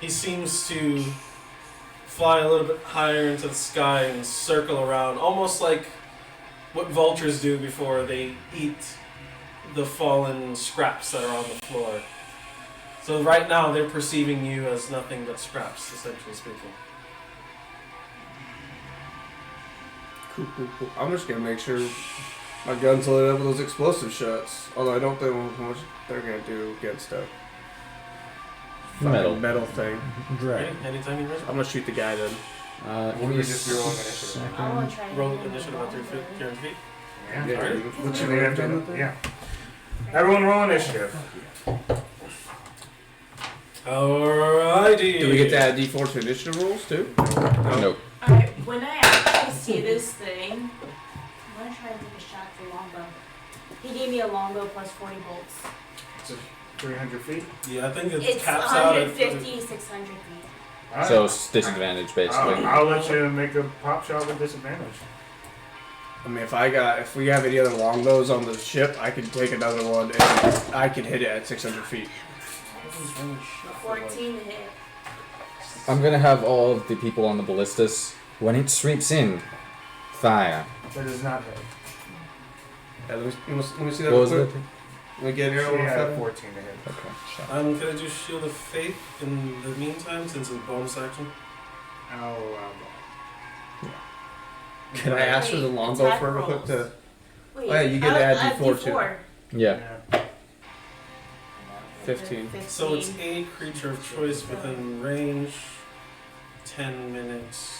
He seems to fly a little bit higher into the sky and circle around, almost like what vultures do before they eat the fallen scraps that are on the floor. So right now they're perceiving you as nothing but scraps, essentially speaking. Cool. I'm just gonna make sure my guns loaded up with those explosive shots. Although I don't know how much they're gonna do against a Metal. metal thing. Ready? Anytime you're ready. I'm gonna shoot the guy then. What would just be rolling initiative? I want to try Roll to initiative about 3 feet. 300 feet. Yeah. Alright. What's your name after that? Yeah. Everyone roll initiative. Alrighty. Do we get to add D4 to initiative rolls too? Nope. Alright, when I actually see this thing, I'm gonna try and take a shot at the longbow. He gave me a longbow plus 40 bolts. So 300 feet. Yeah, I think it It's caps out at 150, 600 feet. All So right. it's disadvantage basically. I'll let you make a pop shot with disadvantage. I mean, if we have any other longbows on the ship, I can take another one and I can hit it at 600 feet. 14 to hit. I'm gonna have all of the people on the ballistas when it sweeps in. Fire. That does not hit. Let me see that What real was quick. it? Let me get here. She had a Real 14 to hit. Okay. Shot. I'm gonna do Shield of Faith in the meantime, since it's bonus action. Oh, Can I ask for the longbow Attack for real quick rolls. to? Wait, Oh, yeah, you get to add D4 too. Yeah. 15. So it's a creature of choice within range. 10 minutes.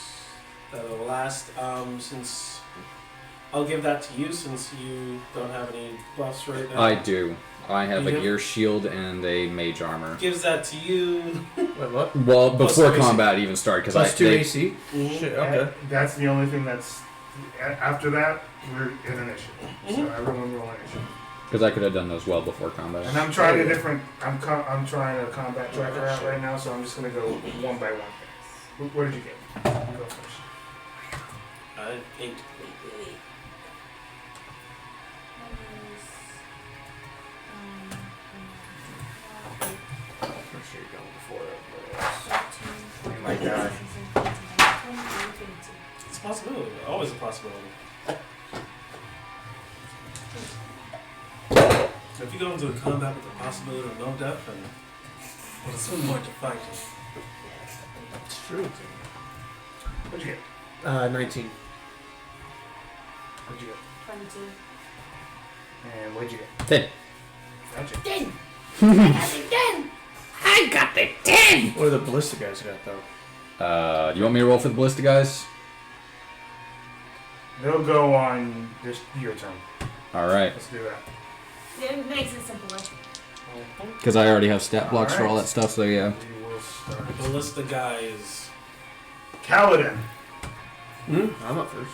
That'll last. Since I'll give that to you, since you don't have any buffs right now. I do. I have You a do? gear shield and a mage armor. Gives that to you. Wait, what? Well, Plus before AC. combat even started, because Plus 2 they, AC? Mhm. Shit, okay. That's the only thing that's. After that, we're in initiative. So everyone roll initiative. because I could have done those well before combat. And I'm trying a different. I'm trying a combat tracker out right now, so I'm just gonna go one by one. What did you get? You go first. 8. Wait. I'm sure you're going before that. 13, You might die. 22. It's a possibility. Always a possibility. So if you go into a combat with the possibility of no death, then what's the point to fighting? It's true. What'd you get? 19. What'd you get? 22. And what'd you get? 10. Gotcha. 10! I got the 10! What do the ballista guys got though? Do you want me to roll for the ballista guys? They'll go on this your turn. All right. Let's do that. It makes it simpler. Because I already have stat blocks for all that stuff, so yeah. We will start. Ballista guys. Kaladin. I'm up first.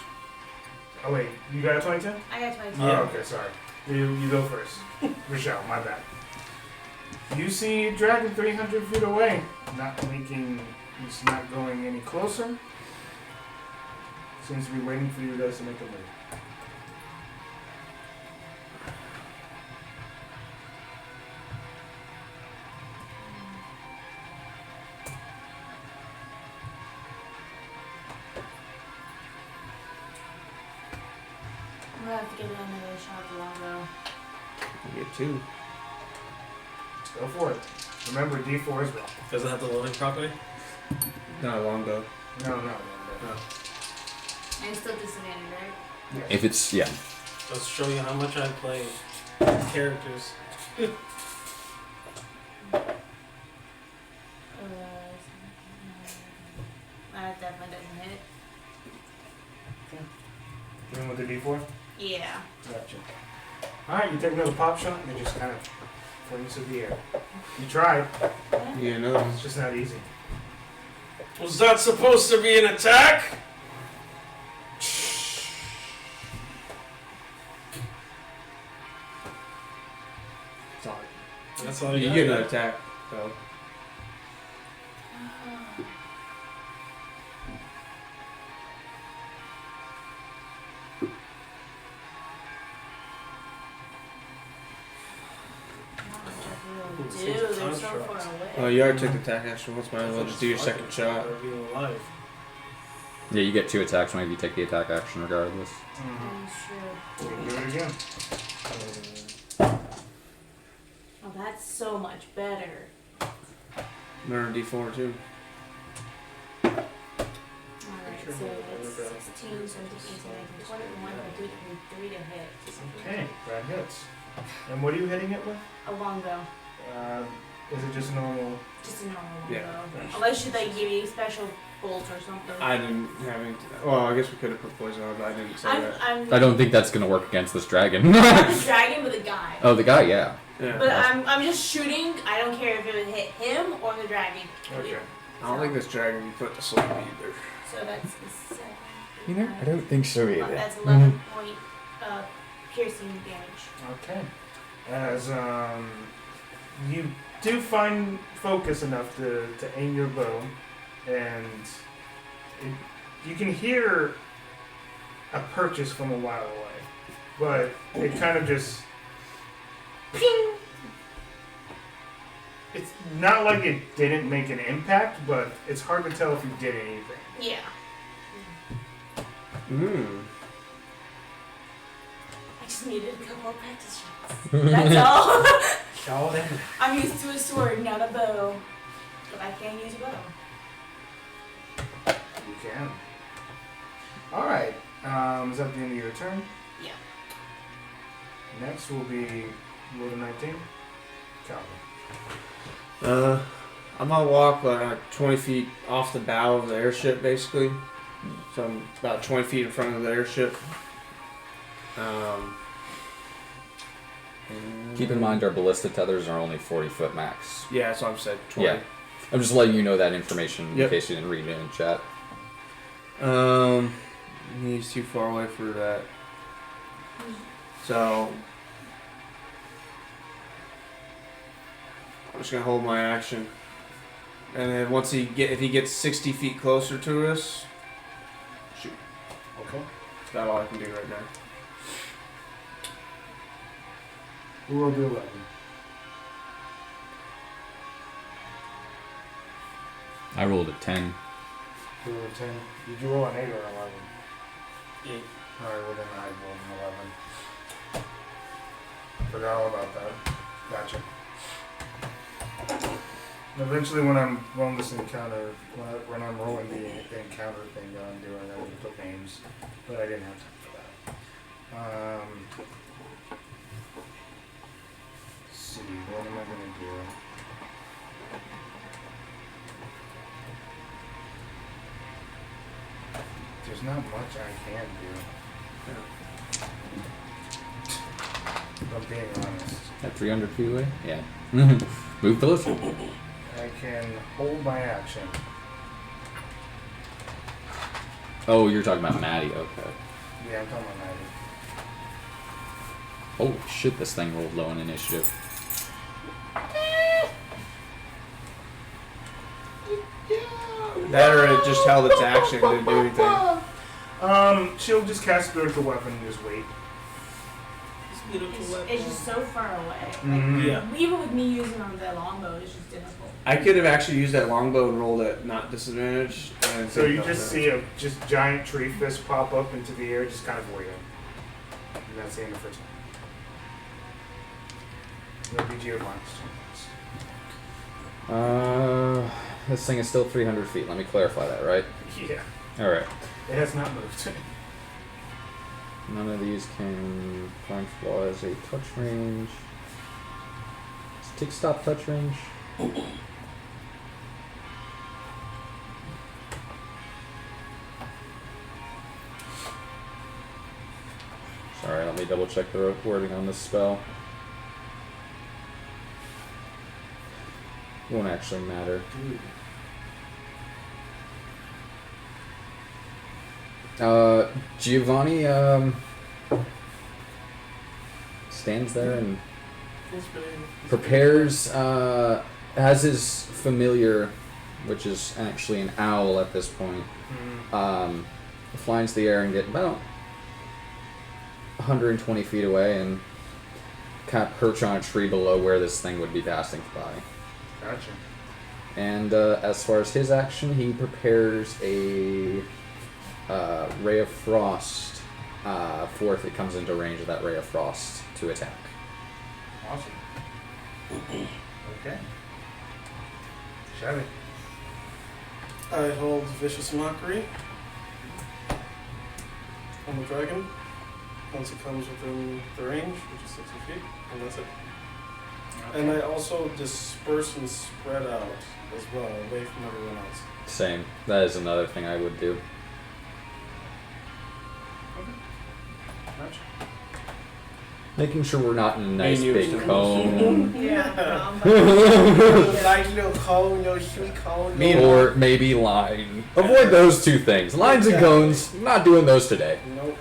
Oh wait, you got a 22? I got 22. Yeah. Oh, okay, sorry. You go first. Rochelle, my bad. You see dragon 300 feet away. He's not going any closer. Seems to be waiting for you guys to make a move. I'm gonna have to give it another shot at the longbow. You get 2. Go for it. Remember, D4 as well. Does it have the loading property? Not a longbow. No. I'm still disadvantaged, right? Yes. If it's, yeah. Let's show you how much I play characters. That definitely doesn't hit. Doing with the D4? Yeah. Gotcha. Alright, you take another pop shot and it just kind of flings through the air. You tried. Yeah, another one. It's just not easy. Was that supposed to be an attack? Sorry. That's all You you get got. an attack though. Dude, they're so far away. Oh, you already took the attack action. What's my well, just do your second shot. They're being alive. Yeah, you get 2 attacks whenever you take the attack action, regardless. That's true. You can do it again. Oh, that's so much better. Another D4 too. Alright, so it's 16, 17, 18, 19, 20, 21, 22, 23 to hit. Okay, that hits. And what are you hitting it with? A longbow. Is it just normal? Just a normal Yeah. longbow. Unless you like give you special bolts or something. I didn't have any. Well, I guess we could have put poison on, but I didn't say that. I'm I don't think that's going to work against this dragon. the dragon with a guy. Oh, the guy, yeah. Yeah. But I'm just shooting. I don't care if it would hit him or the dragon. Okay. I don't think this dragon you put to sleep either. So that's the 7. You know, I don't think so either. That's 11 point piercing damage. Okay. As you do find focus enough to aim your bow, and you can hear a purchase from a while away, but it kind of just ping. It's not like it didn't make an impact, but it's hard to tell if you did anything. Yeah. I just needed a couple of practice shots. That's all. Show them. I'm used to a sword, not a bow. But I can't use a bow. You can. All right. Is that the end of your turn? Yeah. Next will be Lord 19. Calvin. I'm gonna walk like 20 feet off the bow of the airship, basically. So I'm about 20 feet in front of the airship. Keep in mind our ballista tethers are only 40-foot max. Yeah, that's what I've said. 20. Yeah. I'm just letting you know that information Yep. in case you didn't read it in chat. He's too far away for that. So I'm just gonna hold my action, and then once if he gets 60 feet closer to us, shoot. Okay. That's about all I can do right now. Who rolled the 11? I rolled a 10. Who rolled a 10? Did you roll an 8 or an 11? 8. Alright, well then I rolled an 11. Forgot all about that. Gotcha. And eventually when I'm rolling this encounter, when I'm rolling the encounter thing that I'm doing, I would put names. But I didn't have time for that. Let's see, what am I going to do? There's not much I can do. If I'm being honest. At 300 feet away? Yeah. Move closer. I can hold my action. Oh, you're talking about Maddie. Okay. Yeah, I'm talking about Maddie. Holy shit, this thing rolled low in initiative. That or it just held its action, didn't do anything. She'll just cast spiritual weapon and just wait. It's just so far away. Mhm. Yeah. Even with me using on the longbow, it's just difficult. I could have actually used that longbow and rolled at not disadvantage. And So you just see a just giant tree fist pop up into the air, just kind of waiting. And that's the end of her turn. That'll be Giovanni's turn. This thing is still 300 feet. Let me clarify that, right? Yeah. Alright. It has not moved. None of these can find flaw as a touch range. Does tick stop touch range? Sorry, let me double check the wording on this spell. Won't actually matter. Giovanni stands there and prepares, has his familiar, which is actually an owl at this point, flies the air and get about 120 feet away and kind of perch on a tree below where this thing would be passing by. Gotcha. And as far as his action, he prepares a ray of frost for if it comes into range of that ray of frost to attack. Awesome. Okay. Chevy. I hold Vicious Mockery on the dragon once it comes within the range, which is 60 feet, and that's it. Okay. And I also disperse and spread out as well, away from everyone else. Same. That is another thing I would do. Gotcha. Making sure we're not in a nice you big still- cone. Yeah. Like little cone, huey cone. Or maybe line. Avoid those two things. Lines and cones, not doing those today. Nope.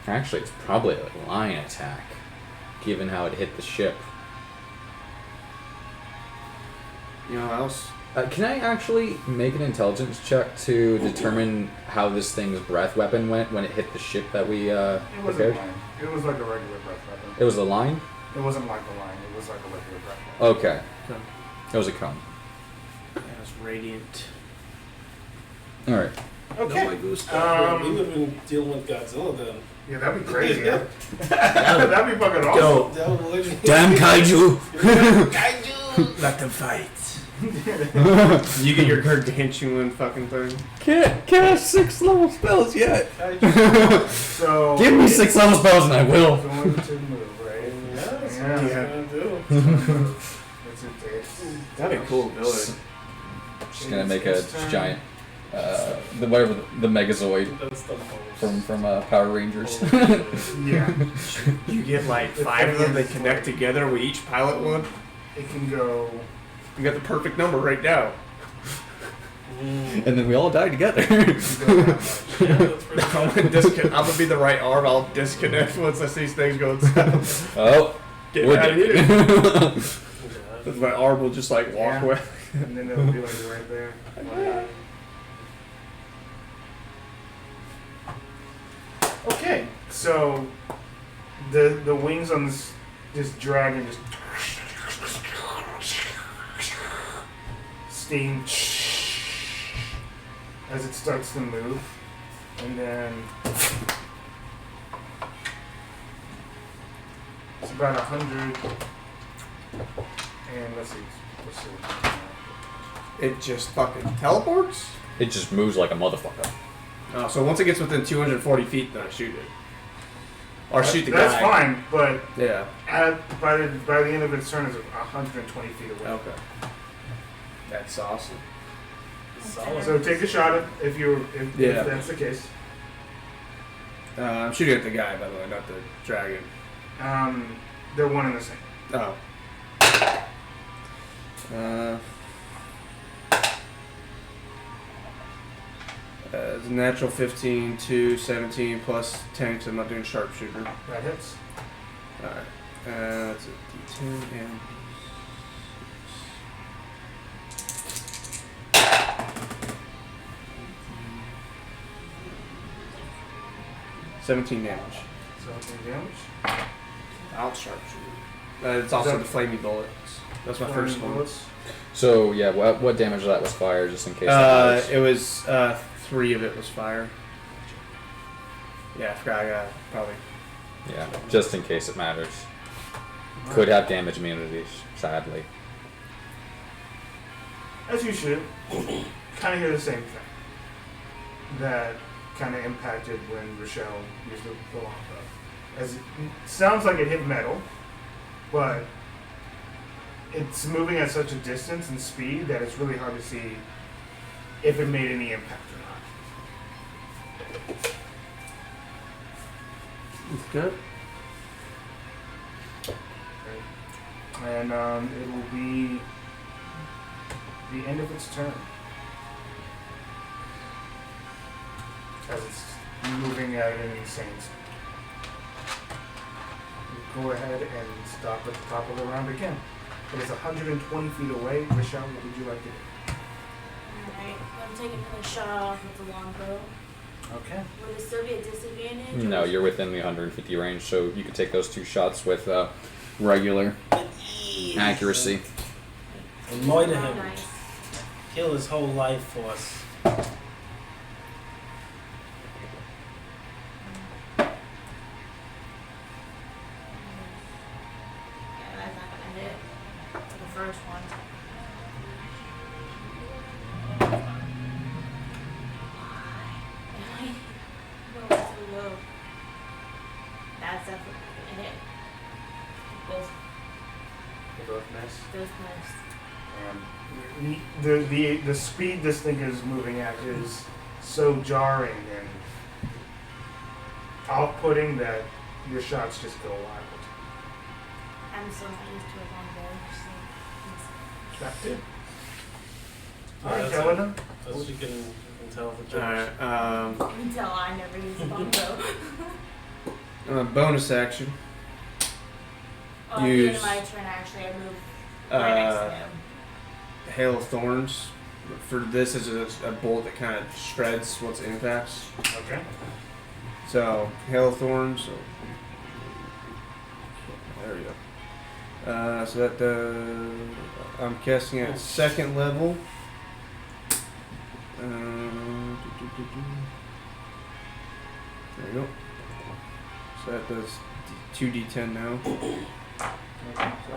Actually, it's probably a line attack, given how it hit the ship. You know what else? Can I actually make an intelligence check to determine how this thing's breath weapon went when it hit the ship that we It wasn't prepared? line. It was like a regular breath weapon. It was a line? It wasn't like a line. It was like a regular breath weapon. Okay. Okay. It was a cone. Yeah, it's radiant. Alright. Okay. We would have been dealing with Godzilla then. Yeah, that'd be crazy. That'd be fucking awesome. That would literally Damn kaiju! Kaiju! Let them fight. You get your gargantuan fucking thing. Can't cast 6 level spells yet. So Give me 6 level spells and I will. going to move, right? Yeah, that's Yeah. what he's gonna do. What's it take? That'd be a cool ability. Just gonna make a giant, the Megazord That's the most. from Power Rangers. Yeah. You get like 5 of them, they connect together, we each pilot one. It can go. You got the perfect number right now. And then we all die together. It can go that much. Yeah, that's pretty I'm gonna be the right arm, I'll disconnect once I see things going south. Oh, Get we're out of here. good. My arm will just like walk Yeah. away. And then it'll be like right there. Okay, so the wings on this dragon just steam as it starts to move, and then it's about 100. And let's see. It just fucking teleports? it just moves like a motherfucker. Oh, so once it gets within 240 feet, then I shoot it. Or shoot the guy. That's fine, but Yeah. by the end of its turn, it's 120 feet away. Okay. That's awesome. Solid. So take a shot if Yeah. that's the case. I'm shooting at the guy, by the way, not the dragon. They're one and the same. Oh. It's a natural 15 to 17 plus 10 because I'm not doing sharpshooter. That hits. Alright. That's a D10 and 17 damage. 17 damage. Out sharpshooter. It's also the flamey bullets. That's my first one. Bullets. So yeah, what damage of that was fire, just in case? that matters? It was 3 of it was fire. Yeah, I forgot. I got probably. Yeah, just in case it matters. Could have damage immunities, sadly. As you should. Kind of hear the same thing. That kind of impacted when Rochelle used the longbow. As it sounds like it hit metal, but it's moving at such a distance and speed that it's really hard to see if it made any impact or not. It's good. And it will be the end of its turn. As it's moving at an insane speed. Go ahead and stop at the top of the round again. It is 120 feet away. Michelle, what would you like to do? Alright, I'm taking another shot off with the longbow. Okay. Would it still be a disadvantage? No, you're within the 150 range, so you could take those 2 shots with regular accuracy. Annoy to Oh, him. nice. Kill his whole life force. Yeah, that's not gonna hit. For the first one. No, it's so low. That's definitely gonna hit. Both They both miss. those miss. The speed this thing is moving at is so jarring and off-putting that your shots just go wild. I'm so not used to a longbow. So That's it. Yeah, Alright, that's Kaladin. As you can tell the judge. Alright. you can tell I never use a longbow. Bonus action. Oh, at the end Use, of my turn, actually, I move right next to him. Hail of Thorns. For this is a bolt that kind of shreds once it impacts. Okay. So Hail of Thorns. So, there we go. So that I'm casting at 2nd level. There we go. So that does 2d10 now. Okay. So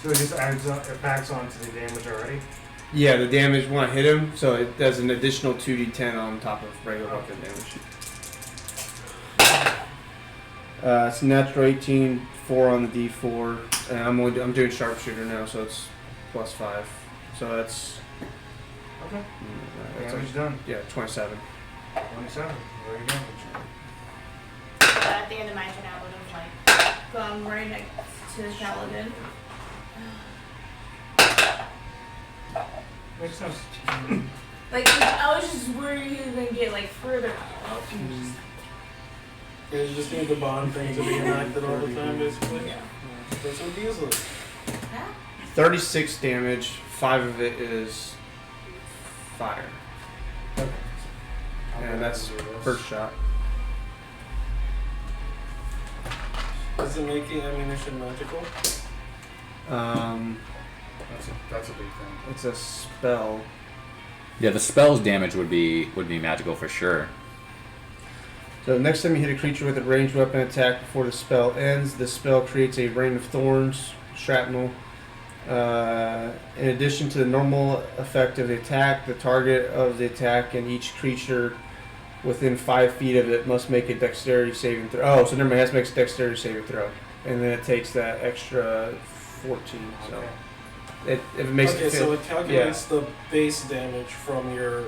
So it just adds up, it packs onto the damage already? Yeah, the damage when I hit him, so it does an additional 2d10 on top of regular weapon damage. It's natural 18, 4 on the d4, and I'm doing sharpshooter now, so it's +5. So that's Okay. that's Damage done. 27. 27. Very damage. At the end of my turn, I would have like gone right next to the paladin. Makes sense. Like I was just worried he was gonna get like further out. You just need the bond thing to be enacted all the time, basically. Yeah. That's so easily. Huh? 36 damage, 5 of it is fire. Okay. And that's first shot. Is it making ammunition magical? That's a big thing. It's a spell. Yeah, the spell's damage would be magical for sure. So next time you hit a creature with a ranged weapon attack before the spell ends, the spell creates a rain of thorns, shrapnel. In addition to the normal effect of the attack, the target of the attack and each creature within 5 feet of it must make a dexterity saving throw. Oh, so never mind, it has to make a dexterity saving throw. And then it takes that extra 14. So if it makes Okay, it so it calculates the base damage from your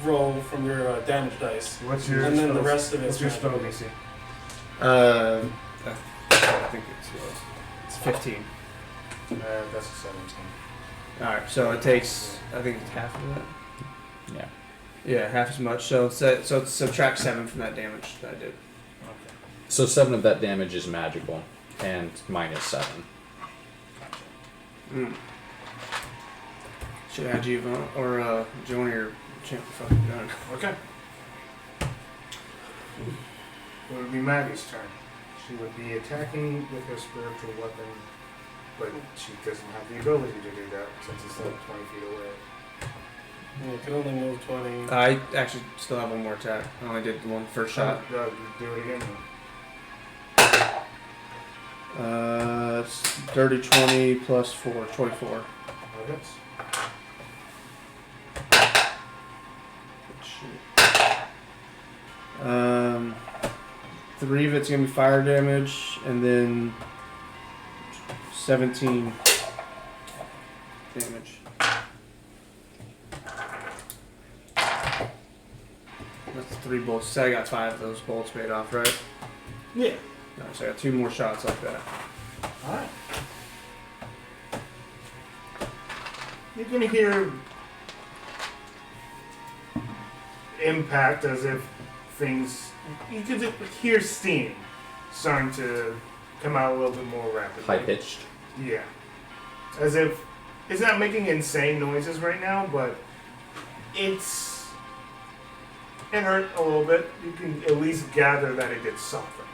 roll from your damage dice. What's your And then the spell- rest of it's What's your magical. spell DC? I think it's 15. That's a 17. Alright, so it takes, I think it's half of that. Yeah. Yeah, half as much. So it's subtract 7 from that damage that I did. Okay. So 7 of that damage is magical, and minus 7. Should add you or join your champ fucking gun. Okay. It would be Maggie's turn. She would be attacking with her spiritual weapon, but she doesn't have the ability to do that since it's like 20 feet away. Yeah, you can only move 20. I actually still have one more attack. I only did one first shot. Do it again. It's dirty 20 plus 4, 24. Oh, yes. Shit. 3 of it's gonna be fire damage, and then 17 damage. That's 3 bolts. So I got 5 of those bolts paid off, right? Yeah. Alright, so I got 2 more shots like that. Alright. You can hear impact as if things. You can hear steam starting to come out a little bit more rapidly. High pitched. Yeah. As if it's not making insane noises right now, but it hurt a little bit. You can at least gather that it did something.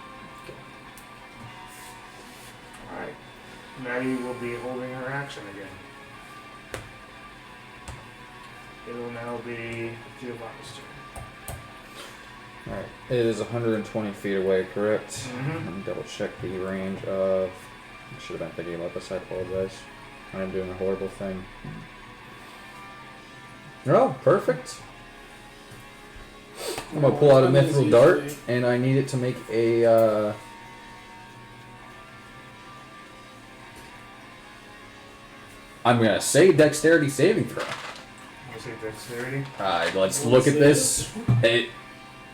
Alright. Maddie will be holding her action again. It will now be Giovanni's turn. Alright. It is 120 feet away, correct? Mhm. Let me double check the range of... I should have been thinking about this, I apologize. I am doing a horrible thing. Oh, perfect. I'm gonna pull out a mithril dart, and I need it to make a, I'm gonna say dexterity saving throw. You say dexterity? Let's look at this. It,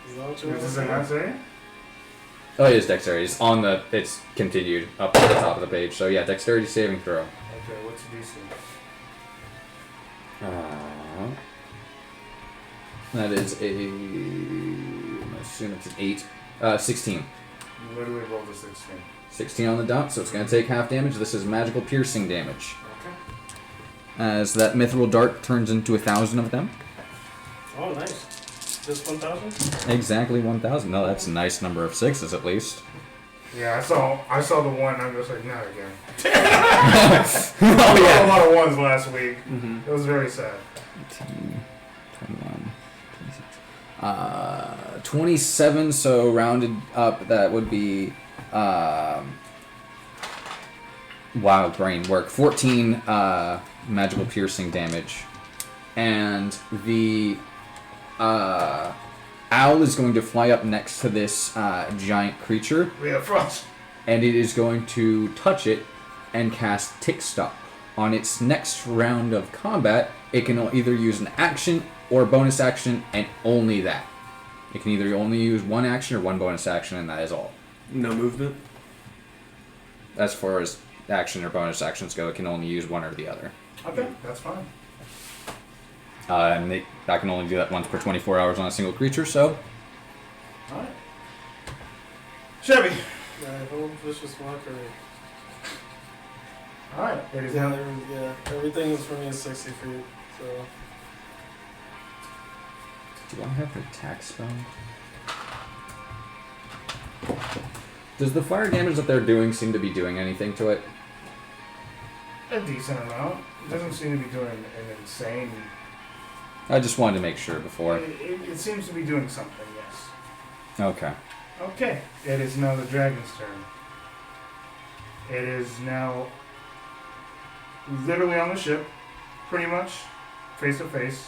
Is that what you Does want it to not say? oh, it is dexterity. It's on the, it's continued up at the top of the page. So yeah, dexterity saving throw. Okay, what's the DC? That is a, I'm assuming it's an 8. 16. You literally rolled a 16. 16 on the dot, so it's going to take half damage. This is magical piercing damage. Okay. As that mithril dart turns into 1,000 of them. Oh, nice. Just 1,000? Exactly 1,000. No, that's a nice number of 6s at least. Yeah, I saw the one. I'm just like, not again. Oh I saw a lot of ones last week. Mm-hmm. It was very sad. 18, 21, 26. 27, so rounded up, that would be wild brain work. 14 magical piercing damage. And the owl is going to fly up next to this giant creature. We have frost. And it is going to touch it and cast Tick Stop. On its next round of combat, it can either use an action or a bonus action, and only that. It can either only use one action or one bonus action, and that is all. No movement. As far as action or bonus actions go, it can only use one or the other. Okay, that's fine. And I can only do that once per 24 hours on a single creature, so... Alright. Chevy. I hold vicious mockery. Alright, it is Yeah, now. everything is for me is 60 feet, so. Do I have the attack spell? Does the fire damage that they're doing seem to be doing anything to it? A decent amount. It doesn't seem to be doing an insane... I just wanted to make sure before. It seems to be doing something, yes. Okay. Okay, it is now the dragon's turn. It is now literally on the ship, pretty much, face to face.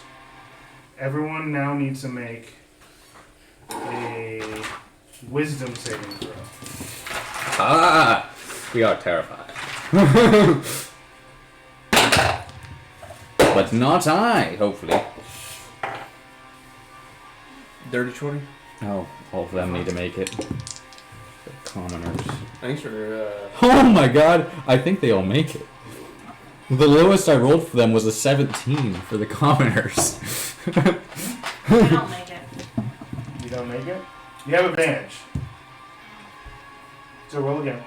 Everyone now needs to make a wisdom saving throw. Ah! We are terrified. But not I, hopefully. Dirty 20. Oh, all of them need to make it. The commoners. Thanks for. Oh my god! I think they all make it. The lowest I rolled for them was a 17 for the commoners. I don't make it. You don't make it? You have advantage. So roll again.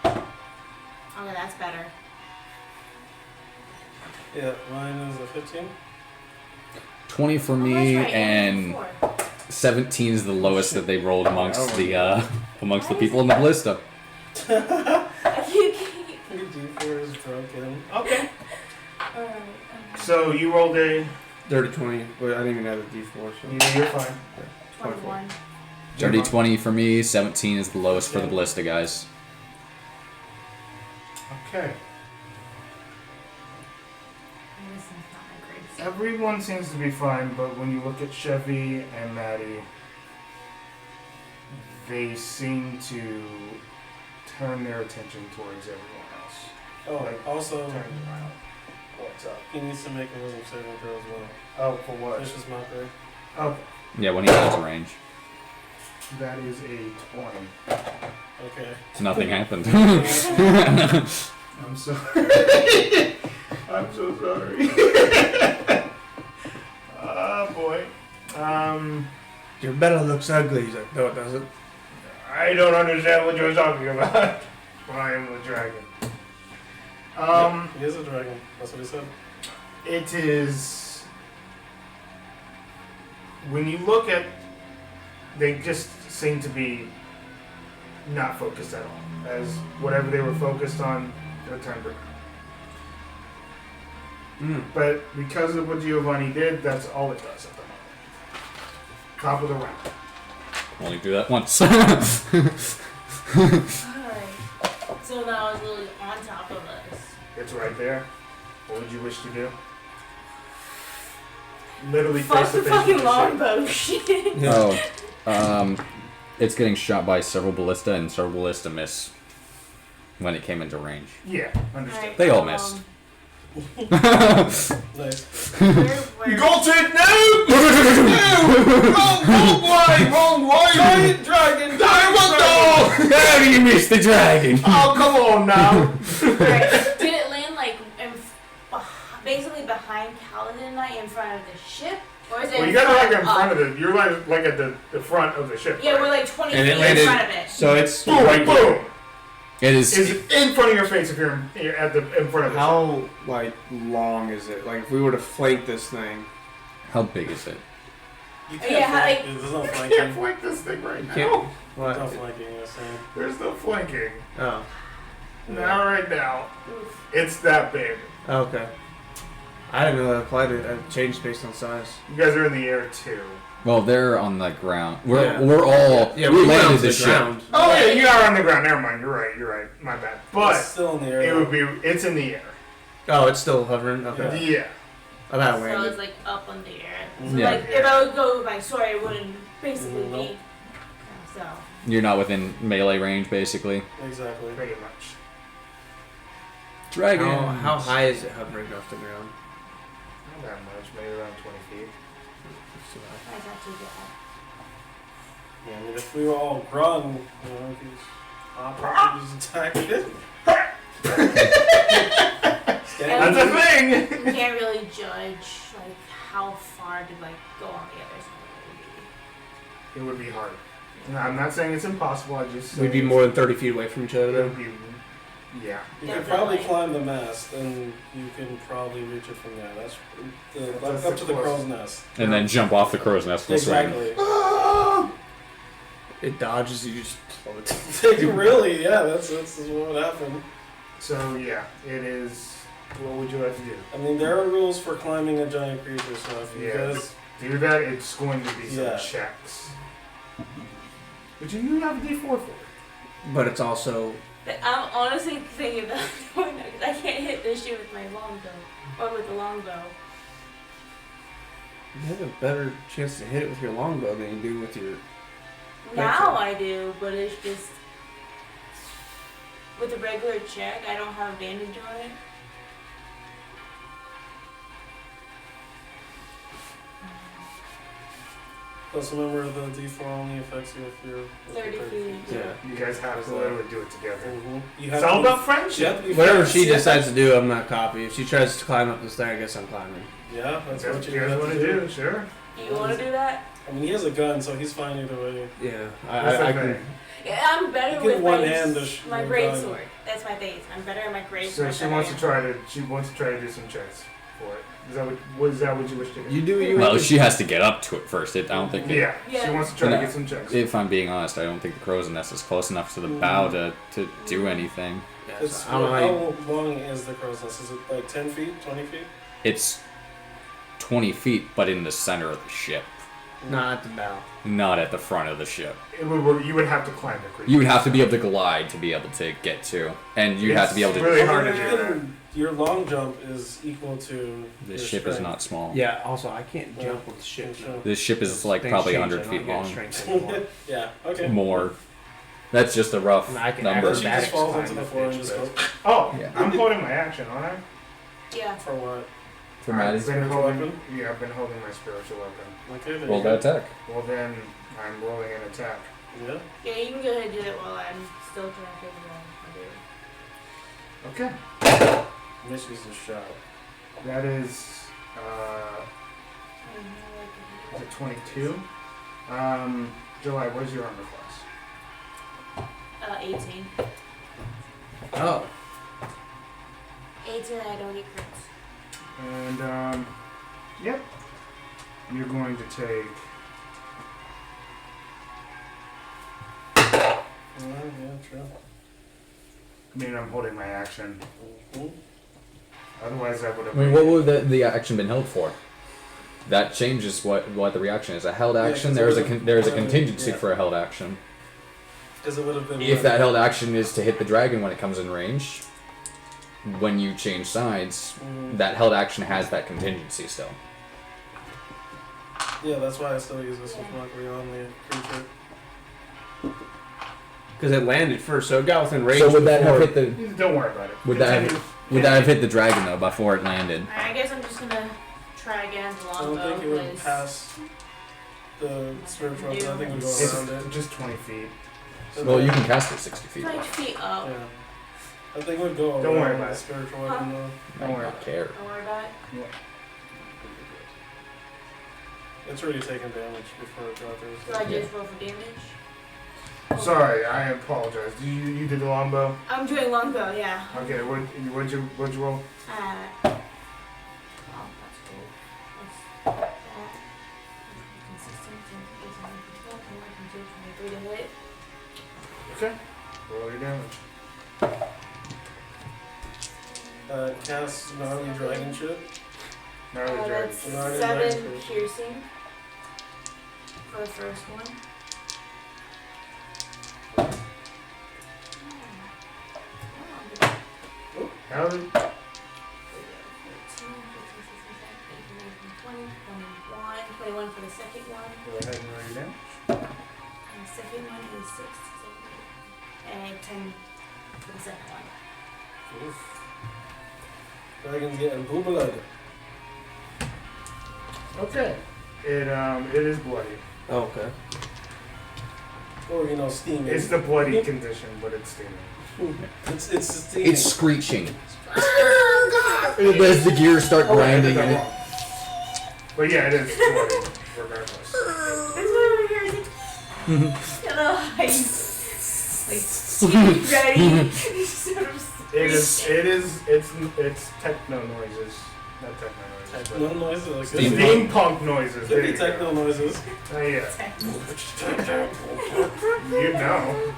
Okay, that's better. Yeah, mine is a 15. 20 for Oh, me, that's right, and before. 17 is the lowest that they rolled amongst the people in the ballista. You keep- Your D4 is broken. Okay. Alright, So you rolled a... Dirty 20. But I didn't even have a D4, so. You're fine. 21. Dirty 20 for me, 17 is the lowest for the ballista guys. Okay. This is not my grades. Everyone seems to be fine, but when you look at Chevy and Maddie, they seem to turn their attention towards everyone else. Oh, Like, also, turn around. What's up? he needs to make a wisdom saving throw as well. Oh, for what? Vicious mockery. Okay. Yeah, when he has range. That is a 20. Okay. Nothing happened. I'm sorry. I'm so sorry. Oh boy. Your belly looks ugly. He's like, no, it doesn't. I don't understand what you're talking about. I am the dragon. He is a dragon. That's what he said. It is. When you look at, they just seem to be not focused at all. As whatever they were focused on, they're turned around. But because of what Giovanni did, that's all it does at the moment. Top of the round. Only do that once. Alright. So now it's really on top of us. It's right there. What would you wish to do? Literally Fuck face to the face fucking with the ship. longbow shit. Oh, it's getting shot by several ballista, and several ballista miss when it came into range. Yeah, understood. Alright, They all missed. Nice. Where, Got it now! Wrong way! Giant dragon! Diamond dog! How do you miss the dragon? Oh, come on now! Alright, did it land like basically behind Kaladin and I in front of the ship? Or is it Well, you guys are like in front of it. You're like at the front of the ship. Yeah, right? we're like 20 And it feet in landed. front of it. So it's Boom, right boom! It is. Is in front of your face if you're at the in front of the ship. How like long is it? Like if we were to flank this thing, How big is it? You Yeah, flank. like- There's no I can't flanking. flank this thing right can't. now. There's no What? flanking, you're saying. There's no flanking. Oh, Not right now. It's that big. okay. I didn't know that applied to it. Changed based on size. You guys are in the air too. Well, they're on the ground. We're Yeah. we're all Yeah, we we landed landed the the ship. ground. Oh yeah, you are on the ground. Never mind. You're right. My bad. It's But still in the air. it would be. It's in the air. Oh, it's still hovering. Okay. Yeah. Oh, that So landed. it's like up on the air. So Yeah. like if I would go with my sword, it wouldn't basically Nope. be. So You're not within melee range, basically. Exactly. Pretty much. Dragon. How high is it hovering off the ground? Not that much. Maybe around 20 feet. I just have to get up. Yeah, I mean, if we were all grung, you know, we just attack it. That's a thing. You can't really judge like how far to like go on the other side. It would be hard. No, I'm not saying it's impossible. I just. We'd be more than 30 feet away from each other. It would be. Yeah. You could probably climb the mast, and you can probably reach it from there. That's That's up the to the closest. crow's nest. And then jump off the crow's nest and swing. Exactly. It dodges, you just float. Really? Yeah, that's what would happen. So yeah, it is. What would you like to do? I mean, there are rules for climbing a giant creature, so if you Yeah. guys, Do that. It's going to be some Yeah. checks. But you have a D4 for it. But it's also. But I'm honestly thinking about doing that because I can't hit this shit with my longbow or with the longbow. You have a better chance to hit it with your longbow than you do with your. Now I do, but it's just with a regular check, I don't have advantage on it. plus remember the D4 only affects you if you're 30 feet. Yeah. You guys have to literally do it together. You It's have all to be- about you friendship. have to be Whatever friends. she Yeah. decides to do, I'm not copy. If she tries to climb up this thing, I guess I'm climbing. Yeah, that's That's what what you you guys have want to to do. do, sure. Do you want to do that? I mean, he has a gun, so he's fine either way. Yeah, That's I the can. thing. Yeah, I'm better You can with my, one-hand my the great gun. sword. That's my thing. I'm better at my great So sword. she than wants I to am. try to. She wants to try to do some checks for it. Is that what you wish to do? You do what you Well, want to- she has to get up to it first. I don't think. Yeah. She Yeah. wants to try No. to get some checks. If I'm being honest, I don't think the crow's nest is close enough to the bow to do anything. Yeah, It's, so I don't know how you- how long is the crow's nest? Is it like 10 feet, 20 feet? It's 20 feet, but in the center of the ship, Not at the bow. not at the front of the ship. You would have to climb the creek. You would have to be able to glide to be able to get to, and you'd have to be able It's to. really hard to Well, do then that. Your long jump is equal to This your ship is strength. not small. Yeah. Also, I can't jump with the ship. Sure. This ship is like Things probably change, 100 I don't feet get long. strength anymore. Yeah, okay. More. That's just a rough And I can number. But she just acrobatics falls climb into the that floor and bitch, just but- goes, Oh, Yeah. I'm holding my action, aren't I? Yeah. for what? For Maddie's. I've been spiritual holding. weapon? Yeah, I've been holding my spiritual weapon. Okay, there Roll you go. that attack. Well then, I'm rolling an attack. Yeah. Yeah, you can go ahead and do that while I'm still trying to figure out what to do. Okay. Misses the shot. That is. Is it 22? July, where's your armor class? 18. Oh. 18, I don't get crits. And yep. You're going to take. Yeah, true. I mean, I'm holding my action. Mhm. Otherwise, I would I have. mean, what would the action been held for? That changes what the reaction is. A held Yeah, action, 'cause there is it a was there is a a- contingency yeah. for a held action. Because it would have been. If that held action is to hit the dragon when it comes in range, when you change sides, Mm, that held action has that contingency still. yeah, that's why I still use this with mockery on the creature. Because it landed first, so it got within range. So would that have before- hit the Don't worry about it. would that Continue. would that have hit the dragon though before it landed? Alright, I guess I'm just gonna try again the I don't longbow. think it would 'cause- pass the spiritual weapon. I think it would go It's around it. just 20 feet. Well, you can cast it 60 feet. 5 feet up. Yeah. I think it would go around Don't worry about the it. spiritual weapon though. I Don't worry don't about care. Don't worry about it. It's already taken damage before it got there. So I just roll for damage. Sorry, I apologize. You did the longbow? I'm doing longbow, yeah. Okay, what'd you roll? Oh, that's cool. That's that. Consistent. 23 to hit. Okay. Roll your damage. Cast gnarly dragon shit. Gnarly That's Dragon. Gnarly 7 Dragon. piercing for the first one. How did 14, 15, 21 for the second one. go ahead and roll your damage? And the second one is 6, 7, 8, and 10 for the second one. Oof. Dragon's getting boobalada. Okay. It is bloody. Oh, okay. Or, you know, steaming. It's the bloody condition, but it's steaming. It's steaming. It's screeching. As the gears start Oh, I did grinding that in it. wrong. But yeah, it is bloody, regardless. That's what over here is. Hello, like, ready. Sort of It's techno noises. Not techno noises. Techno noises. Like But steampunk noises. There Could be you go. techno noises. Yeah. You know.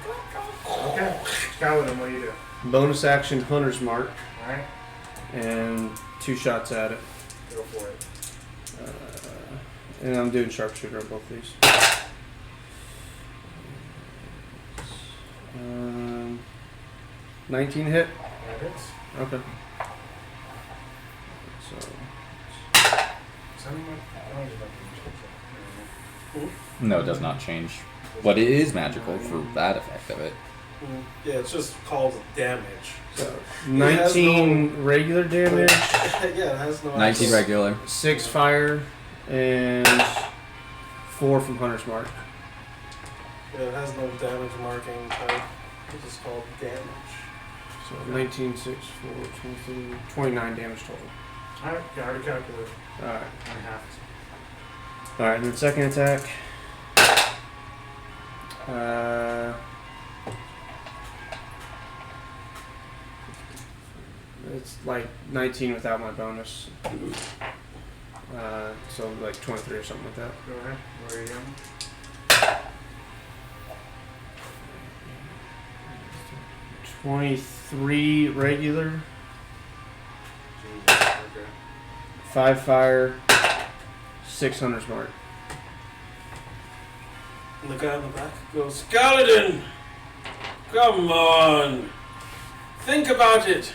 Okay. Kaladin, what do you do? Bonus action Hunter's Mark Alright, and 2 shots at it. go for it. And I'm doing sharpshooter on both these. 19 hit. That hits. Okay. So Send me my noise about the No, it does not change. But it is magical for that effect of it. Yeah, it's just called damage. So 19 regular damage, Yeah, it has no 19 actual- regular. 6 fire, and 4 from Hunter's Mark. Yeah, it has no damage marking type. It's just called damage. So 19, 6, 4, 23, 29 damage total. Alright, you already calculated. Alright. I have to. Alright, and then second attack. It's like 19 without my bonus. So like 23 or something like that. Go ahead. Where are you going? 23 regular, Jesus. Okay. 5 fire, 6 Hunter's Mark. And the guy in the back goes, Kaladin! Come on! Think about it!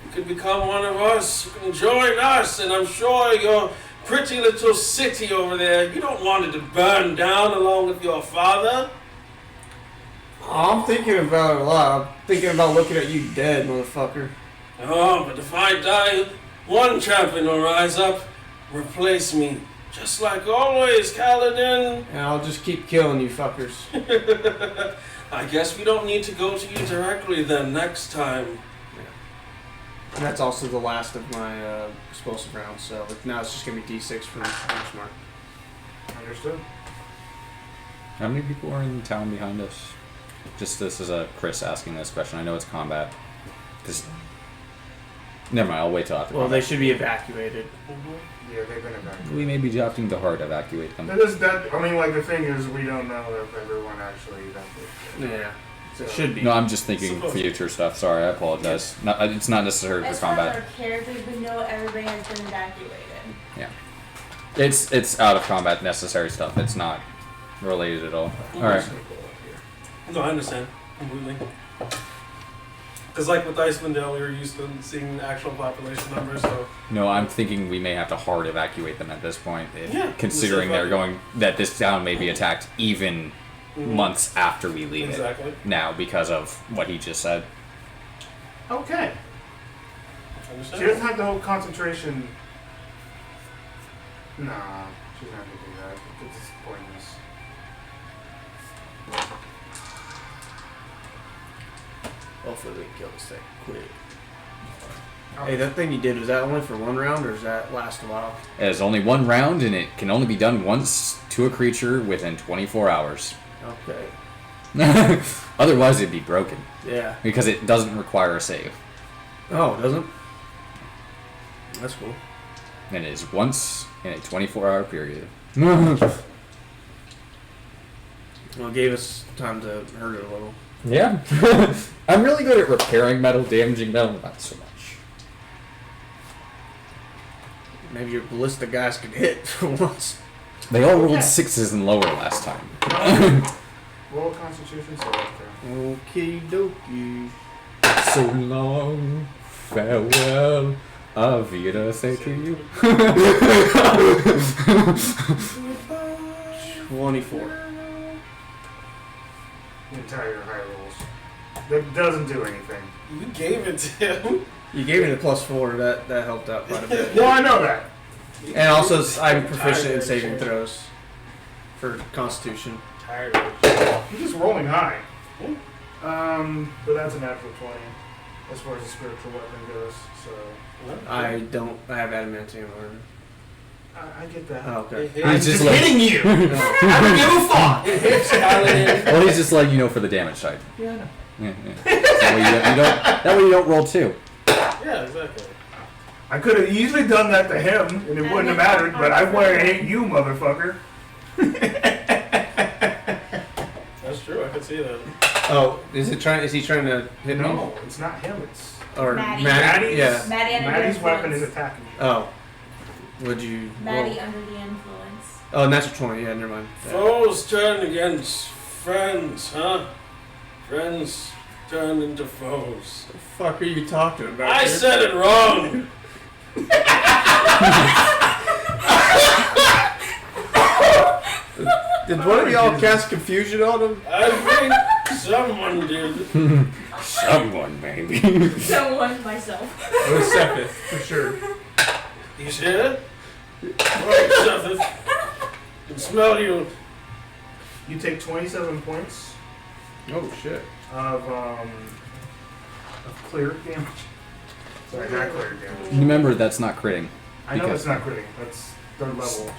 You could become one of us. You can join us, and I'm sure your pretty little city over there, you don't want it to burn down along with your father. Oh, I'm thinking about it a lot. I'm thinking about looking at you dead, motherfucker. Oh, but if I die, one champion will rise up, replace me. Just like always, Kaladin. And I'll just keep killing you fuckers. I guess we don't need to go to you directly then next time. And that's also the last of my explosive rounds, so now it's just going to be D6 for Hunter's Mark. Understood. How many people are in the town behind us? Just this is a Chris asking this question. I know it's combat. Because never mind. I'll wait till after. Well, they combat. should be evacuated. Yeah, they've been evacuated. We may be having to hard evacuate them. That is that. I mean, like the thing is, we don't know if everyone actually evacuated. Yeah, so it should be. No, I'm just thinking future stuff. Sorry, I apologize. It's not necessary As for far as combat. our characters, we know everybody has been evacuated. Yeah, it's out of combat necessary stuff. It's not related at all. All right. No, I understand completely. Because like with Icewind Dale, we were used to seeing actual population numbers, so... No, I'm thinking we may have to hard evacuate them at this point, Yeah, considering let's they're going that this town may be attacked even months after we leave Exactly. it. Now, because of what he just said. Okay. She Understand? doesn't have the whole concentration. Nah, she's not gonna do that. It's pointless. Hopefully we can kill this thing quick. Hey, that thing you did, was that only for 1 round, or does that last a while? It is only 1 round, and it can only be done once to a creature within 24 hours. Okay. Otherwise, it'd be broken Yeah. because it doesn't require a save, Oh, it doesn't? That's cool. and it is once in a 24-hour period. Well, it gave us time to hurt it a little. Yeah, I'm really good at repairing metal, damaging metal, not so much. Maybe your ballista guys could hit for once. They all rolled 6s and lower last time. Roll a Constitution save. Okie dokie. So long, farewell, Avida, say to you. 24. The entire high rolls. That doesn't do anything. You gave it to him. You gave me the +4. That helped out quite a bit. Well, I know that. And also, I'm proficient in saving throws for Constitution. Tired of it. You're just rolling high. But that's a natural 20 as far as the spiritual weapon goes. So I have adamantium armor. I get that. Oh, okay. I'm He's just just like- hitting you. I don't give a fuck. It hits Paladin. Well, he's just letting you know for the damage side. Yeah, I know. Yeah. That way you don't roll 2. Yeah, exactly. I could have easily done that to him, and it wouldn't have mattered. But I want to hit you, motherfucker. That's true. I could see that. Oh, is he trying to hit me? No, it's not him. It's Or Maddie. Maddie? Yeah. Maddie under Maddie's the weapon is influence. attacking you. Oh. Would you Maddie roll? under the influence. Oh, natural 20. Yeah, never mind. Yeah. Foes turn against friends, huh? Friends turn into foes. What the fuck are you talking about? I dude? said it wrong. Did one of y'all cast confusion on him? I think someone did. Someone, maybe. Someone, myself. It was Sepith, for sure. You see it? Right, Seth. I can smell you. You take 27 points Oh shit. of cleric damage. Sorry, not cleric damage. Remember, that's not critting. I know Because- that's not critting. That's third level.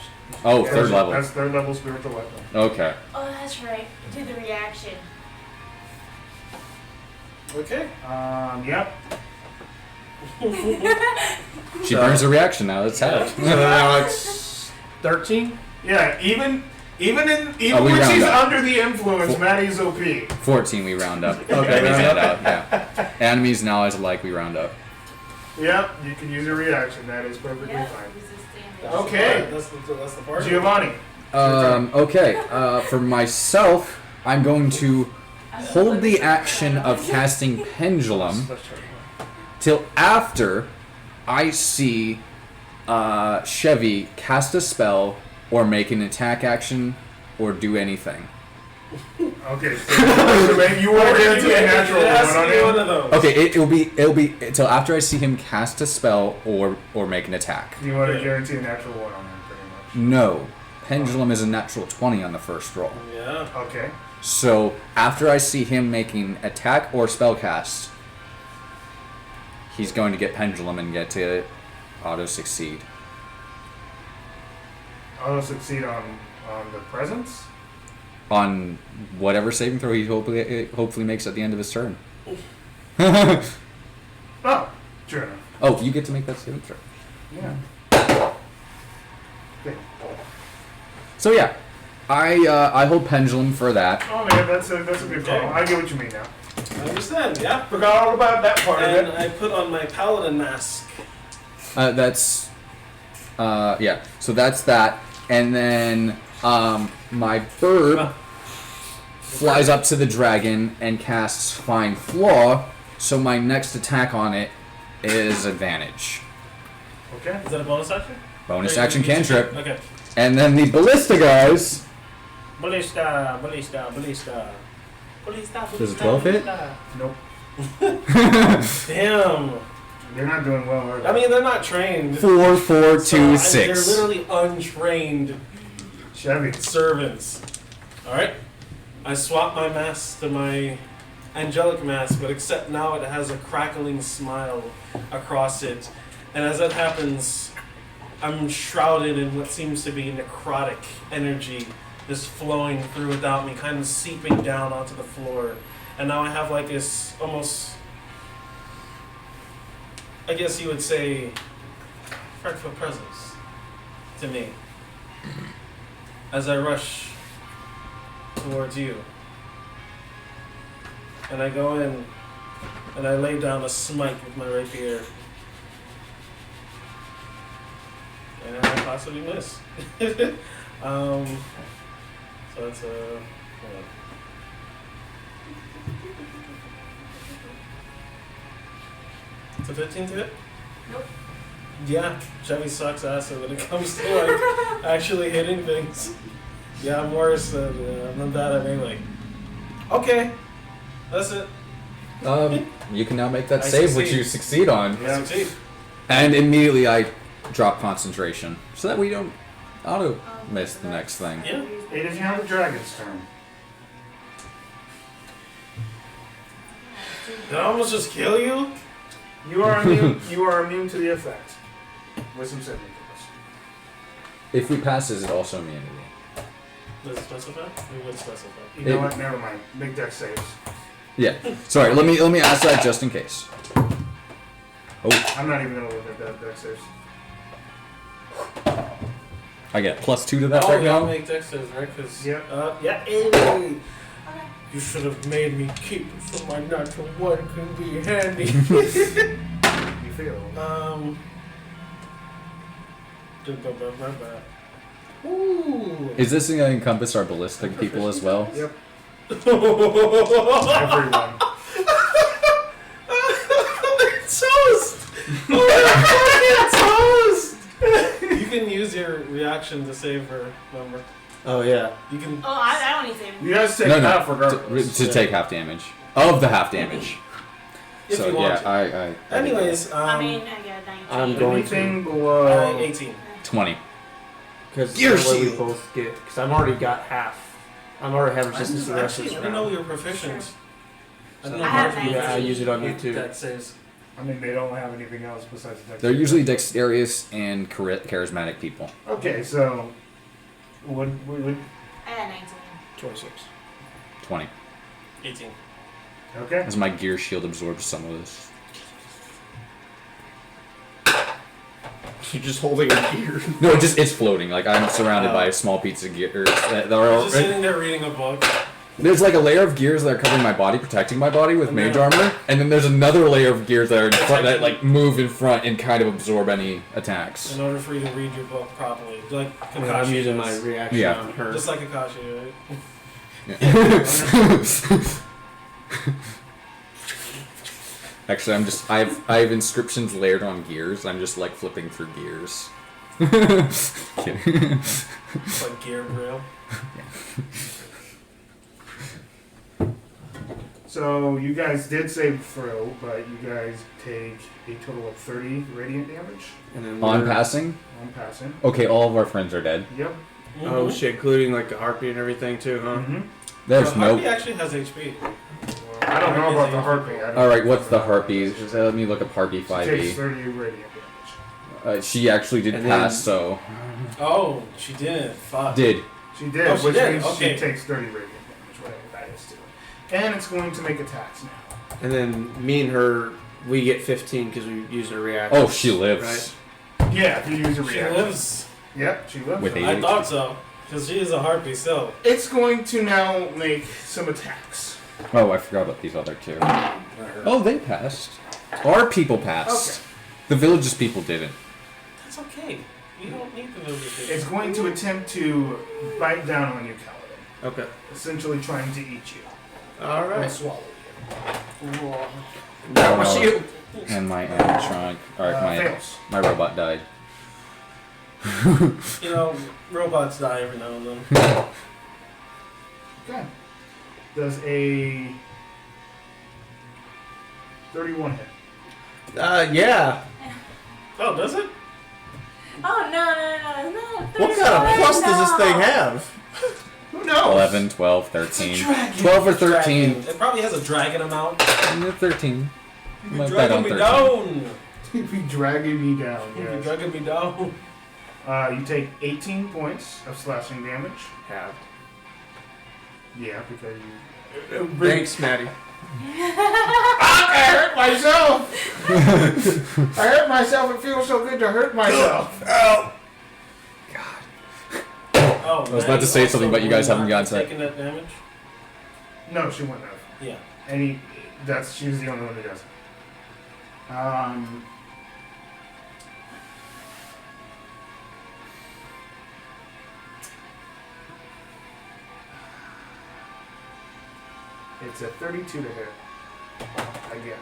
Oh, Yeah, third level. That's third level spiritual weapon. Okay. Oh, that's right. Do the reaction. Okay. Yep. She burns a reaction now. Let's have it. So now it's 13? Yeah, even Oh, we when round she's up. under the influence, Maddie's OP. 14 we round up. Okay, Enemies round round up. Yeah. Enemies now is like we round up. Yep, you can use a reaction. That is perfectly Yeah, fine. resist damage. Okay. That's the part. Giovanni. Okay. For myself, I'm going to hold the action of casting Pendulum till after I see Chevy cast a spell or make an attack action or do anything. Okay, so you want to guarantee a natural It has one to on be one him? of those. Okay, it'll be till after I see him cast a spell or make an attack. You want to guarantee a natural one on him, pretty much. No, Pendulum is a natural 20 on the first roll. Yeah. Okay. So after I see him making attack or spell cast, he's going to get Pendulum and get to auto succeed. I'll succeed on the presence. On whatever saving throw he hopefully makes at the end of his turn. Oh, sure enough. Oh, you get to make that saving throw. Yeah. Okay. So yeah, I hold Pendulum for that. Oh man, that's a good call. I get what you mean now. I understand. Yeah. Forgot all about that part And of it. I put on my paladin mask. That's yeah. So that's that, and then my bird flies up to the dragon and casts Fine Flaw. So my next attack on it is advantage. Okay. Is that a bonus action? Bonus Or action you can- cantrip. Okay. And then the ballista guys. Ballista, ballista, ballista. Ballista, Does a 12 hit? Nope. Damn. You're not doing well, are they? I mean, they're not trained. 4, 4, 2, So, 6. They're literally untrained Chevy. servants. Alright? I swap my mask to my angelic mask, but except now it has a crackling smile across it. And as that happens, I'm shrouded in what seems to be necrotic energy just flowing through without me, kind of seeping down onto the floor. And now I have like this almost, I guess you would say, frightful presence to me as I rush towards you. And I go in and I lay down a smite with my rapier. possibly miss. So it's a. Hold on. It's a 15 to hit? Nope. Yeah, Chevy sucks ass when it comes to like actually hitting things. Yeah, I'm worse than that at melee. Okay, that's it. You can now make that I save, which succeed. you succeed on. I succeed. And immediately I drop concentration so that we don't auto miss the next thing. Yeah. It is now the dragon's turn. Did I almost just kill you? You are immune. You are immune to the effect. With some saving throws. If we pass, is it also immunity? Does it specify? We would specify. You know what? Never mind. Make dex saves. Yeah. Sorry. Let me ask that just in case. Oh, I'm not even gonna look at that dex saves. I get +2 to that Oh, right yeah, I'll now. make dex saves, right? Cause Yep. yeah. Anyway, you should have made me keep it so my natural one can be handy. You feel. Ooh. Is this going to encompass our ballistic people as well? Yep. Everyone. Toast! Oh, fucking toast! You can use your reaction to save her, remember? Oh yeah. You can. Oh, I don't need saving. You guys take No, half no. regardless. To take half damage. Of the half damage. If So you want yeah, to. I Anyways, I mean, I get 19. I'm going Anything below 18. 20. Because Gear that way we shield. both get. Because I've already got half. I'm already have resistance to the rest of Actually, this I didn't know round. you were proficient. I didn't I know have how to Yeah, I use it on you too. That saves. I mean, they don't have anything else besides dex. They're usually dexterous and charismatic people. Okay, so would I got 19. 26. 20. 18. okay. As my gear shield absorbs some of this. You're just holding a gear. No, it's floating. Like I'm surrounded by small pieces of gears that are all. Just sitting there reading a book. There's like a layer of gears that are covering my body, protecting my body with And mage then- armor, and then there's another layer of gears that are in front that like move in front and kind of absorb any attacks. In order for you to read your book properly. Like Kakashi I'm using my does. reaction Yeah. on her. Just like Kakashi, right? Actually, I have inscriptions layered on gears. I'm just like flipping through gears. Kidding. It's like Gear Grill. So you guys did save throw, but you guys take a total of 30 radiant damage And then On we're- passing. on passing. Okay, all of our friends are dead. Yep. Oh shit, including like the harpy and everything too, huh? Mm-hmm. There's So no. Harpy actually has HP. I don't know about the harpy. I don't All right, know what's the about harpy? that. Let me look up harpy She takes 5e. 30 radiant damage. She actually did And then- pass, so Oh, she didn't. Fuck. did. She did, Oh, she which did, means okay. she takes 30 radiant damage, whatever that is to it. And it's going to make attacks now. And then me and her, we get 15 because we use her reaction. Oh, she lives. Yeah, if you use a She reaction. lives. Yep, she lives. With So I thought so. Because she is a harpy still. it's going to now make some attacks. Oh, I forgot about these other two. Oh, they passed. Our people passed. Okay. The village's people didn't. That's okay. You don't need the village. It's going to attempt to bite down on you, Kaladin. Okay. Essentially trying to eat you. All Or right. swallow you. Now my shield. And my animatronic. Alright, Fails. my robot died. You know, robots die every now and then. Okay. Does a 31 hit? Yeah. Oh, does it? Oh, no. What kind of plus does this thing have? Who knows? 11, 12, 13. 12 or 13. Dragon. It probably has a dragon amount. 13. You're Might bet dragging on me 13. down. You'd be dragging me down, You're yes. dragging me down. You take 18 points of slashing damage. Halved. Yeah, because you... Thanks, Maddie. I hurt myself! I hurt myself. It feels so good to hurt myself. Oh, I was about to say something, but you guys haven't gotten to that. taking that damage. No, she wouldn't have. Yeah. She was the only one who does it. It's a 32 to hit. Again.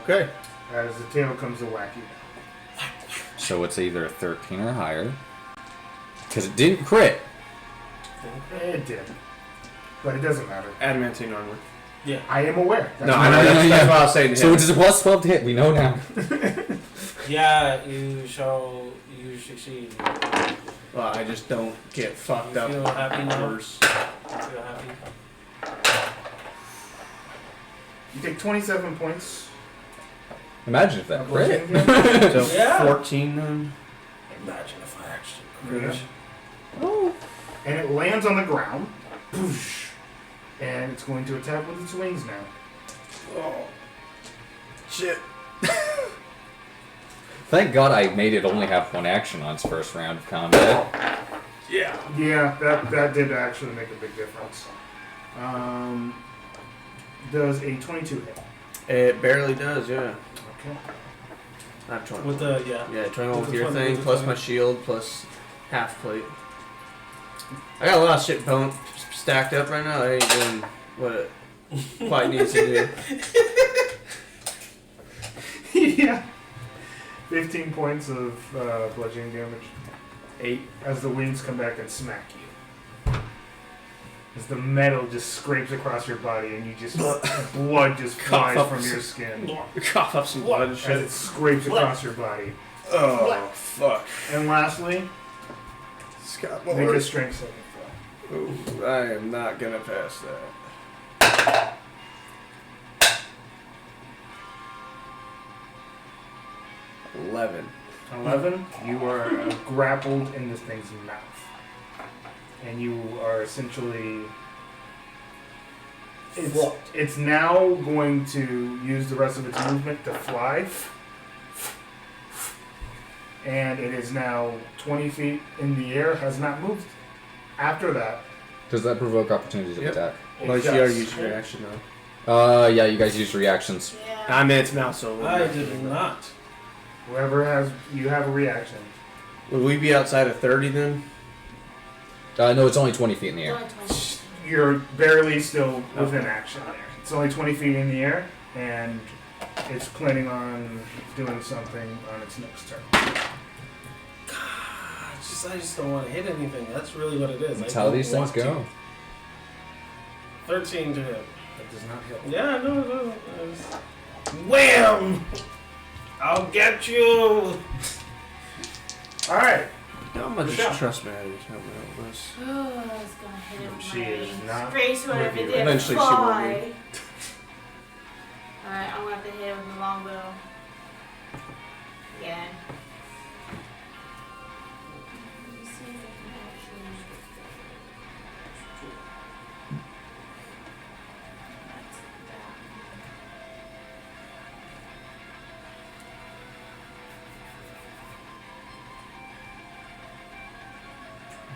Okay. As the tail comes to whack you. So it's either a 13 or higher. Because it didn't crit. It did. But it doesn't matter. Adamantine armor. Yeah. I am aware. No, I know that's what I was saying to So him. it's a plus 12 to hit. We know now. Yeah, you succeed. Well, I just don't get fucked You up. feel happy now? Worse. You feel happy? You take 27 points. Imagine if that of crit. bludgeoning damage. So Yeah. 14 then. Imagine if I actually crit. Yeah. And it lands on the ground. Boosh. And it's going to attack with its wings now. Oh. Shit. Thank God I made it only have one action on its first round of combat. Yeah. Yeah, that did actually make a big difference. Does a 22 hit? It barely does, yeah. Okay. Not 20. With the, yeah. Yeah, 21 with the your 20, thing, with the plus 20. my shield, plus half plate. I got a lot of shit stacked up right now. I ain't doing what it quite needs to do. Yeah. 15 points of bludgeoning damage. 8. As the wings come back and smack you. As the metal just scrapes across your body and you just blood just Cough flies up from some- your skin Cough up some blood and as shit. it scrapes across your body. Oh, fuck. And lastly, Scott make a strength saving throw. Ooh, I am not gonna pass that. $11. 11, you are grappled in this thing's mouth. And you are essentially... It's now going to use the rest of its movement to fly. And it is now 20 feet in the air, has not moved. After that, Does that provoke opportunities of Yep. attack? it Well, you does. already used your reaction though. Yeah, you guys used reactions. Yeah. I'm in its mouth, so. I did not. Whoever has, you have a reaction. Would we be outside of 30 then? No, it's only 20 feet in the It's air. only 20. You're barely still within Okay. action there. It's only 20 feet in the air, and it's planning on doing something on its next turn. I just don't want to hit anything. That's really what it is. That's I how don't these things want to. go. 13 to hit. That does not hit. Yeah, no. Wham! I'll get you! Alright. I'm gonna Michelle. just trust Maddie to help me out with this. Oh, I was gonna hit him. She is not Space sword if with it you. didn't Eventually she will fly. be. Alright, I'm gonna have to hit him with the longbow. Again. Let me see if I can actually. That's that.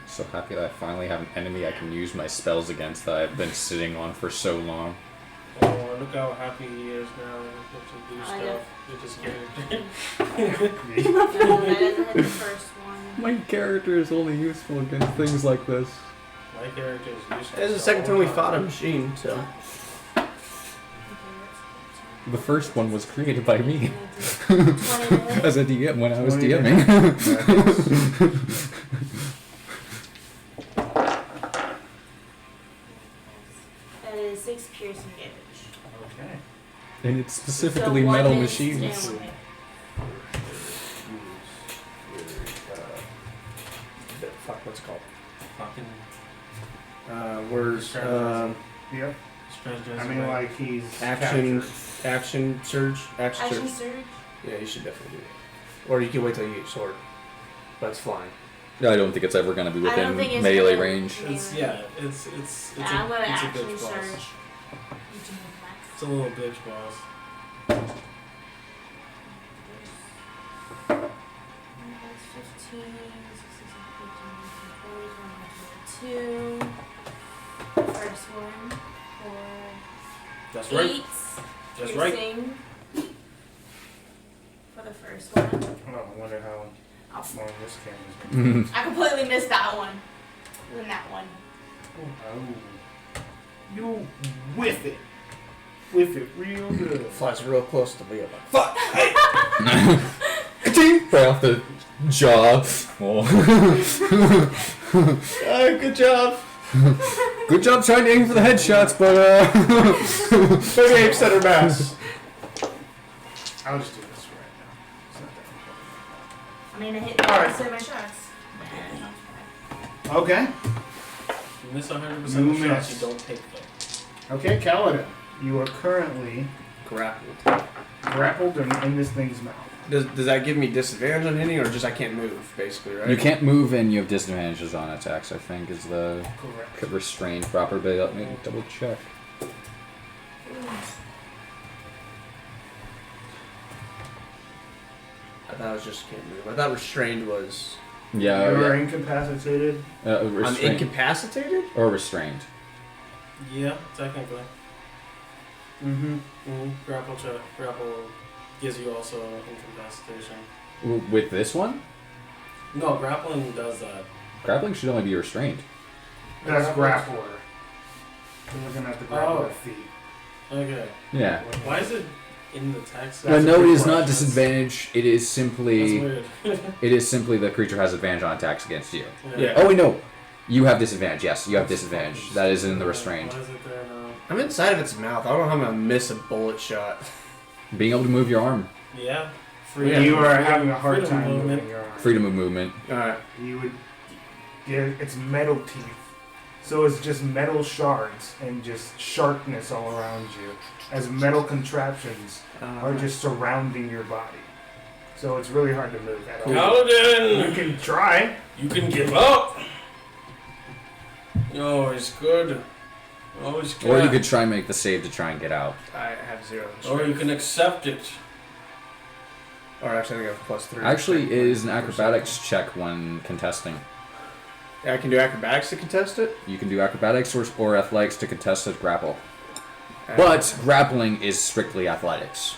So happy that I finally have an enemy I can use my spells against that I've been sitting on for so long. Oh, look how happy he is now. He gets to do I know. stuff with his character. No, that doesn't hit the first one. My character is only useful against things like this. My character is useless. It's the second all time we the fought a time. machine, so. Okay, that's The first one was created by me 20 to hit. as a DM when I was 20 to DMing. That is 6 piercing damage. Okay. And it's So specifically one metal is machines. down. Fuck, what's it called? Fucking Where's Yep. strategizing. I mean, right? like, he's action, captured. action surge, action Action surge. surge? Yeah, you should definitely do that. Or you can wait till you get your sword. But it's flying. I don't think it's ever going to be I don't within think it's melee gonna- range. It's it's I'm gonna it's a action bitch boss. surge. It's a little bitch boss. That's 15, 16, 20, 22. First one for That's right. 8. That's right. piercing for the first one. Oh, I wonder how Oh, long this camera's been. I completely missed that one. And that one. Oh. You whiff it. Whiff it real good. Flies real close to me. I'm like, fuck! Right off the jaw. Oh. Good job. Good job trying to aim for the headshots, but Maybe aim center mass. I'll just do this right now. It's not that important. I mean, I hit Alright. most of my shots. Okay. You miss 100% You of the shots, miss. you don't take them. Okay, Kaladin. You are currently grappled and in this thing's mouth. Does that give me disadvantage on hitting, or just I can't move, basically, right? you can't move and you have disadvantages on attacks. I think is the Correct. restrained properly. Let me double check. I thought it was just can't move. I thought restrained was. Yeah, You're incapacitated. I'm restrained incapacitated? or restrained. Yeah, technically. Mm-hmm. Grapple check. Grapple gives you also incapacitation. With this one, No, grappling does that. grappling should only be restrained. That's grappler. You're looking at the grappler feet. Okay. Yeah. Why is it in the text? That's No, a it good is not question. disadvantage. It is That's simply weird. it is simply the creature has advantage on attacks against you. Yeah. Oh wait, no. You have disadvantage. Yes, you have disadvantage. That is in the restrained. Why is it there now? I'm inside of its mouth. I don't know how I'm gonna miss a bullet shot. Being able to move your arm, Yeah. You are having a hard freedom time movement. moving your arm. freedom of movement. Alright. You would. Yeah, it's metal teeth. So it's just metal shards and just sharpness all around you, as metal contraptions are just surrounding your body. So it's really hard to move at all. You Paladin! can try. You can give up! You're always good. Always good. Or you could try and make the save to try and get out. I have 0. Or you can accept it. Or actually, I think I have +3. Actually, it is an acrobatics check when contesting. Yeah, I can do acrobatics to contest it. You can do acrobatics or athletics to contest a grapple. But grappling is strictly athletics.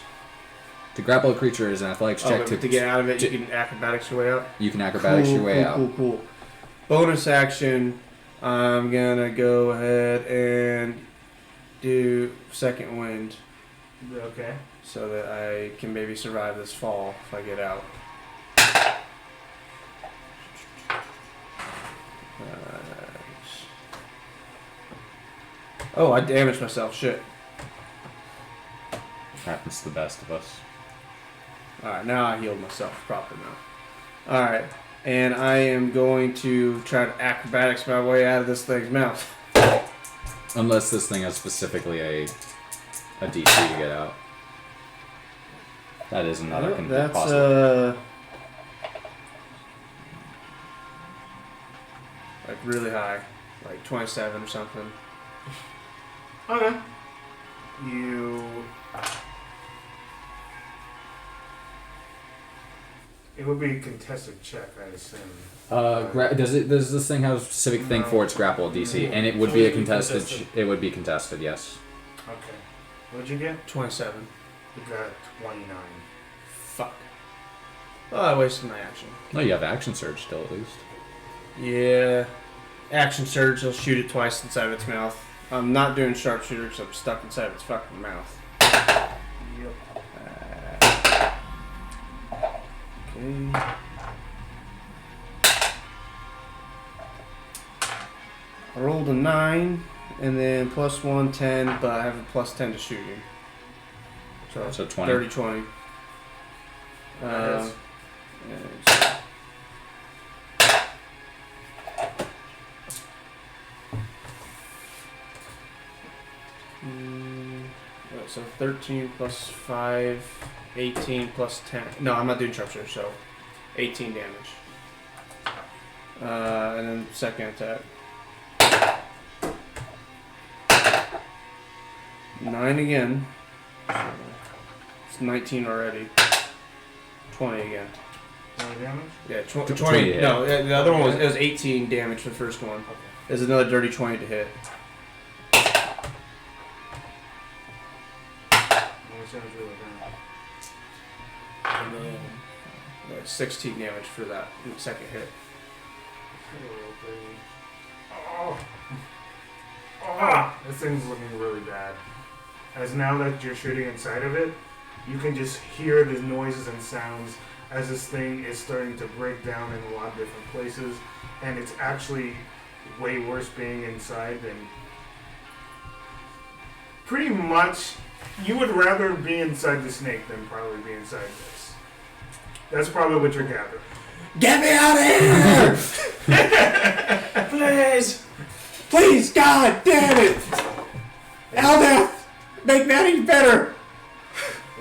To grapple a creature is an athletics check. To get out of it, you can acrobatics your way out. You can acrobatics your way out. Cool. Bonus action. I'm gonna go ahead and do second wind, Okay. so that I can maybe survive this fall if I get out. Oh, I damaged myself. Shit. Happens to the best of us. Alright, now I healed myself proper now. Alright, and I am going to try to acrobatics my way out of this thing's mouth. Unless this thing has specifically a DC to get out. That is another That's possible. like really high, like 27 or something. Okay. You. It would be a contested check, I assume. Does this thing have a specific thing for its grapple DC? And it would be a contested. Contested. It would be contested. Yes. Okay. What'd you get? 27. You got 29. Fuck. Oh, I wasted my action. No, you have action surge still at least. Yeah. Action surge, I'll shoot it twice inside of its mouth. I'm not doing sharpshooter because I'm stuck inside of its fucking mouth. Yep. Okay. I rolled a 9, and then +1, 10, but I have a +10 to shooting. So 20. 30, 20. That hits. Yeah, so 13 plus 5, 18 plus 10. No, I'm not doing sharpshooter, so 18 damage. And then second attack. 9 again. So it's 19 already. 20 again. 20 damage? Yeah, 20 20. hit. No, the other one was 18 damage for the first one. There's another dirty 20 to hit. And then, Like 16 damage for that second hit. Oh, thing's looking really bad. As now that you're shooting inside of it, you can just hear the noises and sounds as this thing is starting to break down in a lot of different places, and it's actually way worse being inside than... Pretty much, you would rather be inside the snake than probably be inside this. That's probably what you're gathering. Get me out of here! Please! Please, God damn it! Eldath! Make Maddie better!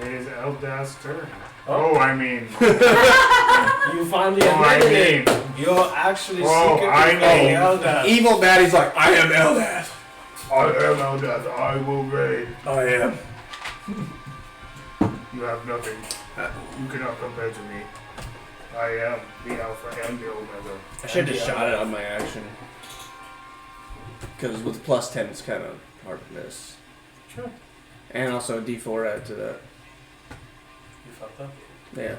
It is Eldath's turn. Oh. I mean... You finally Oh, I admitted mean... it. You're actually Oh, secretly I playing know. Eldath. Evil Maddie's like, I am Eldath! I am Eldath, I will raid. I am. You have nothing. You cannot compare to me. I am the Alpha and the Omega. I should have just shot it on my action. Because with plus 10, it's kind of hard to miss. Sure. And also a D4 added to that. You fucked up. Yeah.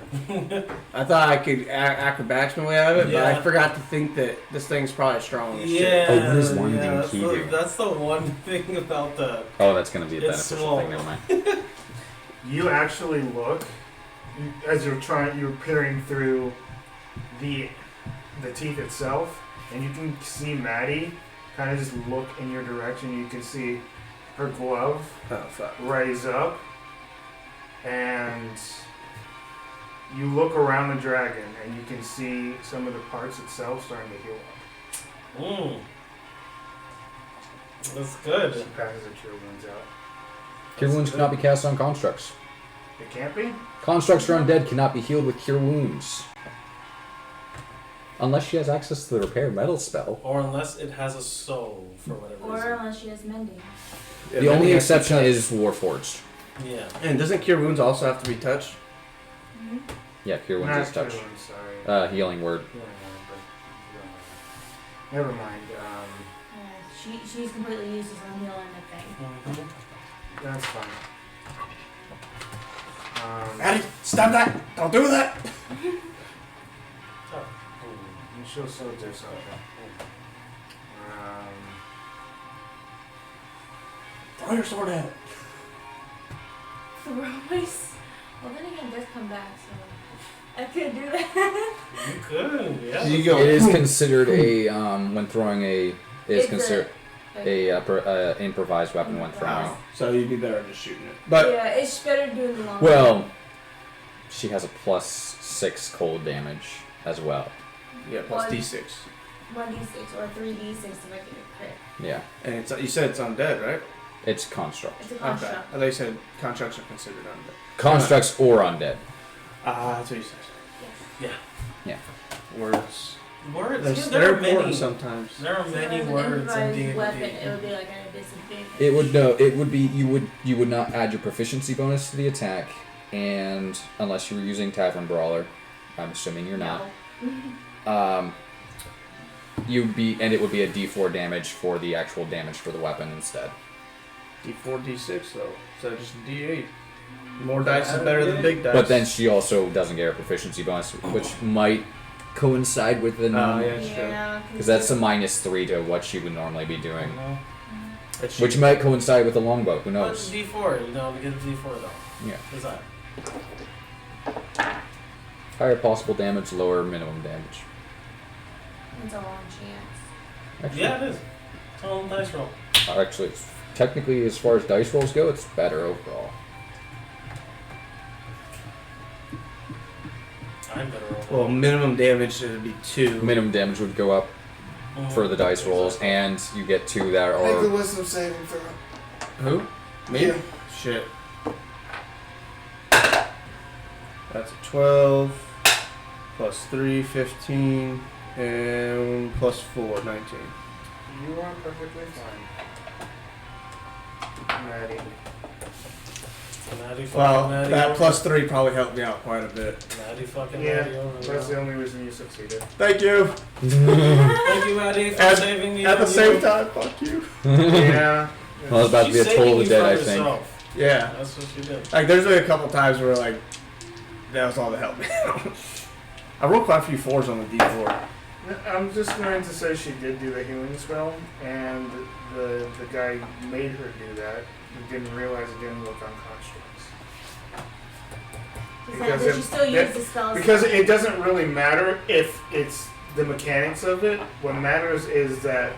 I thought I could acrobatics my way out of it, but I Yeah. forgot to think that this thing's probably strong as shit. Yeah. Oh, what is one yeah, D key do? that's the one thing about the... Oh, that's going to be a It's beneficial small. thing. Never mind. You actually look as you're peering through the teeth itself, and you can see Maddie kind of just look in your direction. You can see her glove Oh, fuck. rise up, and you look around the dragon, and you can see some of the parts itself starting to heal up. That's good. She passes the cure wounds out. Cure wounds cannot be cast on constructs. It can't be? Constructs or undead cannot be healed with cure wounds. Unless she has access to the repair metal spell. Or unless it has a soul, for whatever Or reason. unless she has mending. Yeah, The only Maddie has to exception touch. is Warforged. Yeah. And doesn't Cure Wounds also have to be touched? Mm-hmm. Yeah, cure wounds Not is touch. cure wounds, sorry. Healing word. Never mind. She's completely useless on healing the thing. That's fine. Maddie, stop that! Don't do that! You show so there's Throw your sword at it. Throw ice. Well, then again, it does come back, so I could do that. You could, yeah. You go. It is considered a when throwing a. It is It's considered a improvised weapon when throwing. Oh, so you'd be better just shooting it. But yeah, it's better doing the long Well, she has a +6 cold damage as well. yeah, plus One. D6. 1d6 or 3d6 to make it a crit. Yeah, And it's you said it's undead, right? it's construct. It's a Okay. construct. I thought you said constructs are considered undead. Constructs or undead. That's what you said. Yeah. Words. Words. They're, Yeah, they're there are important many. sometimes. There are So many as an words in improvised D&D. weapon, it would be like at a disadvantage. It would no. It would be you would not add your proficiency bonus to the attack, and unless you were using Tavern Brawler, I'm assuming you're not. No. You'd be, and it would be a D4 damage for the actual damage for the weapon instead. D4, D6 though, instead of just D8. More dice is better than big dice. But then she also doesn't get her proficiency bonus, which might coincide with the Oh, yeah, sure. Yeah, because that's a -3 to what she would normally be doing, It should- which might coincide with the longbow. Who But knows? D4, you know, we get a D4 though. Yeah. What's that? Higher possible damage, lower minimum damage. It's a long chance. Actually, Yeah, it is. It's all on dice roll. Actually, it's, technically, as far as dice rolls go, it's better overall. I'm better roll. Well, minimum damage would be 2. Minimum damage would go up for the dice rolls, and you get 2 that are. wisdom saving throw. Who? Me? Yeah. Shit. That's a 12, plus 3, 15, and plus 4, 19. You are perfectly fine. Maddie. Natty fucking Well, natty that over. plus 3 probably helped me out quite a bit. Natty fucking Yeah, natty over. that's the only reason you succeeded. Thank you! Thank you, Maddie, for saving me. At the from same you. time, fuck you. Yeah. Well, it's about to be a She's toll saving of the you dead, from I think. herself. Yeah. That's what she did. Like, there's been a couple times where, like, that was all that helped me out. I rolled quite a few 4s on the D4. I'm just going to say she did do the healing spell, and the guy made her do that. He didn't realize it didn't work on constructs. Did you still use the spells? Because it doesn't really matter if it's the mechanics of it. What matters is that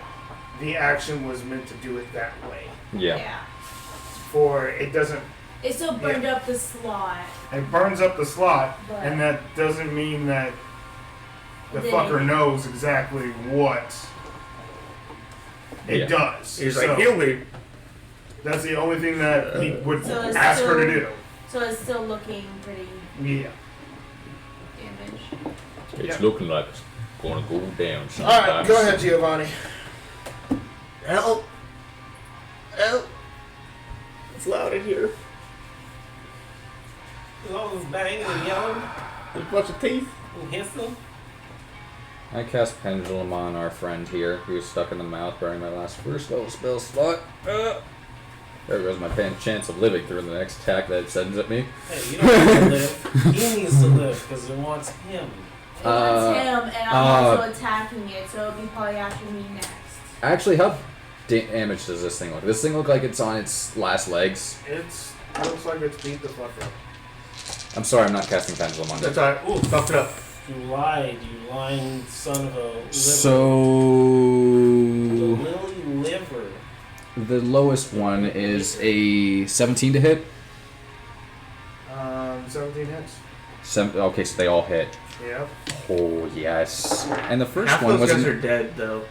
the action was meant to do it that way. Yeah. For it doesn't. It still burned up the slot. It burns up the slot, But and that doesn't mean that the They- fucker knows exactly what it does. He's So like, heal me. that's the only thing that he would So it's ask her to still- do. So it's still looking pretty Yeah. damaged. It's looking like it's gonna go down. Alright, go ahead, Giovanni. Help! Help! It's loud in here. There's all this banging and yelling There's a bunch of teeth. and hissing. I cast Pendulum on our friend here, who was stuck in the mouth, burning my last first level spell slot. There goes my chance of living through the next attack that it sends at me. Hey, you don't need to live. He needs to live because it wants him. It wants him, and I'm also attacking it, so it'll be probably after me next. Actually, how damage does this thing look? This thing look like it's on its last legs? It looks like it's beat the fuck up. I'm sorry, I'm not casting Pendulum on it. That's alright. Ooh, fucked it up. You lied, you lying son of a liver. The So lily liver. the lowest one is a 17 to hit. 17 hits. Okay, so they all hit. Yep. Oh yes. And the first Half one those guys wasn't. are dead, though.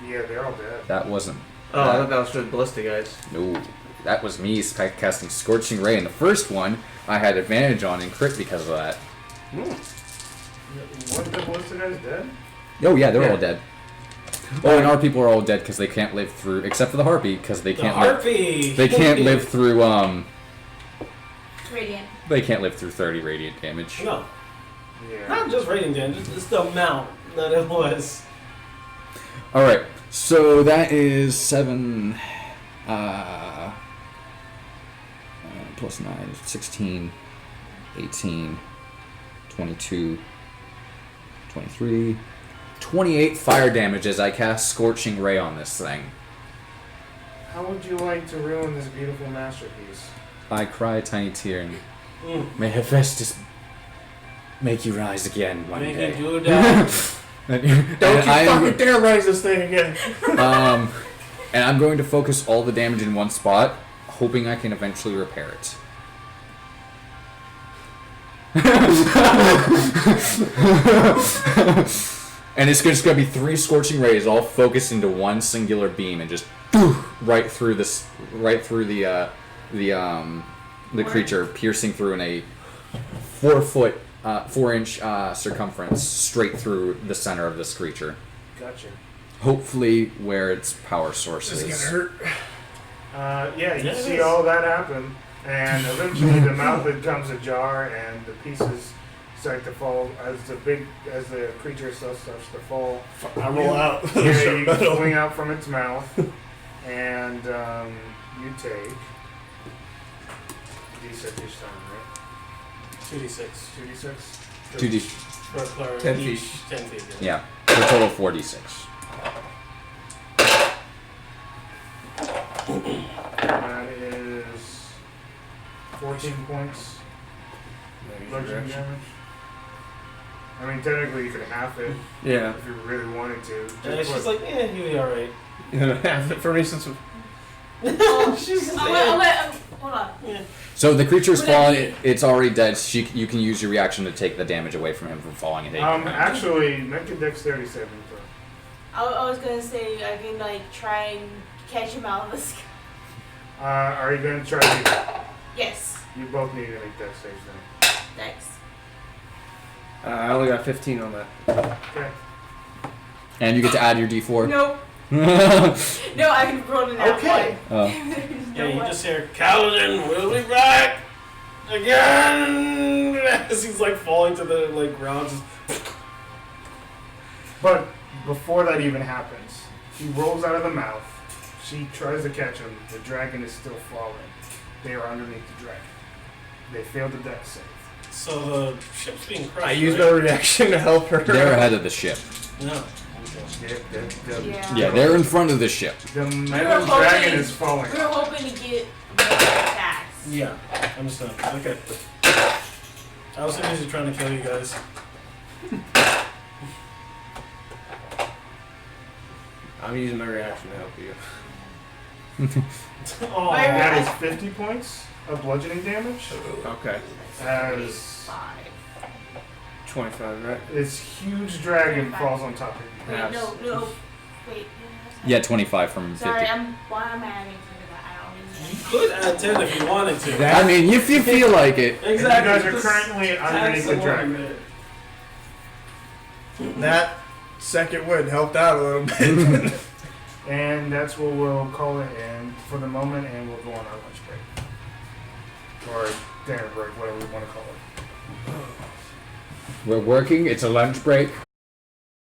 Yeah, they're all dead. That wasn't. Oh, I thought that was for the ballista guys. No, that was me casting Scorching Ray. And the first one I had advantage on in crit because of that. Weren't the ballista guys dead? Oh yeah, they're Yeah. all dead. Oh, and our people are all dead because they can't live through, except for the harpy, because they The can't. harpy. They can't live through. Radiant. They can't live through 30 radiant damage. No, Yeah. not just radiant damage. It's the amount that it was. All right, so that is 7. Plus 9, 16, 18, 22, 23, 28 fire damage as I cast Scorching Ray on this thing. How would you like to ruin this beautiful masterpiece? I cry a tiny tear and Mm. may Hephaestus make you rise again one Make day. it do that. Don't you fucking dare raise this thing again. And I'm going to focus all the damage in one spot, hoping I can eventually repair it. And it's just going to be 3 Scorching Rays all focused into one singular beam and just right through this, right through the creature, piercing through in a 4-inch circumference, straight through the center of this creature. Gotcha. Hopefully, where its power source is. This is gonna hurt. Yeah, you Yeah, it see is. all that happen, and eventually the mouth becomes ajar, and the pieces start to fall as the creature starts to fall. I roll out. Yeah, you swing out from its mouth, and you take D6 each time, right? 2d6. 2d6. 2d. Per 10 each, feet. 10 feet. Yeah, for a total of 4d6. That is 14 points. Bludgeoning damage. I mean, technically you could half it Yeah. if you really wanted to. And Just she's put- like, yeah, you'll be alright. Half it for me since She's Hold on. yeah. So the creature's Would it fallen, be- it's already dead. You can use your reaction to take the damage away from him from falling and taking damage. actually, make a dexterity saving throw. I was gonna say I can try and catch him out of the sky. Are you going to try to... Yes. You both need to make dex saves then. Thanks. I only got 15 on that. Okay. And you get to add your d4. Nope. No, I can roll it out. Okay. Oh. Yeah, you just hear, Kaladin, we'll be back again! As he's falling to the ground. Just... But before that even happens, he rolls out of the mouth. She tries to catch him. The dragon is still falling. They are underneath the dragon. They failed the dex save. So the ship's being crushed. I used right? my reaction to help her. They're ahead of the ship. No. Yeah. Yeah, they're in front of the ship. The We metal were dragon hoping- is falling. We were hoping to get more attacks. Yeah. I'm just okay. I was too busy trying to kill you guys. I'm using my reaction to help you. Oh, Wait, That is 50 points of bludgeoning damage. Okay. As 25, right? this huge dragon falls on top of you. Wait, Yes. no. Wait. Yeah, 25 from 50. Sorry, why am I adding to that? I don't you need could add 10 if you wanted to. I mean, if you feel like it. And you guys are currently underneath the dragon. That second wood helped out a little bit. And that's what we'll call it and for the moment, and we'll go on our lunch break. Or dinner break, whatever we want to call it. We're working, it's a lunch break.